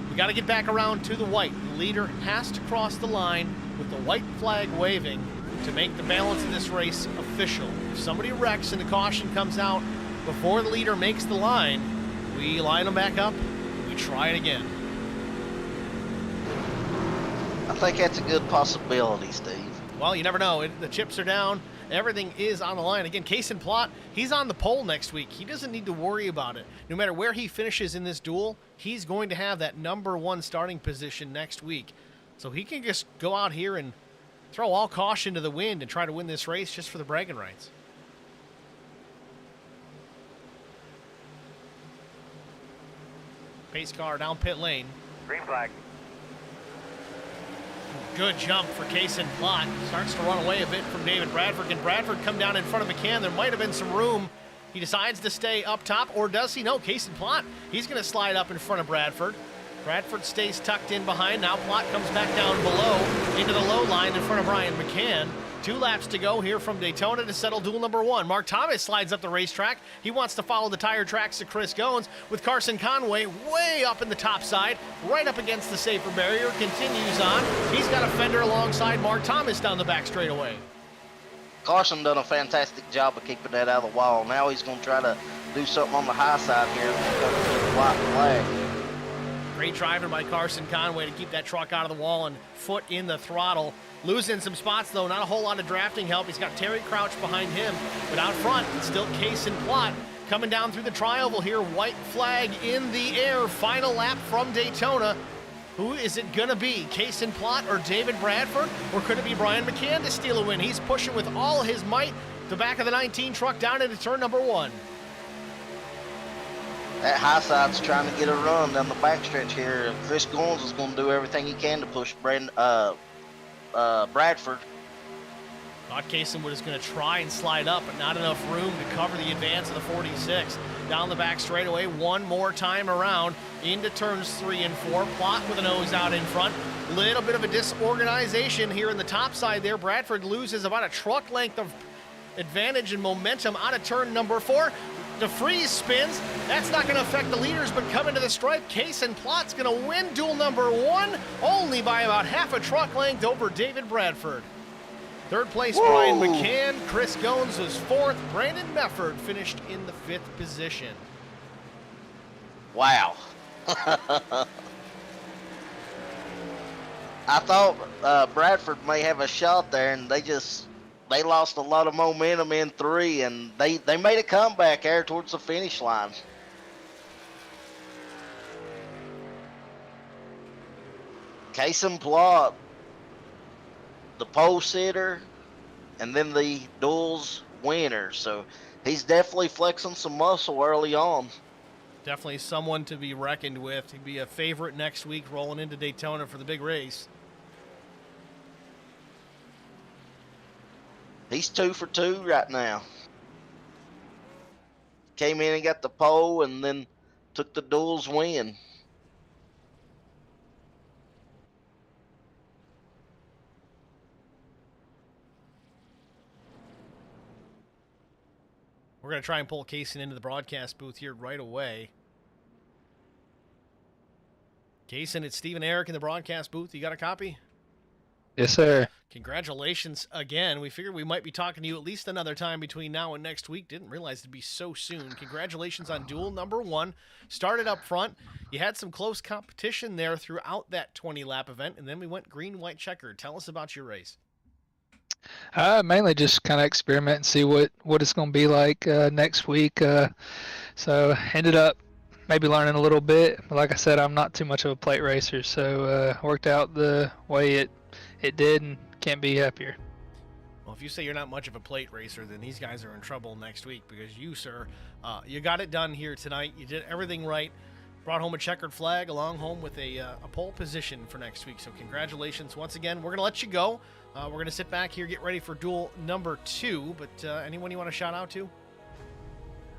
We got to get back around to the white. The leader has to cross the line with the white flag waving to make the balance of this race official. If somebody wrecks and the caution comes out before the leader makes the line, we line them back up, we try it again. I think that's a good possibility, Steve. Well, you never know. The chips are down. Everything is on the line. Again, Case and Plot, he's on the pole next week. He doesn't need to worry about it. No matter where he finishes in this duel, he's going to have that number 1 starting position next week. So he can just go out here and throw all caution to the wind and try to win this race just for the bragging rights. Pace car down pit lane. Green flag. Good jump for Case and Plot. Starts to run away a bit from David Bradford. Can Bradford come down in front of McCann? There might have been some room. He decides to stay up top, or does he? No, Case and Plot. He's going to slide up in front of Bradford. Bradford stays tucked in behind. Now Plott comes back down below into the low line in front of Brian McCann. 2 laps to go here from Daytona to settle duel number 1. Mark Thomas slides up the racetrack. He wants to follow the tire tracks of Chris Goins, with Carson Conway way up in the top side, right up against the safer barrier, continues on. He's got a fender alongside Mark Thomas down the back straightaway. Carson done a fantastic job of keeping that out of the wall. Now he's going to try to do something on the high side here and come to the white flag. Great driving by Carson Conway to keep that truck out of the wall and foot in the throttle. Losing some spots, though, not a whole lot of drafting help. He's got Terry Crouch behind him, but out front, it's still Case and Plott coming down through the tri-oval here. White flag in the air. Final lap from Daytona. Who is it going to be? Case and Plott or David Bradford? Or could it be Brian McCann to steal a win? He's pushing with all his might. The back of the 19 truck down into turn number 1. That high side's trying to get a run down the backstretch here. Chris Goins is going to do everything he can to push Bradford. Thought Kaysen was going to try and slide up, but not enough room to cover the advance of the 46. Down the back straightaway, one more time around into turns 3 and 4. Plott with a nose out in front. Little bit of a disorganization here in the top side there. Bradford loses about a truck length of advantage and momentum out of turn number 4. DeFries spins. That's not going to affect the leaders, but coming to the stripe, Case and Plott's going to win duel number 1, only by about half a truck length over David Bradford. Third place, Brian McCann. Chris Goins was 4th. Brandon Mefford finished in the 5th position. Wow. I thought Bradford may have a shot there, and they lost a lot of momentum in 3, and they made a comeback there towards the finish line. Case and Plott, the pole sitter, and then the Duels winner. So he's definitely flexing some muscle early on. Definitely someone to be reckoned with. He'd be a favorite next week rolling into Daytona for the big race. He's 2 for 2 right now. Came in and got the pole and then took the Duels win. We're going to try and pull Kaysen into the broadcast booth here right away. Kaysen, it's Steve and Eric in the broadcast booth. You got a copy? Yes, sir. Congratulations again. We figured we might be talking to you at least another time between now and next week. Didn't realize it'd be so soon. Congratulations on duel number 1. Started up front. You had some close competition there throughout that 20-lap event, and then we went green, white, checkered. Tell us about your race. Mainly just kind of experiment and see what it's going to be like next week. So ended up maybe learning a little bit. Like I said, I'm not too much of a plate racer, so worked out the way it did, and can't be happier. Well, if you say you're not much of a plate racer, then these guys are in trouble next week, because you, sir, you got it done here tonight. You did everything right. Brought home a checkered flag, along home with a pole position for next week. So congratulations once again. We're going to let you go. We're going to sit back here, get ready for duel number 2. But anyone you want to shout out to?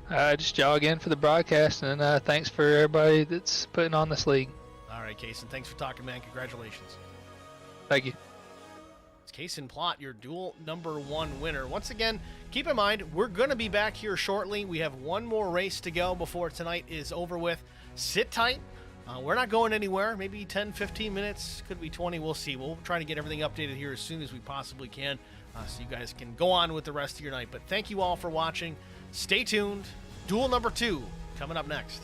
Just y'all again for the broadcast, and thanks for everybody that's putting on this league. All right, Kaysen. Thanks for talking, man. Congratulations. Thank you. It's Case and Plott, your duel number 1 winner. Once again, keep in mind, we're going to be back here shortly. We have one more race to go before tonight is over with. Sit tight. We're not going anywhere. Maybe 10, 15 minutes. Could be 20. We'll see. We'll try to get everything updated here as soon as we possibly can, so you guys can go on with the rest of your night. But thank you all for watching. Stay tuned. Duel number 2 coming up next.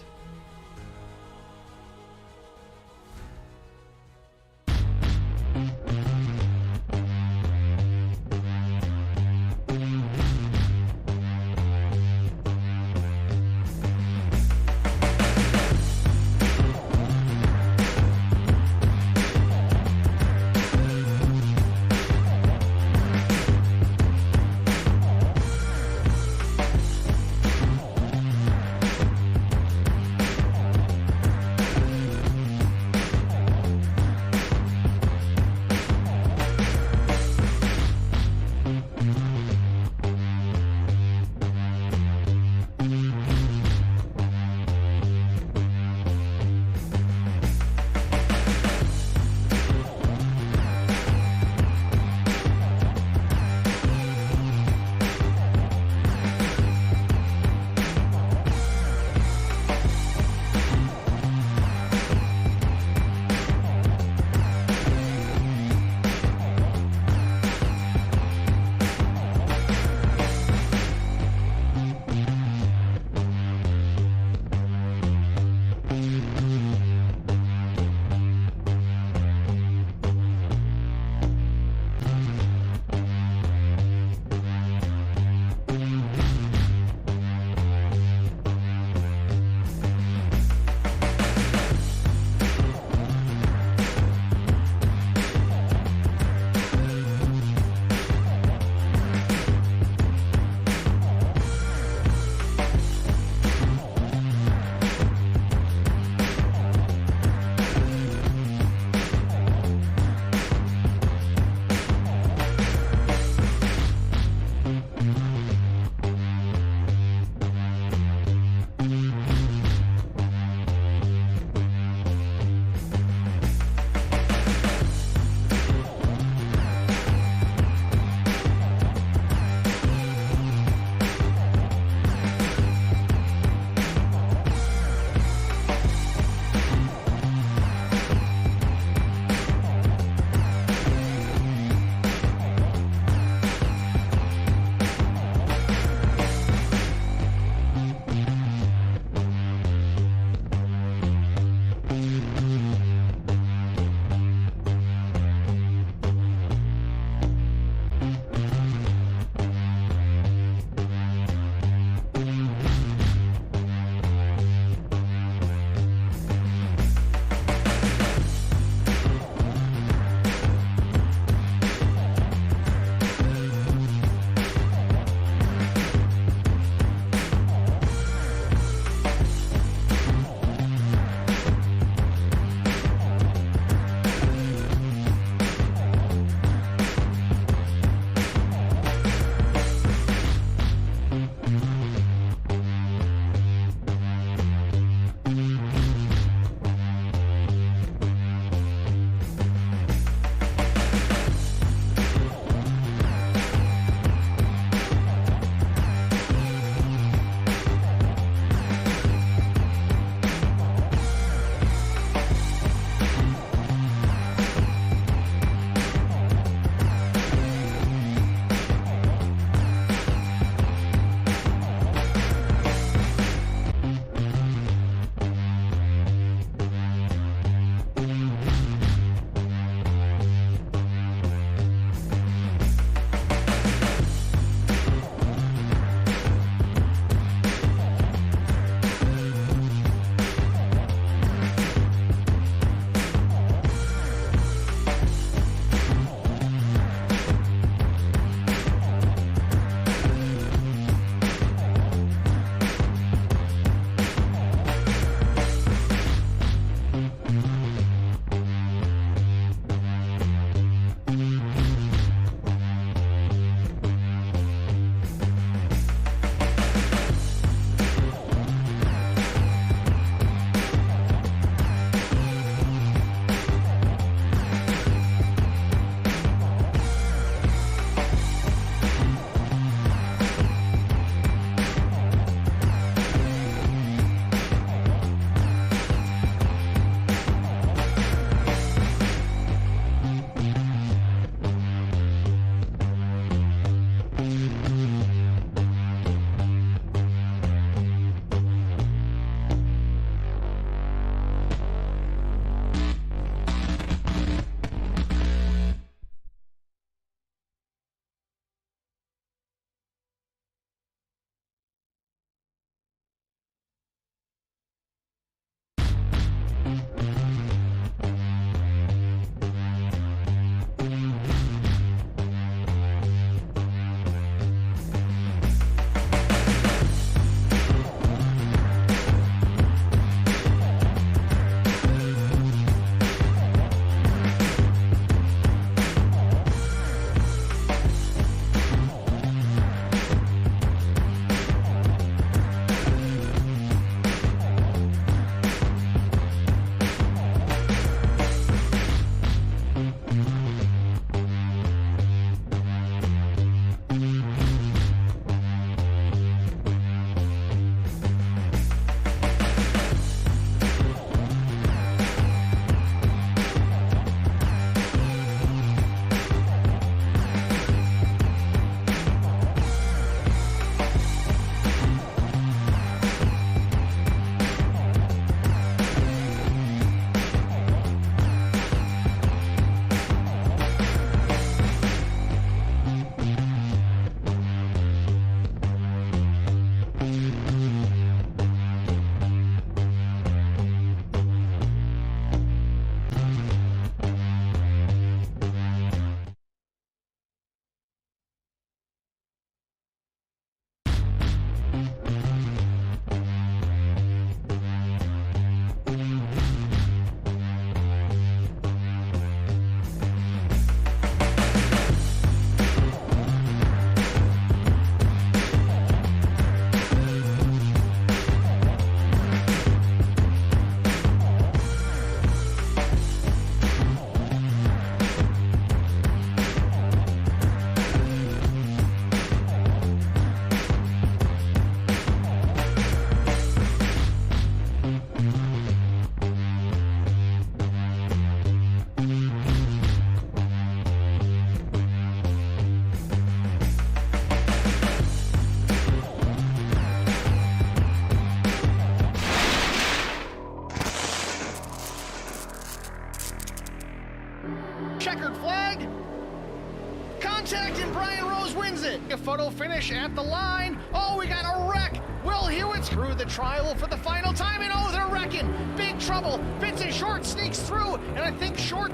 it. A photo finish at the line. Oh, we got a wreck. Will Hewitt's through the trial for the final time, and oh, they're wrecking. Big trouble. Vincent Short sneaks through, and I think Short...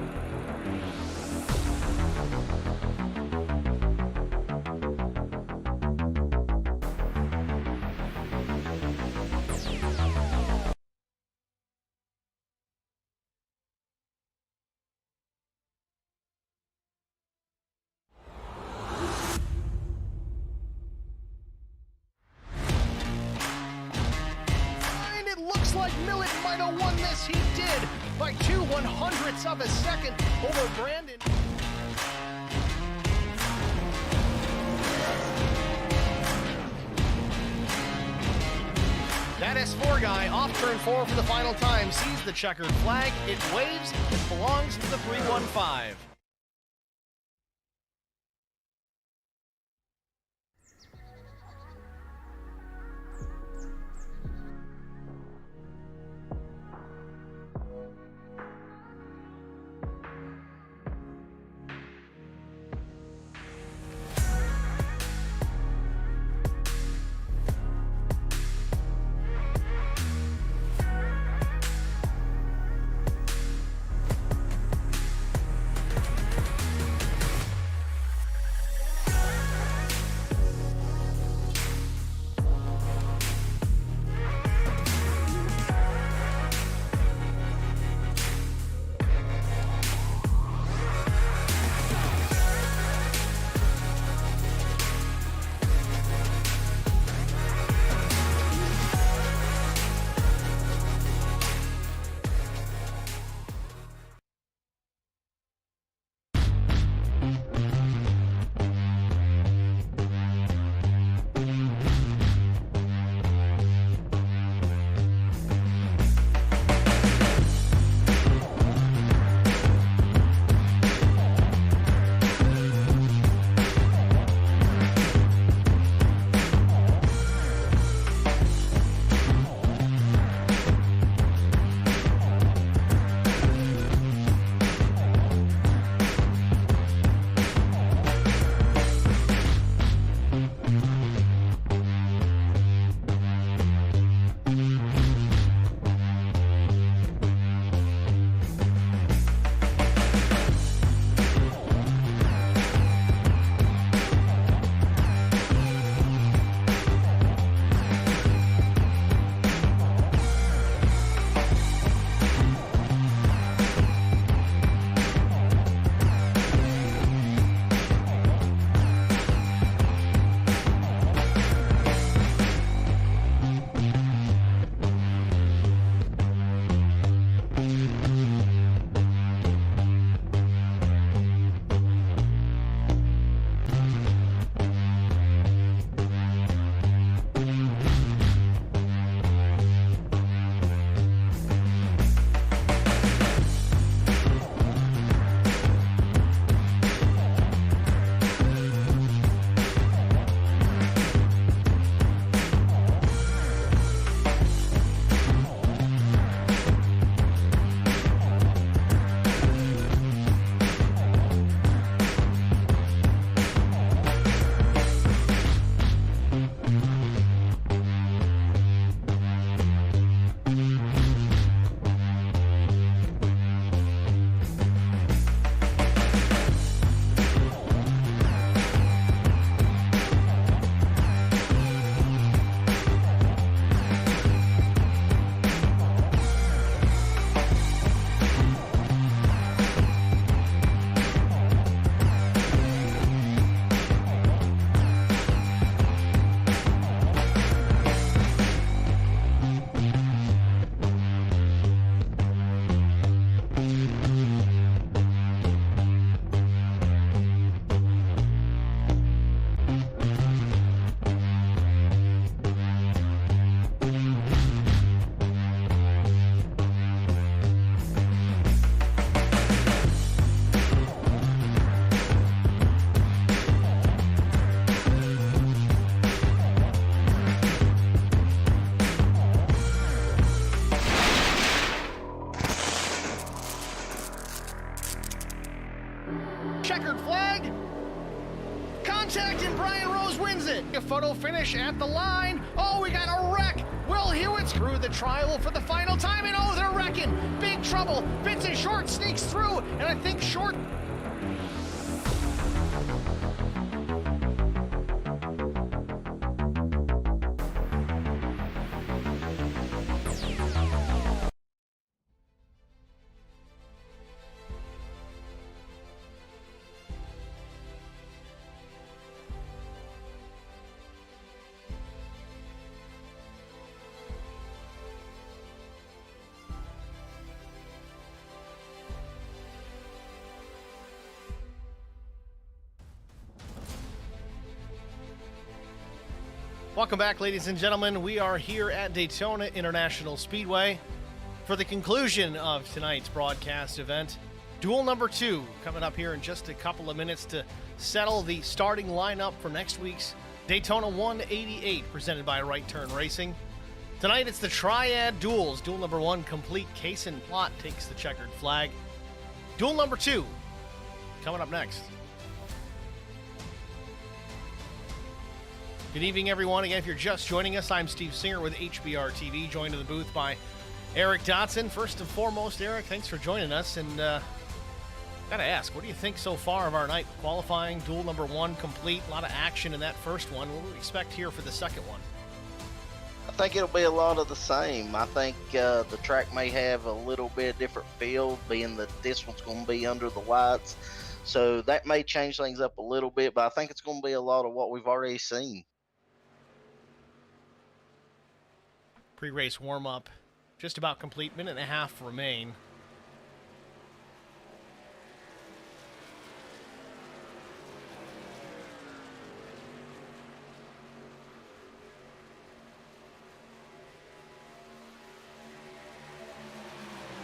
It looks like Millett might have won this. He did by 2/100ths of a second over Brandon. That S4 guy off turn 4 for the final time sees the checkered flag. It waves. It belongs to the 315. Duels wins it. A photo finish at the line. Oh, we got a wreck. Will Hewitt's through the trial for the final time, and oh, they're wrecking. Big trouble. Vincent Short sneaks through, and I think Short... Welcome back, ladies and gentlemen. We are here at Daytona International Speedway for the conclusion of tonight's broadcast event. Duel number 2 coming up here in just a couple of minutes to settle the starting lineup for next week's Daytona 188, presented by Right Turn Racing. Tonight it's the Triad Duels. Duel number 1 complete. Kaysen Plott takes the checkered flag. Duel number 2 coming up next. Good evening, everyone. Again, if you're just joining us, I'm Steve Singer with HBR TV, joined in the booth by Eric Dotson. First and foremost, Eric, thanks for joining us. And gotta ask, what do you think so far of our night? Qualifying, duel number 1 complete, a lot of action in that first one. What do we expect here for the second one? I think it'll be a lot of the same. I think the track may have a little bit different feel, being that this one's going to be under the lights. So that may change things up a little bit, but I think it's going to be a lot of what we've already seen. Pre-race warm-up just about complete. Minute and a half remain.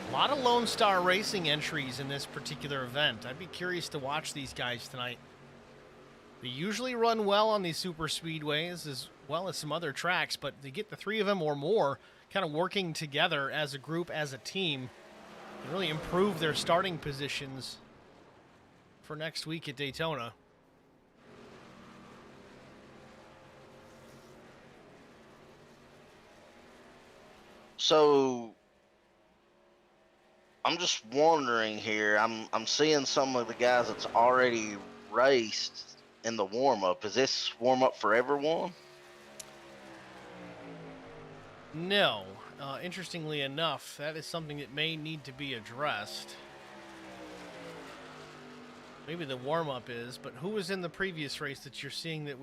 A lot of Lone Star Racing entries in this particular event. I'd be curious to watch these guys tonight. They usually run well on these super speedways as well as some other tracks, but they get the 3 of them or more kind of working together as a group, as a team, and really improve their starting positions for next week at Daytona. So I'm just wondering here. I'm seeing some of the guys that's already raced in the warm-up. Is this warm-up for everyone? No. Interestingly enough, that is something that may need to be addressed. Maybe the warm-up is, but who was in the previous race that you're seeing that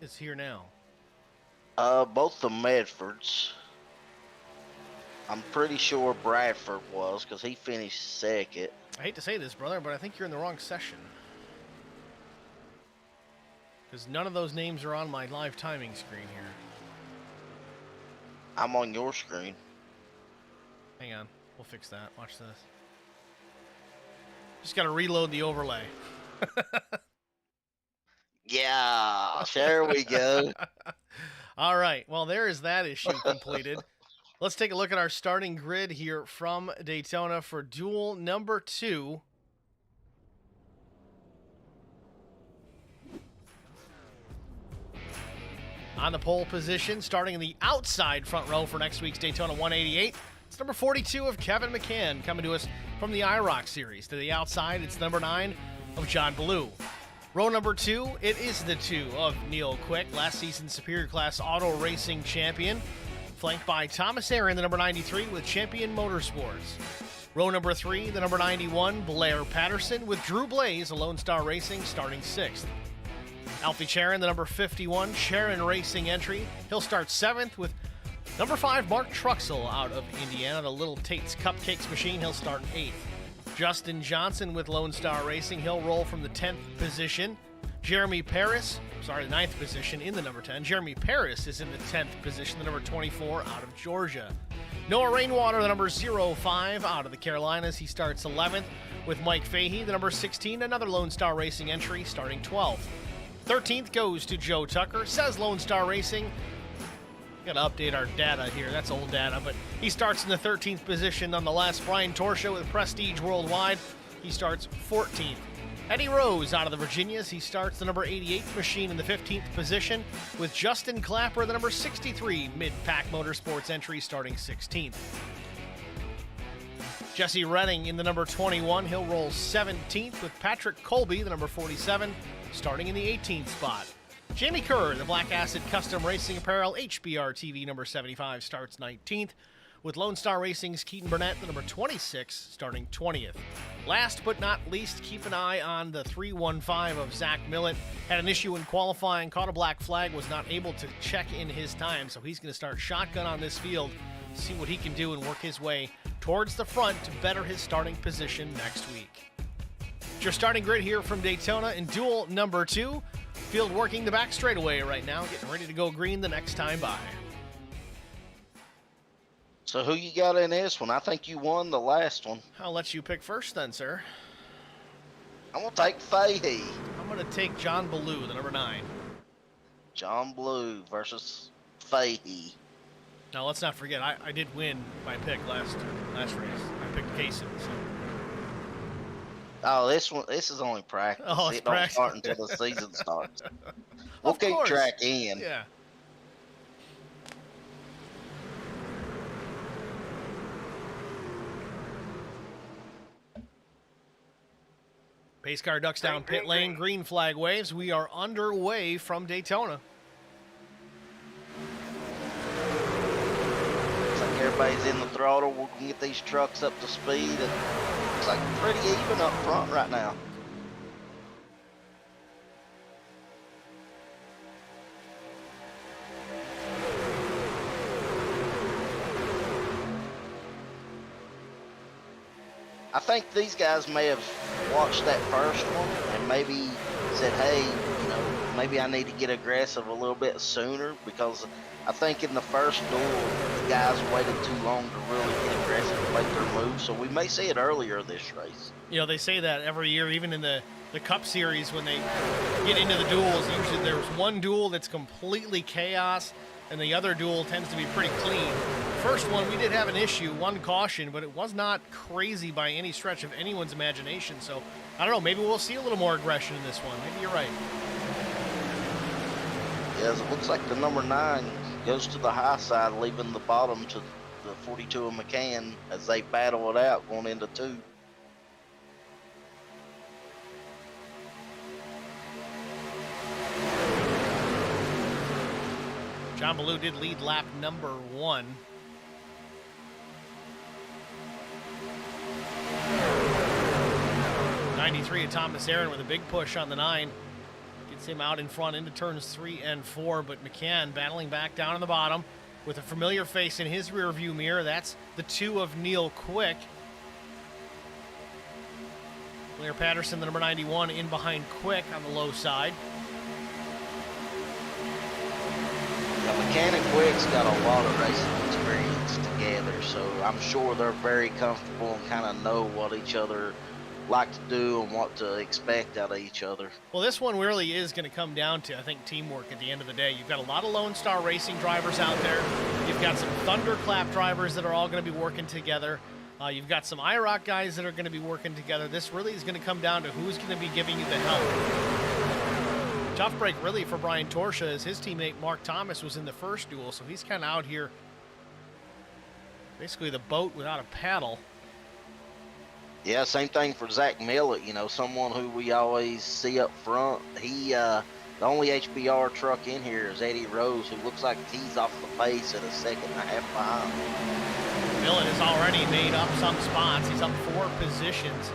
is here now? Both the Medfords. I'm pretty sure Bradford was, because he finished second. I hate to say this, brother, but I think you're in the wrong session. Because none of those names are on my live timing screen here. I'm on your screen. Hang on. We'll fix that. Watch this. Just got to reload the overlay. Yeah, there we go. All right. Well, there is that issue completed. Let's take a look at our starting grid here from Daytona for duel number 2. On the pole position, starting in the outside front row for next week's Daytona 188, it's number 42 of Kevin McCann, coming to us from the IROC series. To the outside, it's number 9 of John Ballou. Row number 2, it is the 2 of Neil Quick, last season's Superior Class Auto Racing champion, flanked by Thomas Aaron, the number 93, with Champion Motorsports. Row number 3, the number 91, Blair Patterson, with Drew Blaze, a Lone Star Racing, starting 6th. Alfie Charon, the number 51, Charon Racing entry. He'll start 7th with number 5, Mark Truxell out of Indiana, the Little Tate's Cupcakes machine. He'll start 8th. Justin Johnson with Lone Star Racing. He'll roll from the 10th position. Jeremy Paris, the 9th position in the number 10. Jeremy Paris is in the 10th position, the number 24 out of Georgia. Noah Rainwater, the number 05 out of the Carolinas. He starts 11th with Mike Fahey, the number 16, another Lone Star Racing entry, starting 12th. 13th goes to Joe Tucker, says Lone Star Racing. Got to update our data here. That's old data, but he starts in the 13th position nonetheless. Brian Torsha with Prestige Worldwide. He starts 14th. Eddie Rose out of the Virginias. He starts the number 88 machine in the 15th position, with Justin Clapper, the number 63 Mid-Pack Motorsports entry, starting 16th. Jesse Redding in the number 21. He'll roll 17th, with Patrick Colby, the number 47, starting in the 18th spot. Jamie Kerr, the Black Acid Custom Racing Apparel HBR TV number 75, starts 19th, with Lone Star Racing's Keaton Burnett, the number 26, starting 20th. Last but not least, keep an eye on the 315 of Zach Millett. Had an issue in qualifying, caught a black flag, was not able to check in his time, so he's going to start shotgun on this field, see what he can do and work his way towards the front to better his starting position next week. It's your starting grid here from Daytona in Duel number 2. Field working the back straightaway right now, getting ready to go green the next time by. So who you got in this one? I think you won the last one. I'll let you pick first then, sir. I'm going to take Fahey. I'm going to take John Ballou, the number 9. John Blue versus Fahey. Now, let's not forget, I did win my pick last race. I picked Kaysen. So. Oh, this is only practice. Oh, it's it don't practice. start until the season starts. We'll Of keep course. track in. Yeah. Pace car ducks down pit lane. Green flag waves. We are underway from Daytona. Looks like everybody's in the throttle. We're going to get these trucks up to speed. It looks like pretty even up front right now. I think these guys may have watched that first one and maybe said, hey, you know, maybe I need to get aggressive a little bit sooner, because I think in the first duel, the guys waited too long to really get aggressive and make their moves. So we may see it earlier this race. You know, they say that every year, even in the Cup Series, when they get into the duels, usually there's one duel that's completely chaos, and the other duel tends to be pretty clean. First one, we did have an issue, one caution, but it was not crazy by any stretch of anyone's imagination. So, I don't know, maybe we'll see a little more aggression in this one. Maybe you're right. Yes, it looks like the number 9 goes to the high side, leaving the bottom to the 42 of McCann as they battle it out going into 2. John Ballou did lead lap number 1. '93 of Thomas Aaron with a big push on the 9. Gets him out in front into turns 3 and 4, but McCann battling back down in the bottom with a familiar face in his rear view mirror. That's the 2 of Neil Quick. Blair Patterson, the number 91, in behind Quick on the low side. Now, McCann and Quick's got a lot of racing experience together, so I'm sure they're very comfortable and kind of know what each other like to do and what to expect out of each other. Well, this one really is going to come down to, I think, teamwork at the end of the day. You've got a lot of Lone Star Racing drivers out there. You've got some Thunderclap drivers that are all going to be working together. You've got some IROC guys that are going to be working together. This really is going to come down to who's going to be giving you the help. Tough break, really, for Brian Torsha, as his teammate Mark Thomas was in the first duel, so he's kind of out here, basically the boat without a paddle. Yeah, same thing for Zach Millett, you know, someone who we always see up front. The only HBR truck in here is Eddie Rose, who looks like he's off the pace at a second and a half behind. Millett has already made up some spots. He's up 4 positions.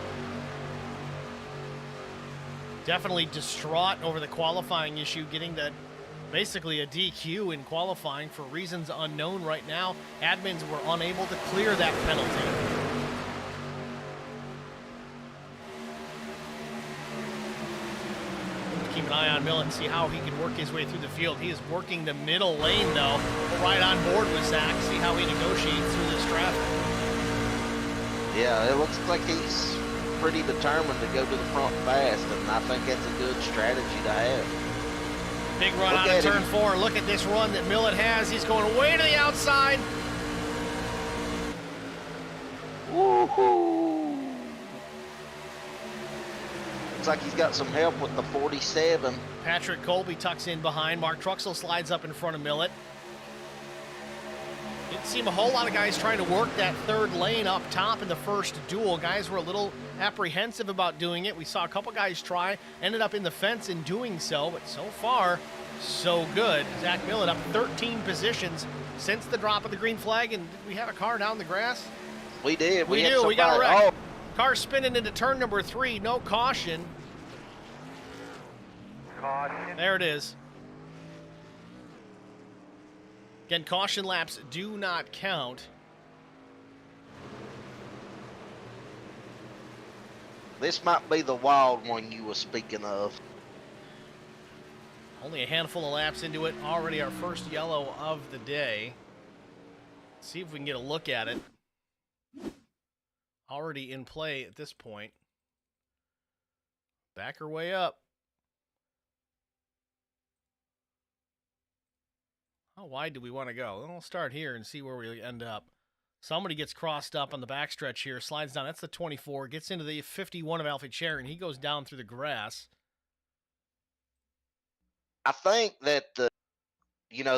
Definitely distraught over the qualifying issue, getting that basically a DQ in qualifying for reasons unknown right now. Admins were unable to clear that penalty. Keep an eye on Millett and see how he can work his way through the field. He is working the middle lane, though. Right on board with Zach. See how he negotiates through this traffic. Yeah, it looks like he's pretty determined to go to the front fast, and I think that's a good strategy to have. Big run out of turn 4. Look at this run that Millett has. He's going way to the outside. Woohoo! Looks like he's got some help with the 47. Patrick Colby tucks in behind. Mark Truxell slides up in front of Millett. Didn't seem a whole lot of guys trying to work that third lane up top in the first duel. Guys were a little apprehensive about doing it. We saw a couple guys try, ended up in the fence in doing so, but so far, so good. Zach Millett up 13 positions since the drop of the green flag, and did we have a car down the grass? We did. We had do. We got a somebody- wreck. Car spinning into turn number 3, no caution. Caution. There it is. Again, caution laps do not count. This might be the wild one you were speaking of. Only a handful of laps into it. Already our first yellow of the day. Let's see if we can get a look at it. Already in play at this point. Back her way up. How wide do we want to go? We'll start here and see where we end up. Somebody gets crossed up on the backstretch here, slides down. That's the 24. Gets into the 51 of Alfie Sharon. He goes down through the grass. I think that the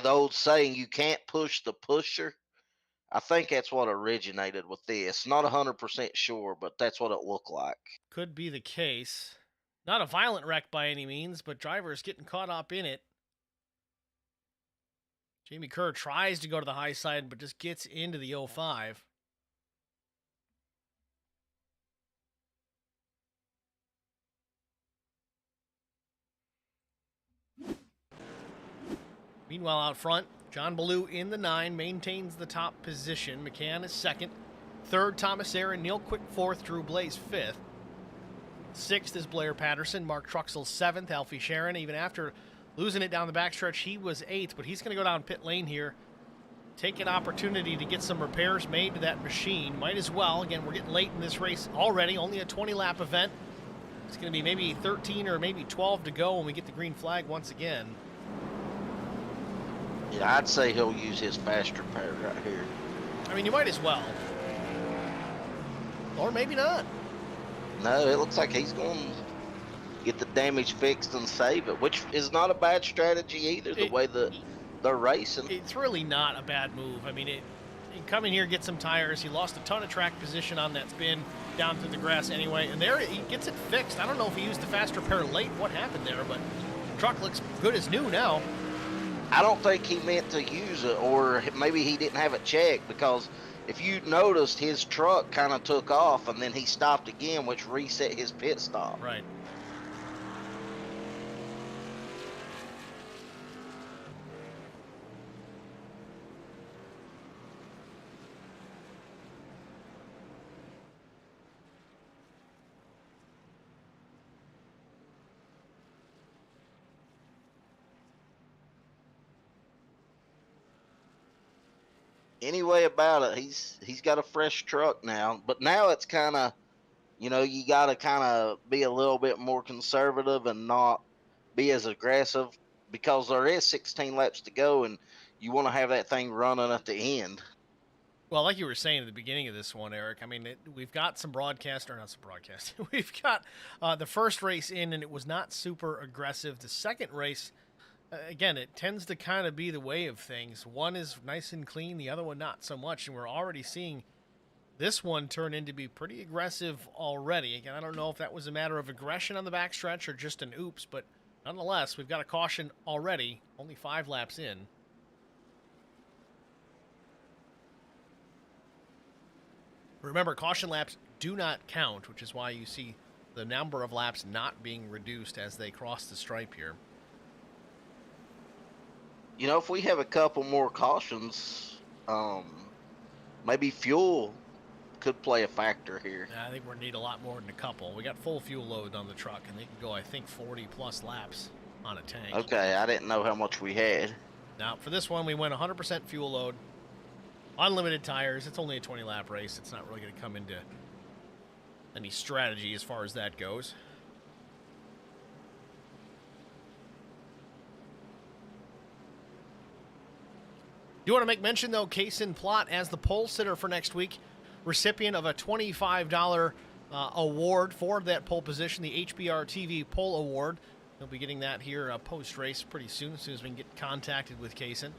old saying, you can't push the pusher. I think that's what originated with this. Not 100% sure, but that's what it looked like. Could be the case. Not a violent wreck by any means, but drivers getting caught up in it. Jamie Kerr tries to go to the high side, but just gets into the 05. Meanwhile, out front, John Ballou in the 9 maintains the top position. McCann is second. Third, Thomas Aaron. Neil Quick fourth. Drew Blaze fifth. Sixth is Blair Patterson. Mark Truxell seventh. Alfie Sharon, even after losing it down the backstretch, he was eighth, but he's going to go down pit lane here. Take an opportunity to get some repairs made to that machine. Might as well. Again, we're getting late in this race already. Only a 20-lap event. It's going to be maybe 13 or maybe 12 to go when we get the green flag once again. Yeah, I'd say he'll use his fast repair right here. I mean, you might as well. Or maybe not. No, it looks like he's going to get the damage fixed and save it, which is not a bad strategy either, the way that they're racing. It's really not a bad move. I mean, he come in here, get some tires. He lost a ton of track position on that spin down through the grass anyway, and there he gets it fixed. I don't know if he used the fast repair late, what happened there, but the truck looks good as new now. I don't think he meant to use it, or maybe he didn't have it checked, because if you noticed, his truck kind of took off and then he stopped again, which reset his pit stop. Right. Anyway about it, he's got a fresh truck now, but now it's kind of, you got to kind of be a little bit more conservative and not be as aggressive, because there is 16 laps to go and you want to have that thing running at the end. Well, like you were saying at the beginning of this one, Eric, I mean, we've got some broadcast, or not some broadcast. We've got the first race in, and it was not super aggressive. The second race, again, it tends to kind of be the way of things. One is nice and clean, the other one not so much, and we're already seeing this one turn into be pretty aggressive already. Again, I don't know if that was a matter of aggression on the backstretch or just an oops, but nonetheless, we've got a caution already, only 5 laps in. Remember, caution laps do not count, which is why you see the number of laps not being reduced as they cross the stripe here. If we have a couple more cautions, maybe fuel could play a factor here. I think we're going to need a lot more than a couple. We got full fuel load on the truck, and they can go, I think, 40-plus laps on a tank. Okay, I didn't know how much we had. Now, for this one, we went 100% fuel load, unlimited tires. It's only a 20-lap race. It's not really going to come into any strategy as far as that goes. Do want to make mention, though, Kaysen Plott as the pole sitter for next week, recipient of a $25 award for that pole position, the HBR TV Pole Award. He'll be getting that here post-race pretty soon as we can get contacted with Kaysen.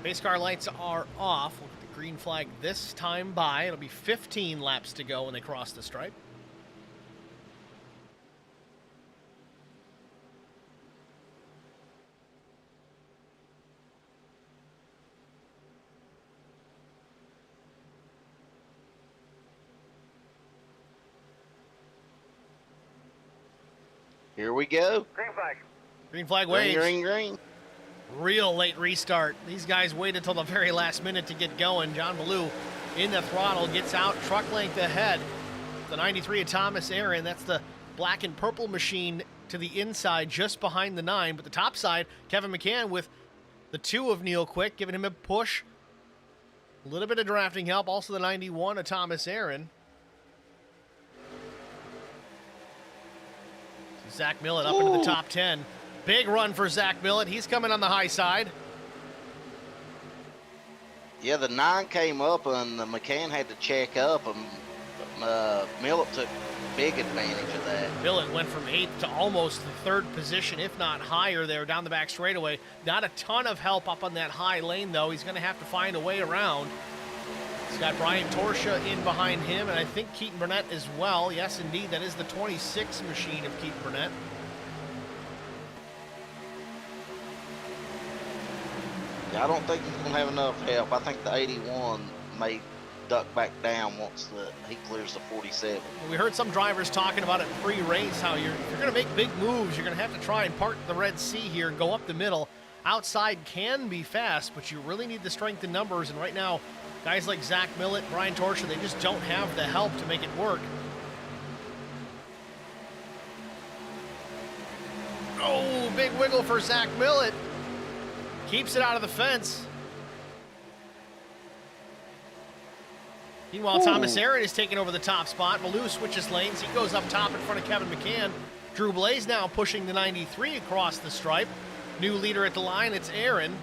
Pace car lights are off. We'll get the green flag this time by. It'll be 15 laps to go when they cross the stripe. Here we go. Green flag. Green flag Green, waves. green, green. Real late restart. These guys waited till the very last minute to get going. John Ballou in the throttle, gets out, truck length ahead. The 93 of Thomas Aaron, that's the black and purple machine to the inside just behind the 9. But the top side, Kevin McCann with the 2 of Neil Quick, giving him a push. A little bit of drafting help. Also the 91 of Thomas Aaron. Zach Millett up into the top 10. Big run for Zach Millett. He's coming on the high side. Yeah, the 9 came up and the McCann had to check up, and Millett took big advantage of that. Millett went from 8th to almost the 3rd position, if not higher there down the back straightaway. Not a ton of help up on that high lane, though. He's going to have to find a way around. He's got Brian Torsha in behind him, and I think Keaton Burnett as well. Yes, indeed, that is the 26 machine of Keaton Burnett. Yeah, I don't think he's going to have enough help. I think the 81 may duck back down once he clears the 47. We heard some drivers talking about it pre-race, how if you're going to make big moves, you're going to have to try and part the Red Sea here and go up the middle. Outside can be fast, but you really need the strength in numbers, and right now, guys like Zach Millett, Brian Torsha, they just don't have the help to make it work. Oh, big wiggle for Zach Millett. Keeps it out of the fence. Meanwhile, Thomas Aaron is taking over the top spot. Ballou switches lanes. He goes up top in front of Kevin McCann. Drew Blaze now pushing the 93 across the stripe. New leader at the line, it's Aaron.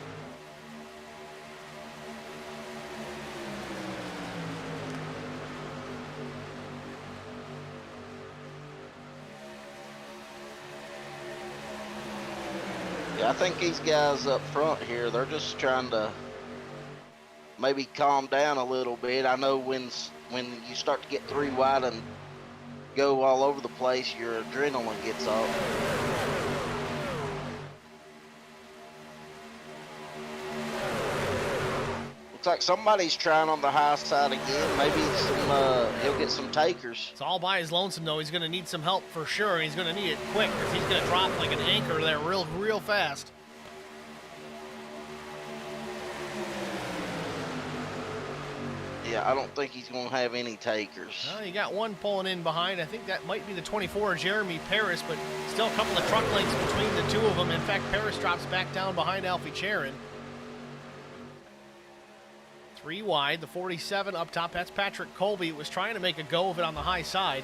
Yeah, I think these guys up front here, they're just trying to maybe calm down a little bit. I know when you start to get 3 wide and go all over the place, your adrenaline gets up. Looks like somebody's trying on the high side again. Maybe he'll get some takers. It's all by his lonesome, though. He's going to need some help for sure. He's going to need it quick because he's going to drop like an anchor there real fast. Yeah, I don't think he's going to have any takers. Well, you got one pulling in behind. I think that might be the 24, Jeremy Paris, but still a couple of truck lengths between the two of them. In fact, Paris drops back down behind Alfie Charon. 3 wide, the 47 up top. That's Patrick Colby. Was trying to make a go of it on the high side.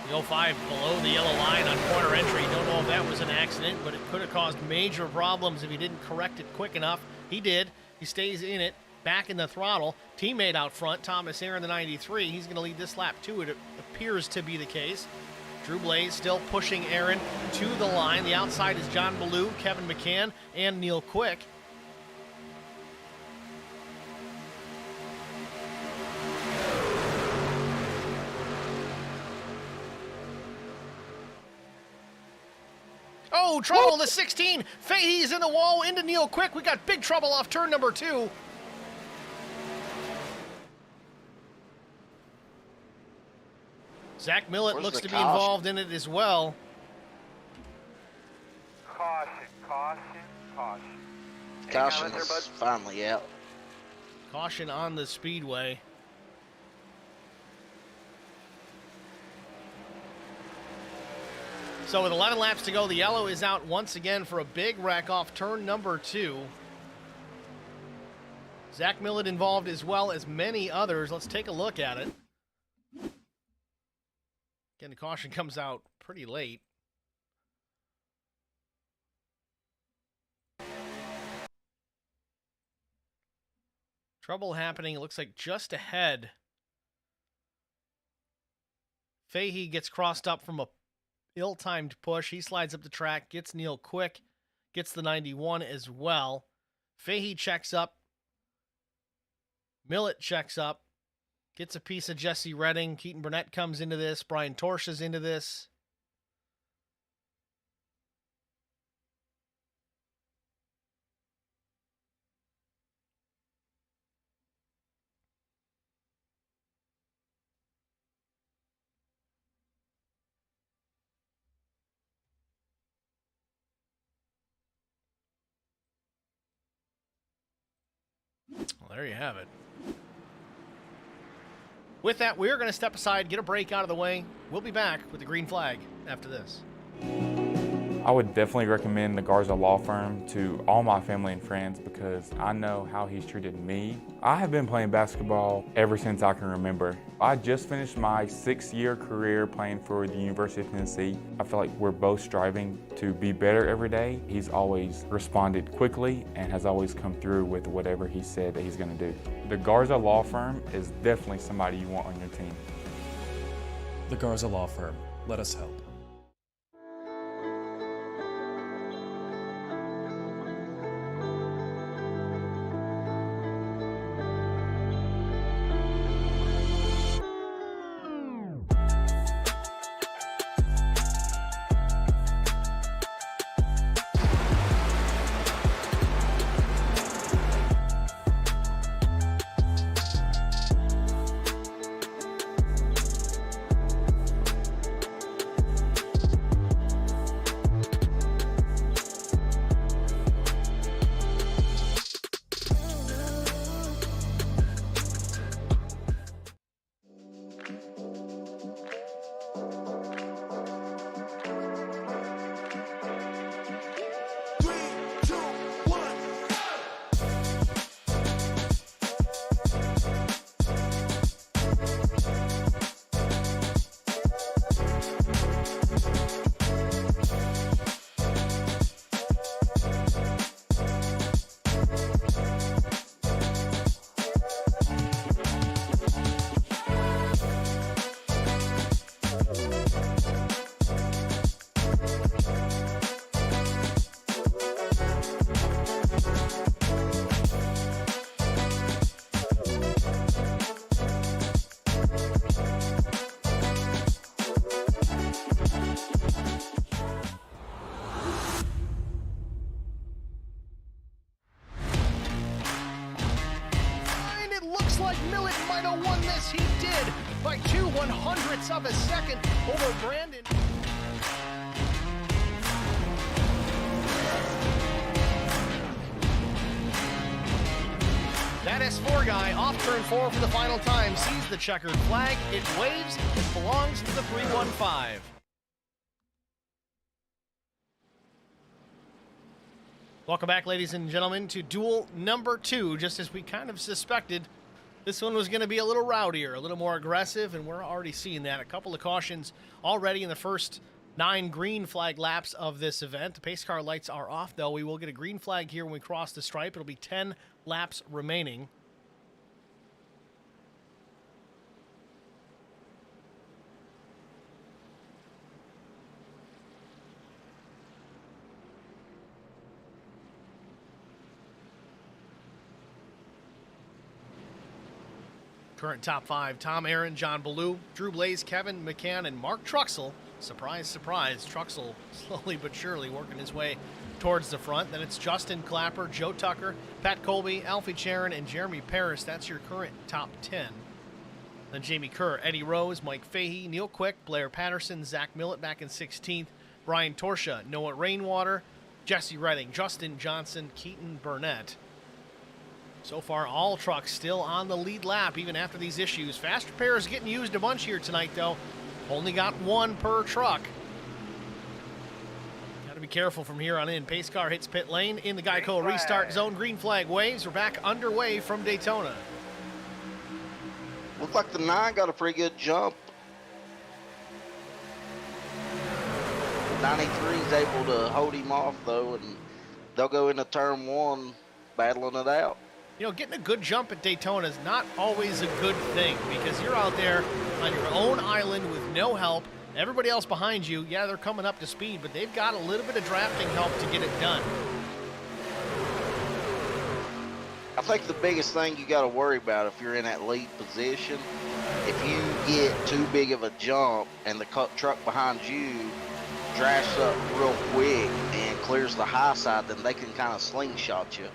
The 05 below the yellow line on corner entry. Don't know if that was an accident, but it could have caused major problems if he didn't correct it quick enough. He did. He stays in it, back in the throttle. Teammate out front, Thomas Aaron, the 93. He's going to lead this lap too. It appears to be the case. Drew Blaze still pushing Aaron to the line. The outside is John Ballou, Kevin McCann, and Neil Quick. Oh, trouble, the 16. Fahey's in the wall into Neil Quick. We got big trouble off turn number 2. Zach Millett looks to be involved in it as well. Caution, caution, caution. Caution is finally out. Caution on the speedway. So with 11 laps to go, the yellow is out once again for a big wreck off turn number 2. Zach Millett involved as well as many others. Let's take a look at it. Again, the caution comes out pretty late. Trouble happening, it looks like just ahead. Fahey gets crossed up from a ill-timed push. He slides up the track, gets Neil quick, gets the 91 as well. Fahey checks up. Millett checks up. Gets a piece of Jesse Redding. Keaton Burnett comes into this. Brian Torsha's into this. Well, there you have it. With that, we're going to step aside, get a break out of the way. We'll be back with the green flag after this. I would definitely recommend the Garza Law Firm to all my family and friends because I know how he's treated me. I have been playing basketball ever since I can remember. I just finished my 6-year career playing for the University of Tennessee. I feel like we're both striving to be better every day. He's always responded quickly and has always come through with whatever he said that he's going to do. The Garza Law Firm is definitely somebody you want on your team. The Garza Law Firm. Let us help. Like Millett might have won this. He did by 2/100ths of a second over Brandon. That S4 guy off turn 4 for the final time sees the checkered flag. It waves. It belongs to the 315. Welcome back, ladies and gentlemen, to duel number 2. Just as we kind of suspected, this one was going to be a little rowdier, a little more aggressive, and we're already seeing that. A couple of cautions already in the first 9 green flag laps of this event. The pace car lights are off, though. We will get a green flag here when we cross the stripe. It'll be 10 laps remaining. Current top 5, Tom Aaron, John Ballou, Drew Blaze, Kevin McCann, and Mark Truxell. Surprise, surprise, Truxell slowly but surely working his way towards the front. Then it's Justin Clapper, Joe Tucker, Pat Colby, Alfie Charon, and Jeremy Paris. That's your current top 10. Then Jamie Kerr, Eddie Rose, Mike Fahey, Neil Quick, Blair Patterson, Zach Millett back in 16th, Brian Torsha, Noah Rainwater, Jesse Redding, Justin Johnson, Keaton Burnett. So far, all trucks still on the lead lap, even after these issues. Fast repairs getting used a bunch here tonight, though. Only got 1 per truck. Got to be careful from here on in. Pace car hits pit lane in the Geico restart zone. Green flag waves. We're back underway from Daytona. Looks like the 9 got a pretty good jump. 93 is able to hold him off, though, and they'll go into turn 1 battling it out. You know, getting a good jump at Daytona is not always a good thing because you're out there on your own island with no help. Everybody else behind you, yeah, they're coming up to speed, but they've got a little bit of drafting help to get it done. I think the biggest thing you got to worry about if you're in that lead position, if you get too big of a jump and the truck behind you drafts up real quick and clears the high side, then they can kind of slingshot you.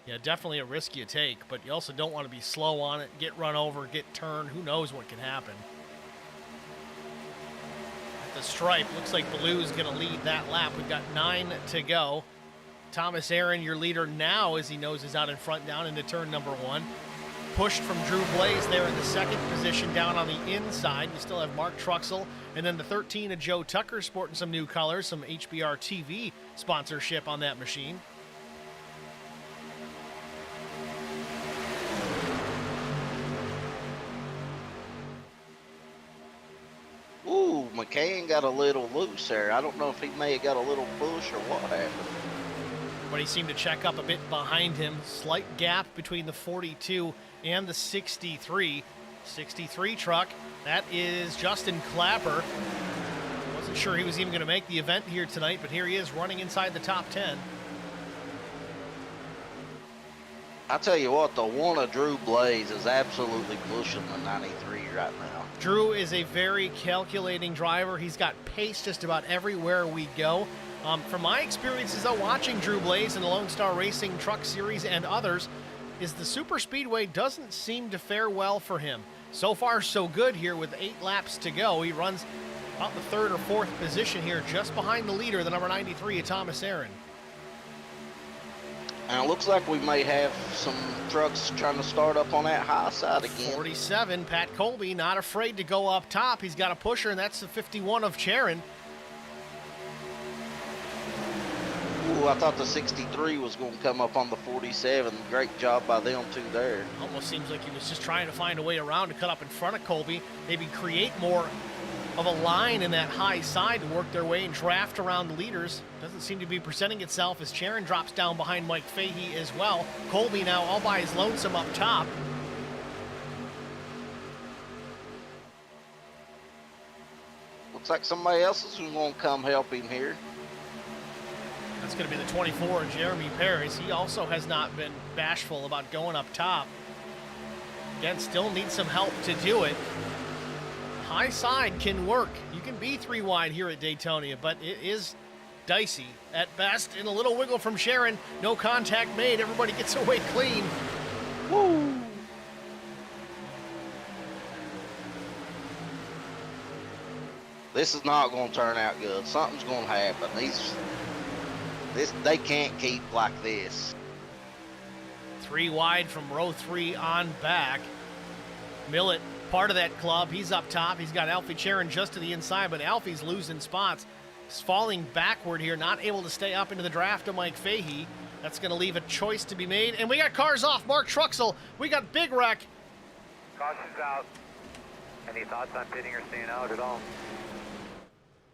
Yeah, definitely a risk you take, but you also don't want to be slow on it, get run over, get turned. Who knows what can happen. At the stripe, looks like Blue's going to lead that lap. We've got 9 to go. Thomas Aaron, your leader now, as he noses out in front down into turn number 1. Pushed from Drew Blaze there in the second position down on the inside. You still have Mark Truxell, and then the 13 of Joe Tucker sporting some new colors, some HBR TV sponsorship on that machine. Ooh, McCann got a little loose there. I don't know if he may have got a little push or what happened. But he seemed to check up a bit behind him. Slight gap between the 42 and the 63. 63 truck, that is Justin Clapper. Wasn't sure he was even going to make the event here tonight, but here he is running inside the top 10. I tell you what, the one of Drew Blaze is absolutely pushing the 93 right now. Drew is a very calculating driver. He's got pace just about everywhere we go. From my experiences though, watching Drew Blaze in the Lone Star Racing Truck Series and others, is the Super Speedway doesn't seem to fare well for him. So far so good here with 8 laps to go. He runs about the 3rd or 4th position here, just behind the leader, the number 93 of Thomas Aaron. And it looks like we may have some trucks trying to start up on that high side again. 47, Pat Colby, not afraid to go up top. He's got a pusher, and that's the 51 of Charon. Ooh, I thought the 63 was going to come up on the 47. Great job by them two there. Almost seems like he was just trying to find a way around to cut up in front of Colby. Maybe create more of a line in that high side to work their way and draft around the leaders. Doesn't seem to be presenting itself as Charon drops down behind Mike Fahey as well. Colby now all by his lonesome up top. Looks like somebody else is going to come help him here. That's going to be the 24, Jeremy Paris. He also has not been bashful about going up top. Again, still needs some help to do it. High side can work. You can be 3 wide here at Daytona, but it is dicey at best. And a little wiggle from Sharon. No contact made. Everybody gets away clean. Woo! This is not going to turn out good. Something's going to happen. They can't keep like this. 3 wide from row 3 on back. Millett, part of that club. He's up top. He's got Alfie Charon just to the inside, but Alfie's losing spots. He's falling backward here, not able to stay up into the draft of Mike Fahey. That's going to leave a choice to be made. And we got cars off. Mark Truxell. We got Big Wreck. Caution's out. Any thoughts on pitting or staying out at all?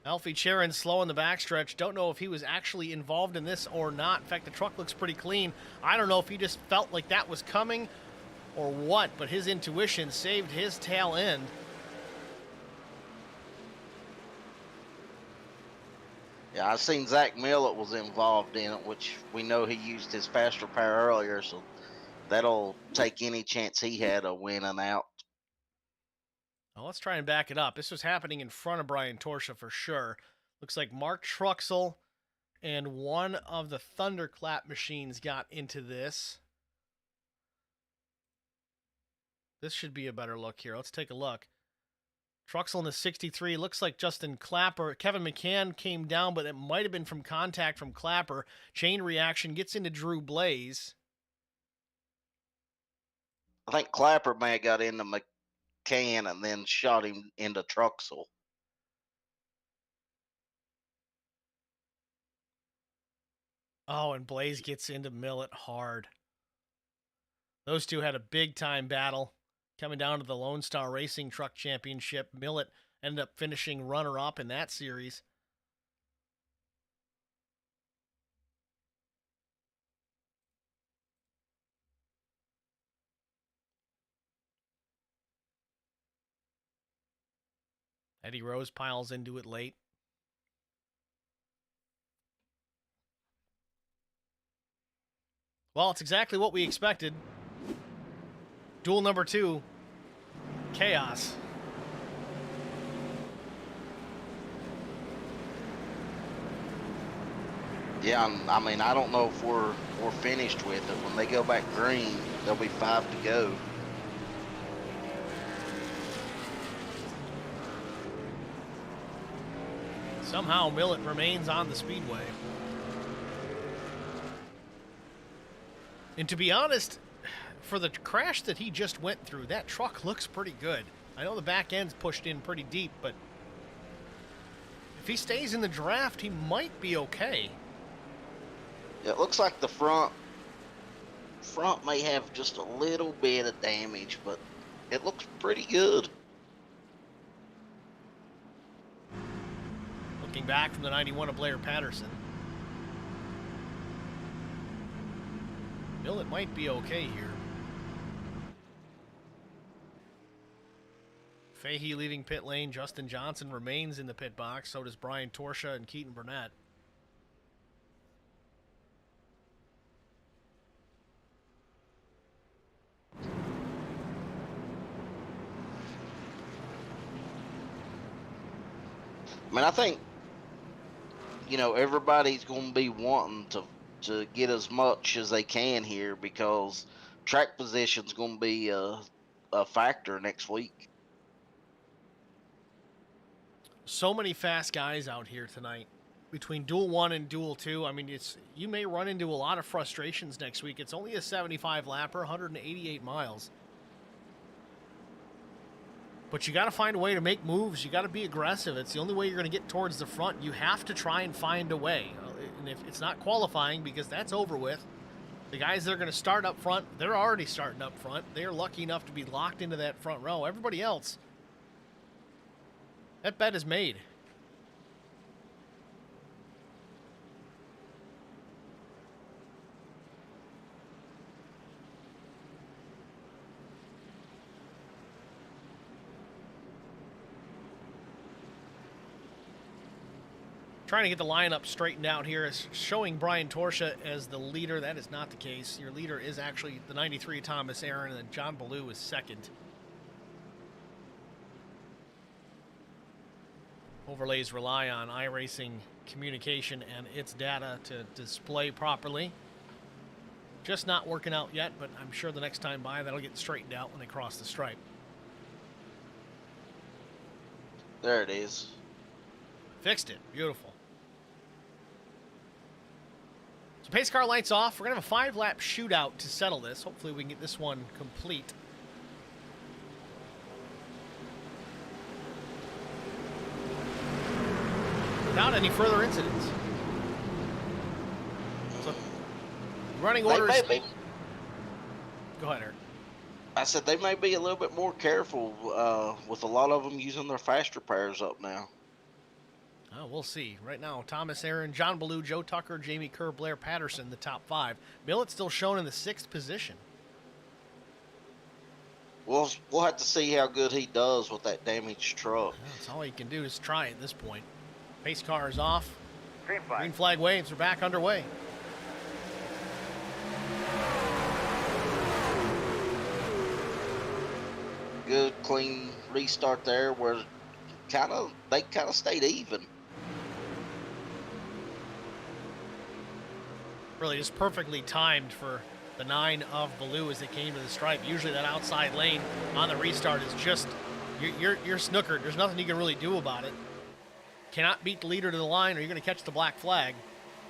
Alfie Charon slow in the backstretch. Don't know if he was actually involved in this or not. In fact, the truck looks pretty clean. I don't know if he just felt like that was coming or what, but his intuition saved his tail end. Yeah, I seen Zach Millett was involved in it, which we know he used his faster power earlier, so that'll take any chance he had of winning out. Well, let's try and back it up. This was happening in front of Brian Torsha for sure. Looks like Mark Truxell and one of the Thunderclap machines got into this. This should be a better look here. Let's take a look. Truxell in the 63. Looks like Justin Clapper. Kevin McCann came down, but it might have been from contact from Clapper. Chain reaction gets into Drew Blaze. I think Clapper may have got into McCann and then shot him into Truxell. Oh, and Blaze gets into Millet hard. Those two had a big-time battle coming down to the Lone Star Racing Truck Championship. Millet ended up finishing runner-up in that series. Eddie Rose piles into it late. Well, it's exactly what we expected. Duel number 2, chaos. Yeah, I mean, I don't know if we're finished with it. When they go back green, there'll be 5 to go. Somehow Millet remains on the speedway. And to be honest, for the crash that he just went through, that truck looks pretty good. I know the back end's pushed in pretty deep, but if he stays in the draft, he might be okay. It looks like the front may have just a little bit of damage, but it looks pretty good. Looking back from the 91 of Blair Patterson. Millet might be okay here. Fahey leading pit lane. Justin Johnson remains in the pit box. So does Brian Torsha and Keaton Burnett. I mean, I think, you know, everybody's going to be wanting to get as much as they can here because track position's going to be a factor next week. So many fast guys out here tonight. Between Duel 1 and Duel 2, I mean, you may run into a lot of frustrations next week. It's only a 75 lapper, 188 miles. But you got to find a way to make moves. You got to be aggressive. It's the only way you're going to get towards the front. You have to try and find a way. And if it's not qualifying, because that's over with, the guys that are going to start up front, they're already starting up front. They're lucky enough to be locked into that front row. Everybody else, that bet is made. Trying to get the lineup straightened out here is showing Brian Torsha as the leader. That is not the case. Your leader is actually the 93 Thomas Aaron, and then John Ballou is second. Overlays rely on iRacing communication and its data to display properly. Just not working out yet, but I'm sure the next time by that'll get straightened out when they cross the stripe. There it is. Fixed it. Beautiful. So pace car lights off. We're going to have a 5-lap shootout to settle this. Hopefully we can get this one complete. Without any further incidents. So, running orders. Go ahead, Eric. I said they may be a little bit more careful with a lot of them using their faster pairs up now. Oh, we'll see. Right now, Thomas Aaron, John Ballou, Joe Tucker, Jamie Kerr, Blair Patterson, the top 5. Millet's still shown in the 6th position. We'll have to see how good he does with that damaged truck. That's all he can do is try at this point. Pace car is off. Green flag. Green flag waves are back underway. Good, clean restart there where they kind of stayed even. Really just perfectly timed for the 9 of Ballou as they came to the stripe. Usually that outside lane on the restart is just, you're snookered. There's nothing you can really do about it. Cannot beat the leader to the line or you're going to catch the black flag.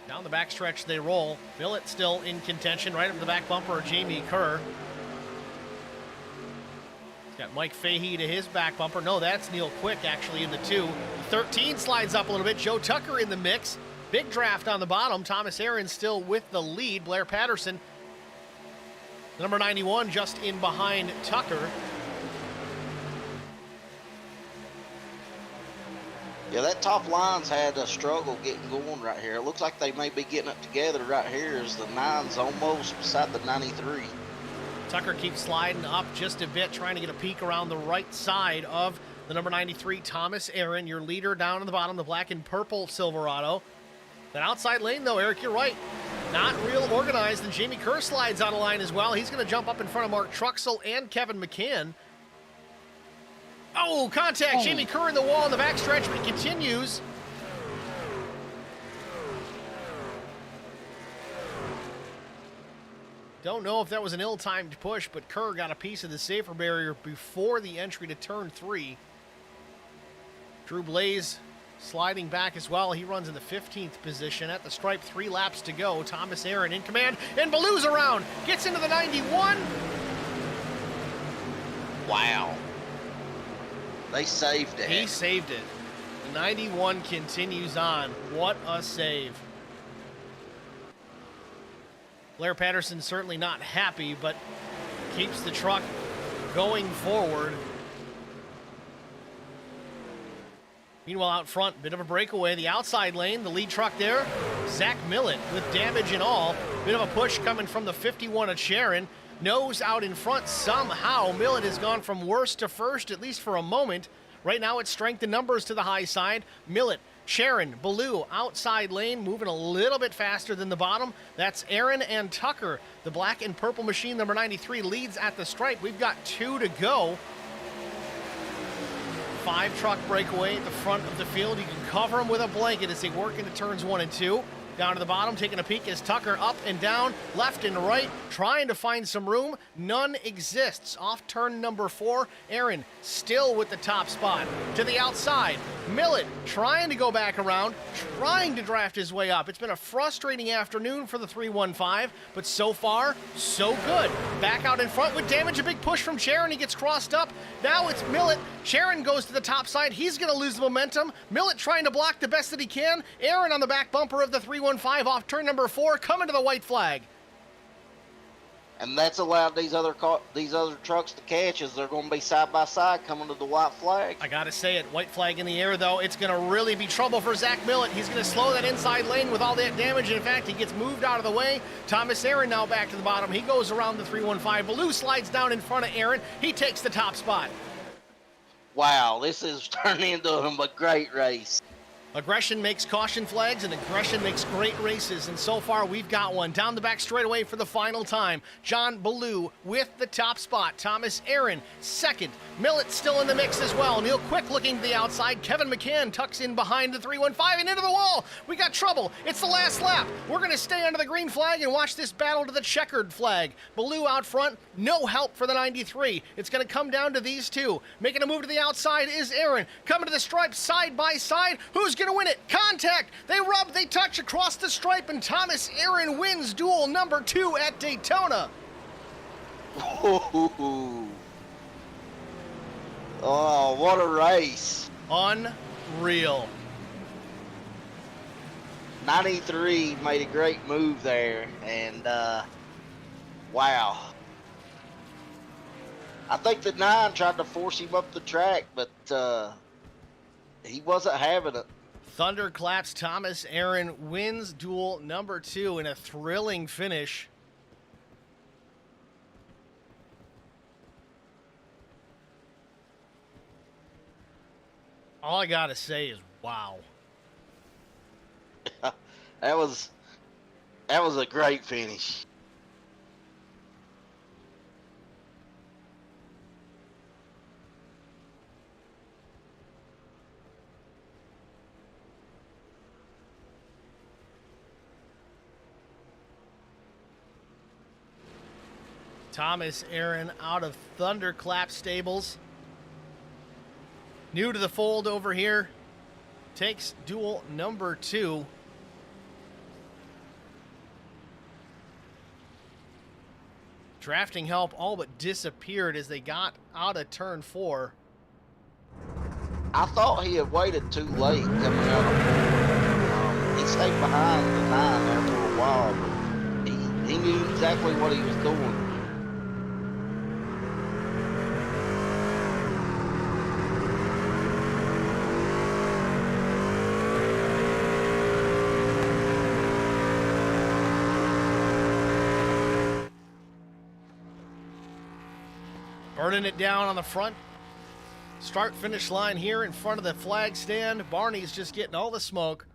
Down the backstretch they roll. Millet still in contention. Right up the back bumper of Jamie Kerr. He's got Mike Fahey to his back bumper. No, that's Neil Quick actually in the 2. 13 slides up a little bit. Joe Tucker in the mix. Big draft on the bottom. Thomas Aaron still with the lead. Blair Patterson, the number 91, just in behind Tucker. Yeah, that top line's had a struggle getting going right here. It looks like they may be getting it together right here as the 9's almost beside the 93. Tucker keeps sliding up just a bit, trying to get a peek around the right side of the number 93, Thomas Aaron, your leader down in the bottom, the black and purple Silverado. That outside lane, though, Eric, you're right. Not real organized, and Jamie Kerr slides out of line as well. He's going to jump up in front of Mark Truxell and Kevin McCann. Oh, contact. Jamie Kerr in the wall in the backstretch, but he continues. Don't know if that was an ill-timed push, but Kerr got a piece of the safer barrier before the entry to turn 3. Drew Blaze sliding back as well. He runs in the 15th position at the stripe. 3 laps to go. Thomas Aaron in command, and Ballou's around. Gets into the 91. Wow. They saved it. He saved it. The 91 continues on. What a save. Blair Patterson certainly not happy, but keeps the truck going forward. Meanwhile, out front, bit of a breakaway. The outside lane, the lead truck there, Zach Millett with damage and all. Bit of a push coming from the 51 of Sharon. Nose out in front somehow. Millett has gone from worst to first, at least for a moment. Right now it's strength in numbers to the high side. Millett, Sharon, Ballou, outside lane, moving a little bit faster than the bottom. That's Aaron and Tucker. The black and purple machine, number 93, leads at the stripe. We've got 2 to go. 5-truck breakaway at the front of the field. You can cover them with a blanket as they work into turns 1 and 2. Down to the bottom, taking a peek is Tucker, up and down, left and right, trying to find some room. None exists. Off turn number 4, Aaron still with the top spot. To the outside, Millett trying to go back around, trying to draft his way up. It's been a frustrating afternoon for the 315, but so far, so good. Back out in front with damage, a big push from Sharon. He gets crossed up. Now it's Millett. Sharon goes to the top side. He's going to lose the momentum. Millett trying to block the best that he can. Aaron on the back bumper of the 315 off turn number 4, coming to the white flag. And that's allowed these other trucks to catch as they're going to be side by side coming to the white flag. I got to say it, white flag in the air, though. It's going to really be trouble for Zach Millett. He's going to slow that inside lane with all that damage. In fact, he gets moved out of the way. Thomas Aaron now back to the bottom. He goes around the 315. Ballou slides down in front of Aaron. He takes the top spot. Wow, this is turning into a great race. Aggression makes caution flags, and aggression makes great races, and so far we've got one. Down the back straightaway for the final time. John Ballou with the top spot. Thomas Aaron second. Millett still in the mix as well. Neil Quick looking to the outside. Kevin McCann tucks in behind the 315 and into the wall. We got trouble. It's the last lap. We're going to stay under the green flag and watch this battle to the checkered flag. Ballou out front. No help for the 93. It's going to come down to these two. Making a move to the outside is Aaron. Coming to the stripe side by side. Who's going to win it? Contact. They rub, they touch across the stripe, and Thomas Aaron wins duel number 2 at Daytona. Oh, what a race. Unreal. 93 made a great move there, and wow. I think the 9 tried to force him up the track, but he wasn't having it. Thunderclaps. Thomas Aaron wins duel number 2 in a thrilling finish. All I gotta say is wow. That was a great finish. Thomas Aaron out of Thunderclap Stables. New to the fold over here. Takes duel number 2. Drafting help all but disappeared as they got out of turn 4. I thought he had waited too late coming out of he stayed behind the 9 there for a while, but he knew exactly what he was doing. Burning it down on the front start-finish line here in front of the flag stand. Barney's just getting all the smoke.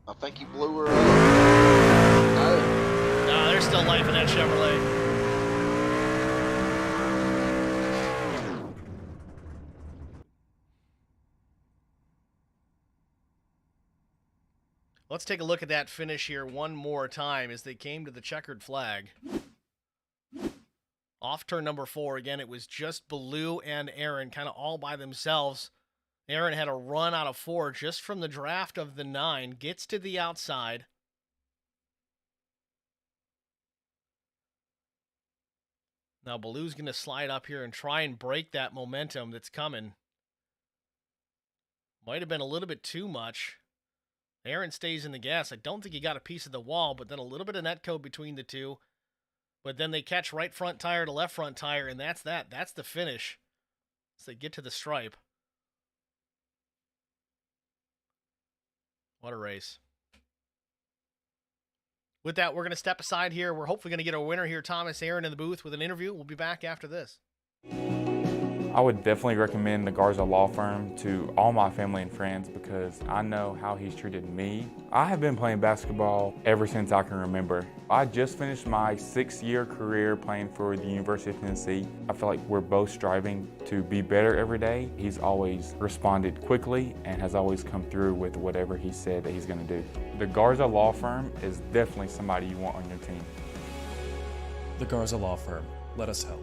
I think he blew her up. No, there's still life in that Chevrolet. Let's take a look at that finish here one more time as they came to the checkered flag. Off turn number 4, again, it was just Baloo and Aaron kind of all by themselves. Aaron had a run out of 4 just from the draft of the 9, gets to the outside. Now Baloo's going to slide up here and try and break that momentum that's coming. Might have been a little bit too much. Aaron stays in the gas. I don't think he got a piece of the wall, but then a little bit of netcode between the two. But then they catch right front tire to left front tire, and that's that. That's the finish. So they get to the stripe. What a race. With that, we're going to step aside here. We're hopefully going to get a winner here, Thomas Aaron, in the booth with an interview. We'll be back after this. I would definitely recommend the Garza Law Firm to all my family and friends because I know how he's treated me. I have been playing basketball ever since I can remember. I just finished my 6-year career playing for the University of Tennessee. I feel like we're both striving to be better every day. He's always responded quickly and has always come through with whatever he said that he's going to do. The Garza Law Firm is definitely somebody you want on your team. The Garza Law Firm. Let us help.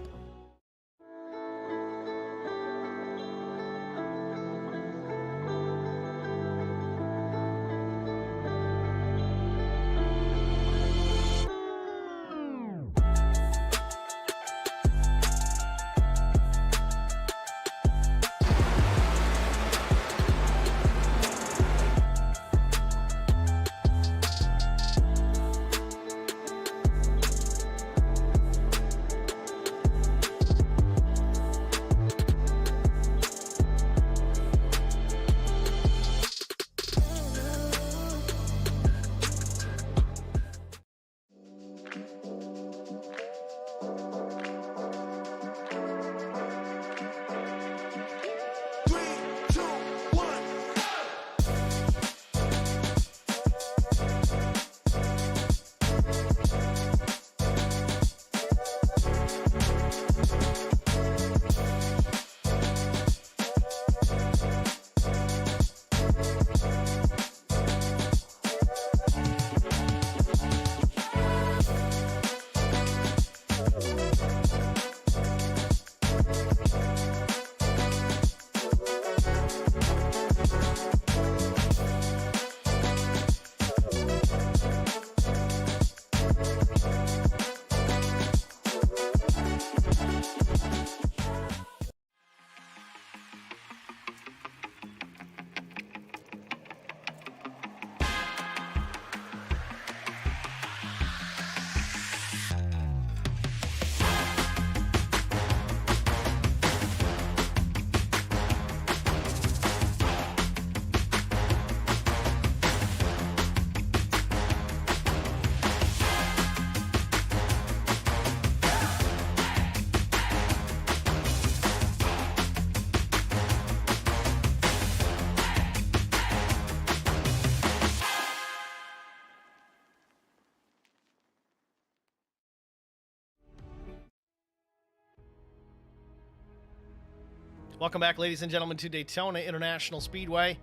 Welcome back, ladies and gentlemen, to Daytona International Speedway.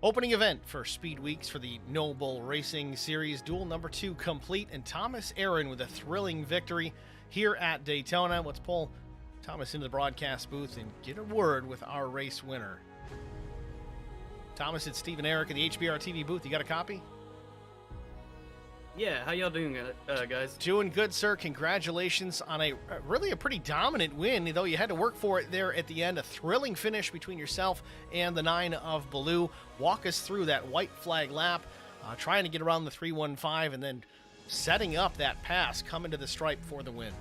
Opening event for Speed Weeks for the Noble Racing Series. Duel number 2 complete, and Thomas Aaron with a thrilling victory here at Daytona. Let's pull Thomas into the broadcast booth and get a word with our race winner. Thomas, it's Steve and Eric in the HBR TV booth. You got a copy? Yeah, how y'all doing, guys? Doing good, sir. Congratulations on a really a pretty dominant win, though you had to work for it there at the end. A thrilling finish between yourself and the 9 of Baloo. Walk us through that white flag lap, trying to get around the 315, and then setting up that pass, coming to the stripe for the win.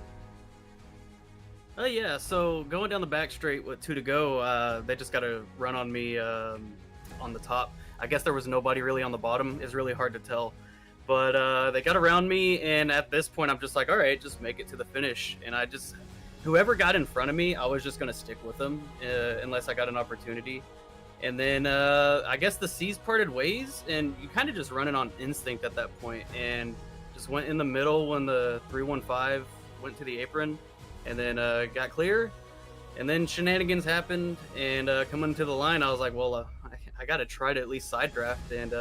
Yeah, so going down the back straight with 2 to go, they just got a run on me on the top. I guess there was nobody really on the bottom. It's really hard to tell. But they got around me, and at this point, I'm just like, all right, just make it to the finish. And whoever got in front of me, I was just going to stick with them unless I got an opportunity. And then I guess the seas parted ways, and you kind of just running on instinct at that point, and just went in the middle when the 315 went to the apron, and then got clear. And then shenanigans happened, and coming to the line, I was like, well, I got to try to at least side draft, and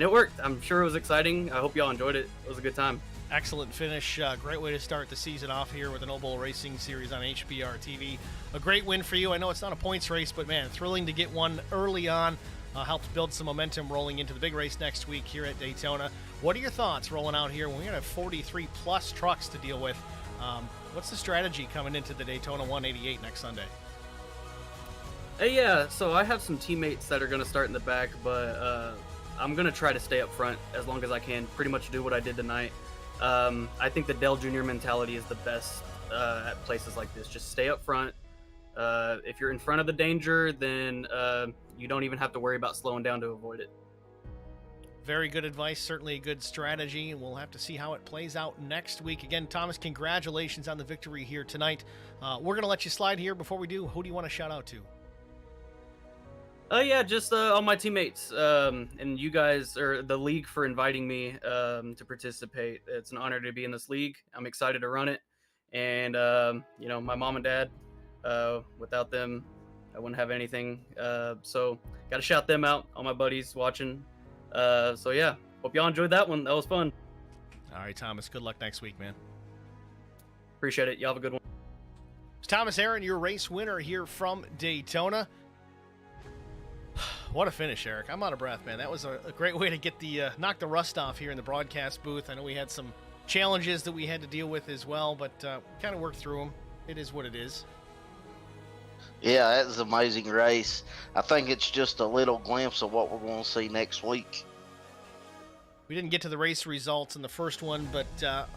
it worked. I'm sure it was exciting. I hope y'all enjoyed it. It was a good time. Excellent finish. Great way to start the season off here with the Noble Racing Series on HBR TV. A great win for you. I know it's not a points race, but man, thrilling to get one early on. Helped build some momentum rolling into the big race next week here at Daytona. What are your thoughts rolling out here? We're going to have 43 plus trucks to deal with. What's the strategy coming into the Daytona 188 next Sunday? Yeah, so I have some teammates that are going to start in the back, but I'm going to try to stay up front as long as I can, pretty much do what I did tonight. I think the Dell Jr. mentality is the best at places like this. Just stay up front. If you're in front of the danger, then you don't even have to worry about slowing down to avoid it. Very good advice, certainly a good strategy, and we'll have to see how it plays out next week. Again, Thomas, congratulations on the victory here tonight. We're going to let you slide here. Before we do, who do you want to shout out to? Yeah, just all my teammates and you guys, or the league, for inviting me to participate. It's an honor to be in this league. I'm excited to run it. And, my mom and dad, without them, I wouldn't have anything. So got to shout them out, all my buddies watching. So, yeah, hope y'all enjoyed that one. That was fun. All right, Thomas, good luck next week, man. Appreciate it. Y'all have a good one. It's Thomas Aaron, your race winner here from Daytona. What a finish, Eric. I'm out of breath, man. That was a great way to get the knock the rust off here in the broadcast booth. I know we had some challenges that we had to deal with as well, but kind of worked through them. It is what it is. Yeah, that was an amazing race. I think it's just a little glimpse of what we're going to see next week. We didn't get to the race results in the first one, but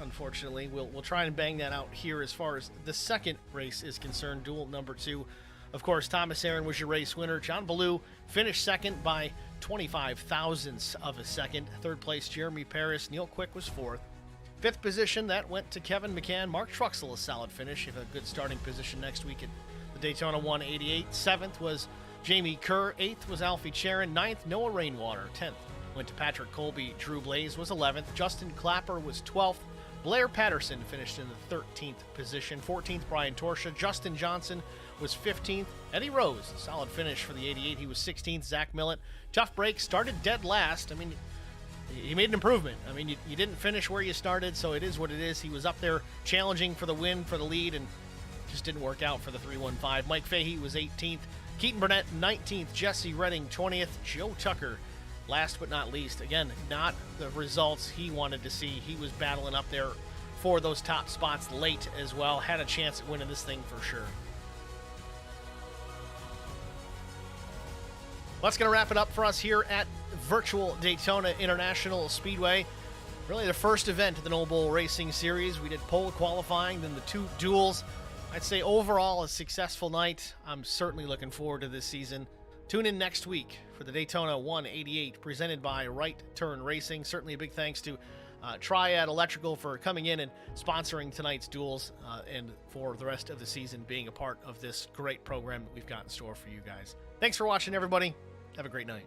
unfortunately, we'll try and bang that out here as far as the second race is concerned, duel number 2. Of course, Thomas Aaron was your race winner. John Baloo finished second by 25 thousandths of a second. Third place, Jeremy Paris. Neil Quick was fourth. Fifth position, that went to Kevin McCann. Mark Truxell, a solid finish. He had a good starting position next week at the Daytona 188. Seventh was Jamie Kerr. Eighth was Alfie Charon. Ninth, Noah Rainwater. 10th went to Patrick Colby. Drew Blaze was 11th. Justin Clapper was 12th. Blair Patterson finished in the 13th position. 14th, Brian Torsha. Justin Johnson was 15th. Eddie Rose, solid finish for the 88. He was 16th. Zach Millett, tough break, started dead last. I mean, he made an improvement. I mean, you didn't finish where you started, so it is what it is. He was up there challenging for the win, for the lead, and just didn't work out for the 315. Mike Fahey was 18th. Keaton Burnett, 19th. Jesse Redding, 20th. Joe Tucker, last but not least. Again, not the results he wanted to see. He was battling up there for those top spots late as well. Had a chance at winning this thing for sure. Well, that's going to wrap it up for us here at Virtual Daytona International Speedway. Really the first event of the Noble Racing Series. We did pole qualifying, then the 2 duels. I'd say overall a successful night. I'm certainly looking forward to this season. Tune in next week for the Daytona 188 presented by Right Turn Racing. Certainly a big thanks to Triad Electrical for coming in and sponsoring tonight's duels and for the rest of the season being a part of this great program that we've got in store for you guys. Thanks for watching, everybody. Have a great night.